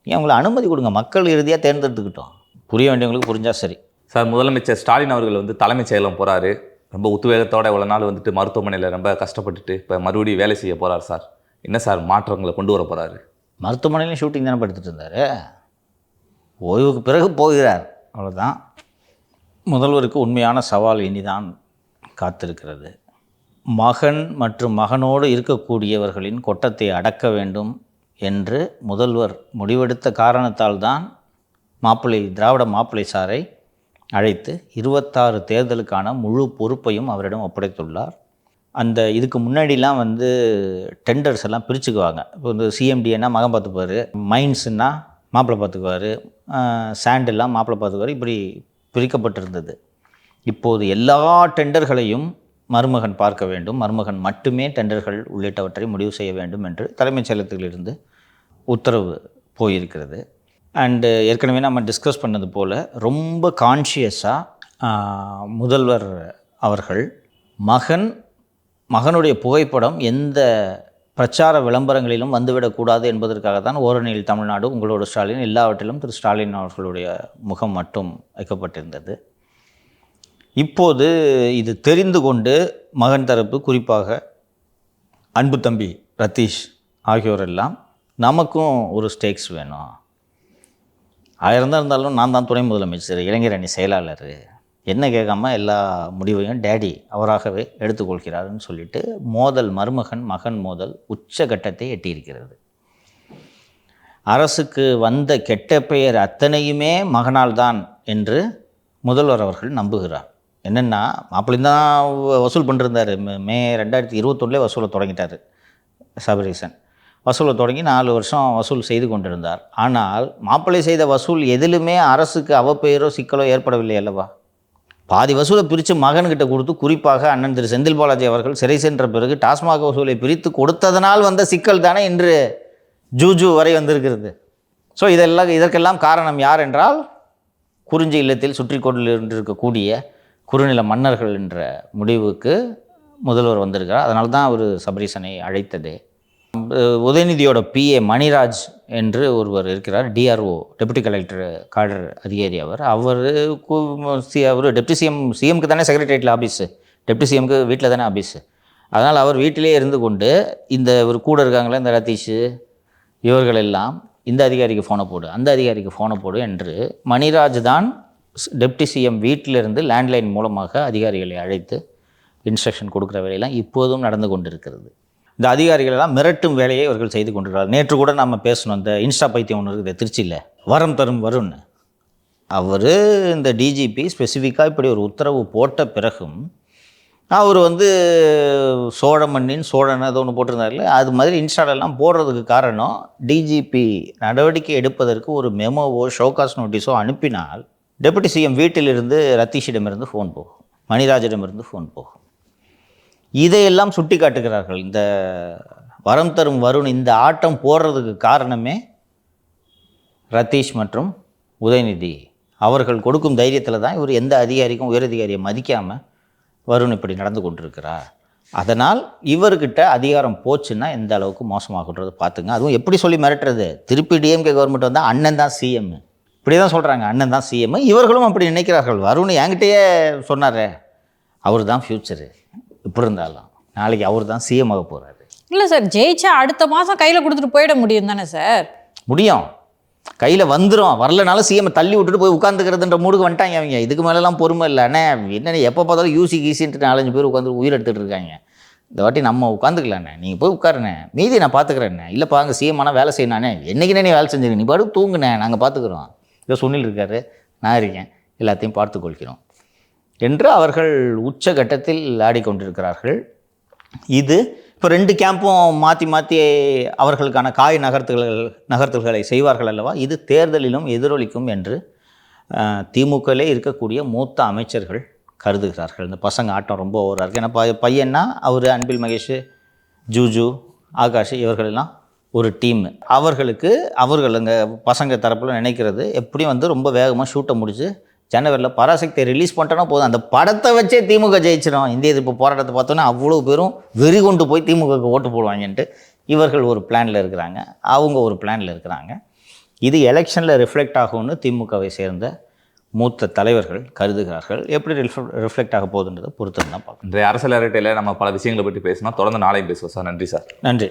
அவங்கள அனுமதி கொடுங்க, மக்கள் இறுதியாக தேர்ந்தெடுத்துக்கிட்டோம். புரிய வேண்டியவங்களுக்கு புரிஞ்சால் சரி.
சார், முதலமைச்சர் ஸ்டாலின் அவர்கள் வந்து தலைமைச் செயலம் போகிறாரு. ரொம்ப உத்வேகத்தோடு இவ்வளோ நாள் வந்துட்டு மருத்துவமனையில் ரொம்ப கஷ்டப்பட்டுட்டு இப்போ மறுபடியும் வேலை செய்ய போகிறார் சார். என்ன சார் மாற்றங்களை கொண்டு வர போகிறாரு?
மருத்துவமனையிலும் ஷூட்டிங் தானே படுத்துட்டு இருந்தார், ஓய்வுக்கு பிறகு போகிறார், அவ்வளோதான். முதல்வருக்கு உண்மையான சவால் இனிதான் காத்திருக்கிறது. மகன் மற்றும் மகனோடு இருக்கக்கூடியவர்களின் கொட்டத்தை அடக்க வேண்டும் என்று முதல்வர் முடிவெடுத்த காரணத்தால் தான் திராவிட மாப்பிள்ளை சாரை அழைத்து 26 தேர்தலுக்கான முழு பொறுப்பையும் அவரிடம் ஒப்படைத்துள்ளார். இதுக்கு முன்னாடிலாம் வந்து டெண்டர்ஸ் எல்லாம் பிரிச்சுக்குவாங்க. இப்போ வந்து சிஎம்டின்னா மகன் பார்த்துக்குவார், மைன்ஸுன்னா மாப்பிள்ளை பார்த்துக்குவார், சாண்டெல்லாம் மாப்பிள்ளை பார்த்துக்குவார், இப்படி பிரிக்கப்பட்டிருந்தது. இப்போது எல்லா டெண்டர்களையும் மருமகன் பார்க்க வேண்டும், மருமகன் மட்டுமே டெண்டர்கள் உள்ளிட்டவற்றை முடிவு செய்ய வேண்டும் என்று தலைமைச் செயலகத்திலிருந்து உத்தரவு போயிருக்கிறது. அண்டு ஏற்கனவே நம்ம டிஸ்கஸ் பண்ணது போல் ரொம்ப கான்ஷியஸாக முதல்வர் அவர்கள் மகனுடைய புகைப்படம் எந்த பிரச்சார விளம்பரங்களிலும் வந்துவிடக்கூடாது என்பதற்காக தான் ஓரணியில் தமிழ்நாடு, உங்களோட ஸ்டாலின், எல்லாவற்றிலும் திரு ஸ்டாலின் அவர்களுடைய முகம் மட்டும் வைக்கப்பட்டிருந்தது. இப்போது இது தெரிந்து கொண்டு மகன் தரப்பு, குறிப்பாக அன்பு தம்பி ரத்தீஷ் ஆகியோரெல்லாம் நமக்கும் ஒரு ஸ்டேக்ஸ் வேணும், 1000 தான் இருந்தாலும் நான் தான் துணை முதலமைச்சர், இளைஞர் அணி செயலாளர், என்ன கேட்காம எல்லா முடிவையும் டேடி அவராகவே எடுத்துக்கொள்கிறாருன்னு சொல்லிட்டு மருமகன் மோதல் உச்சகட்டத்தை எட்டியிருக்கிறது. அரசுக்கு வந்த கெட்ட பெயர் அத்தனையுமே மகனால் தான் என்று முதல்வர் அவர்கள் நம்புகிறார். என்னென்னா, மாப்பிள்ளை தான் வசூல் பண்ணிருந்தார். மே 2021 வசூலை தொடங்கிட்டார் சபரீசன். வசூலை தொடங்கி 4 வருஷம் வசூல் செய்து கொண்டிருந்தார். ஆனால் மாப்பிள்ளை செய்த வசூல் எதிலுமே அரசுக்கு அவப்பெயரோ சிக்கலோ ஏற்படவில்லை அல்லவா? பாதி வசூலை பிரித்து மகன்கிட்ட கொடுத்து, குறிப்பாக அண்ணன் திரு செந்தில் பாலாஜி அவர்கள் சிறை சென்ற பிறகு டாஸ்மாக் வசூலை பிரித்து கொடுத்ததனால் வந்த சிக்கல் தானே இன்று ஜூஜு வரை வந்திருக்கிறது. ஸோ இதற்கெல்லாம் காரணம் யார் என்றால், குறிஞ்சி இல்லத்தில் சுற்றி கொண்டிருக்கக்கூடிய குறுநில மன்னர்கள் என்ற முடிவுக்கு முதல்வர் வந்திருக்கிறார். அதனால தான் அவர் சபரீசனை அழைத்தது. உதயநிதியோட பிஏ மணிராஜ் என்று ஒருவர் இருக்கிறார், டிஆர்ஓ டெப்யூட்டி கலெக்டர் காடர் அதிகாரி. அவர் டெப்டி சிஎம்க்கு தானே செக்ரட்டரியேட்டில் ஆஃபீஸு, டெப்டி சிஎம்க்கு வீட்டில் தானே ஆஃபீஸு. அதனால் அவர் வீட்டிலே இருந்து கொண்டு இந்த ஒரு கூட இருக்காங்களே இந்த ரதீஷு இவர்களெல்லாம் இந்த அதிகாரிக்கு ஃபோனை போடு, அந்த அதிகாரிக்கு ஃபோனை போடு என்று மணிராஜ் தான் டெப்டி சிஎம் வீட்டிலிருந்து லேண்ட்லைன் மூலமாக அதிகாரிகளை அழைத்து இன்ஸ்ட்ரக்ஷன் கொடுக்குற வேலையெல்லாம் இப்போதும் நடந்து கொண்டிருக்கிறது. இந்த அதிகாரிகளெல்லாம் மிரட்டும் வேலையை இவர்கள் செய்து கொண்டிருக்கிறார்கள். நேற்று கூட நம்ம பேசணும், இந்த இன்ஸ்டா பைத்தியம் ஒன்று இருக்குது திருச்சியில், வரம் தரும் வரும்னு. அவர் இந்த டிஜிபி ஸ்பெசிஃபிக்காக இப்படி ஒரு உத்தரவு போட்ட பிறகும் அவர் சோழ மண்ணின் சோழன் அது ஒன்று போட்டிருந்தார்ல, அது மாதிரி இன்ஸ்டாலெல்லாம் போடுறதுக்கு காரணம் டிஜிபி நடவடிக்கை எடுப்பதற்கு ஒரு மெமோவோ ஷோகாஸ் நோட்டீஸோ அனுப்பினால் டெபுட்டி சிஎம் வீட்டிலிருந்து ரத்தீஷிடமிருந்து ஃபோன் போகும், மணிராஜிடமிருந்து ஃபோன் போகும். இதையெல்லாம் சுட்டி காட்டுகிறார்கள். இந்த வரம் தரும் வருண் இந்த ஆட்டம் போடுறதுக்கு காரணமே ரத்தீஷ் மற்றும் உதயநிதி அவர்கள் கொடுக்கும் தைரியத்தில் தான் இவர் எந்த அதிகாரிக்கும் உயரதிகாரியை மதிக்காமல் வருண் இப்படி நடந்து கொண்டிருக்கிறார். அதனால் இவர்கிட்ட அதிகாரம் போச்சுன்னா எந்த அளவுக்கு மோசமாகன்றது பார்த்துங்க. அதுவும் எப்படி சொல்லி மிரட்டுறது, திருப்பி டிஎம்கே கவர்மெண்ட் வந்தால் அண்ணன் தான் சிஎம் இப்படி தான் சொல்கிறாங்க, அண்ணன் தான் சிஎம். இவர்களும் அப்படி நினைக்கிறார்கள். வருண் என்கிட்டயே சொன்னார், அவர் தான் ஃப்யூச்சரு, இப்படி இருந்தாலும் நாளைக்கு அவர் தான் சிஎம் ஆக போகிறாரு.
இல்லை சார், ஜெயிச்சா அடுத்த மாதம் கையில் கொடுத்துட்டு போயிட முடியும் தானே சார்?
முடியும், கையில் வந்துடும். வரலனாலும் சிஎம் தள்ளி விட்டுட்டு போய் உட்காந்துக்கிறதுன்ற மூடுக்கு வந்துட்டாங்க அவங்க. இதுக்கு மேலெல்லாம் பொறுமை இல்லை. அண்ணே என்னென்ன எப்போ பார்த்தாலும் யூசின்ட்டு 4-5 பேர் உட்காந்து உயிர் எடுத்துகிட்டு இருக்காங்க. இந்த வாட்டி நம்ம உட்காந்துக்கலாண்ணே, நீங்கள் போய் உட்காருண்ணே, மீதி நான் பார்த்துக்கிறேண்ணே. இல்லைப்பா அங்கே சிஎம் ஆனால் வேலை செய்யணானே, என்றைக்குனே நீ வேலை செஞ்சுருங்க, நீ பாட்டு தூங்குண்ணே, நாங்கள் பார்த்துக்குறோம். இதோ சுனில் இருக்கார், நான் இருக்கேன், எல்லாத்தையும் பார்த்து கொள்கிறோம் என்று அவர்கள் உச்சகட்டத்தில் ஆடிக்கொண்டிருக்கிறார்கள். இது இப்போ 2 கேம்பும் மாற்றி மாற்றி அவர்களுக்கான காய் நகர்த்தல்களை செய்வார்கள் அல்லவா. இது தேர்தலிலும் எதிரொலிக்கும் என்று திமுகவிலே இருக்கக்கூடிய மூத்த அமைச்சர்கள் கருதுகிறார்கள். இந்த பசங்க ஆட்டம் ரொம்ப ஓவராக இருக்குது. ஏன்னா பையன்னா அவர் அன்பில் மகேஷ், ஜூஜு, ஆகாஷ் இவர்களெல்லாம் ஒரு டீம். அவர்கள் அங்கே பசங்க தரப்பில் நினைக்கிறது எப்படியும் ரொம்ப வேகமாக ஷூட்டை முடிச்சு ஜனவரியில் பராசக்தியை ரிலீஸ் பண்ணிட்டோன்னா போதும், அந்த படத்தை வச்சே திமுக ஜெயிச்சிடும். இந்திய எதிர்ப்பு போராட்டத்தை பார்த்தோன்னா அவ்வளோ பேரும் வெறி கொண்டு போய் திமுகவுக்கு ஓட்டு போடுவாங்கன்ட்டு இவர்கள் ஒரு பிளானில் இருக்கிறாங்க, அவங்க ஒரு பிளானில் இருக்கிறாங்க. இது எலெக்ஷனில் ரிஃப்ளெக்ட் ஆகும்னு திமுகவை சேர்ந்த மூத்த தலைவர்கள் கருதுகிறார்கள். எப்படி ரிஃப்ளெக்ட் ஆக போகுதுன்றதை பொறுத்து தான் பார்க்கணும்.
இன்றைய அரசியல் அரட்டையில் நம்ம பல விஷயங்களை பற்றி பேசினோம். தொடர்ந்து நாளையும் பேசுவோம் சார். நன்றி சார்.
நன்றி.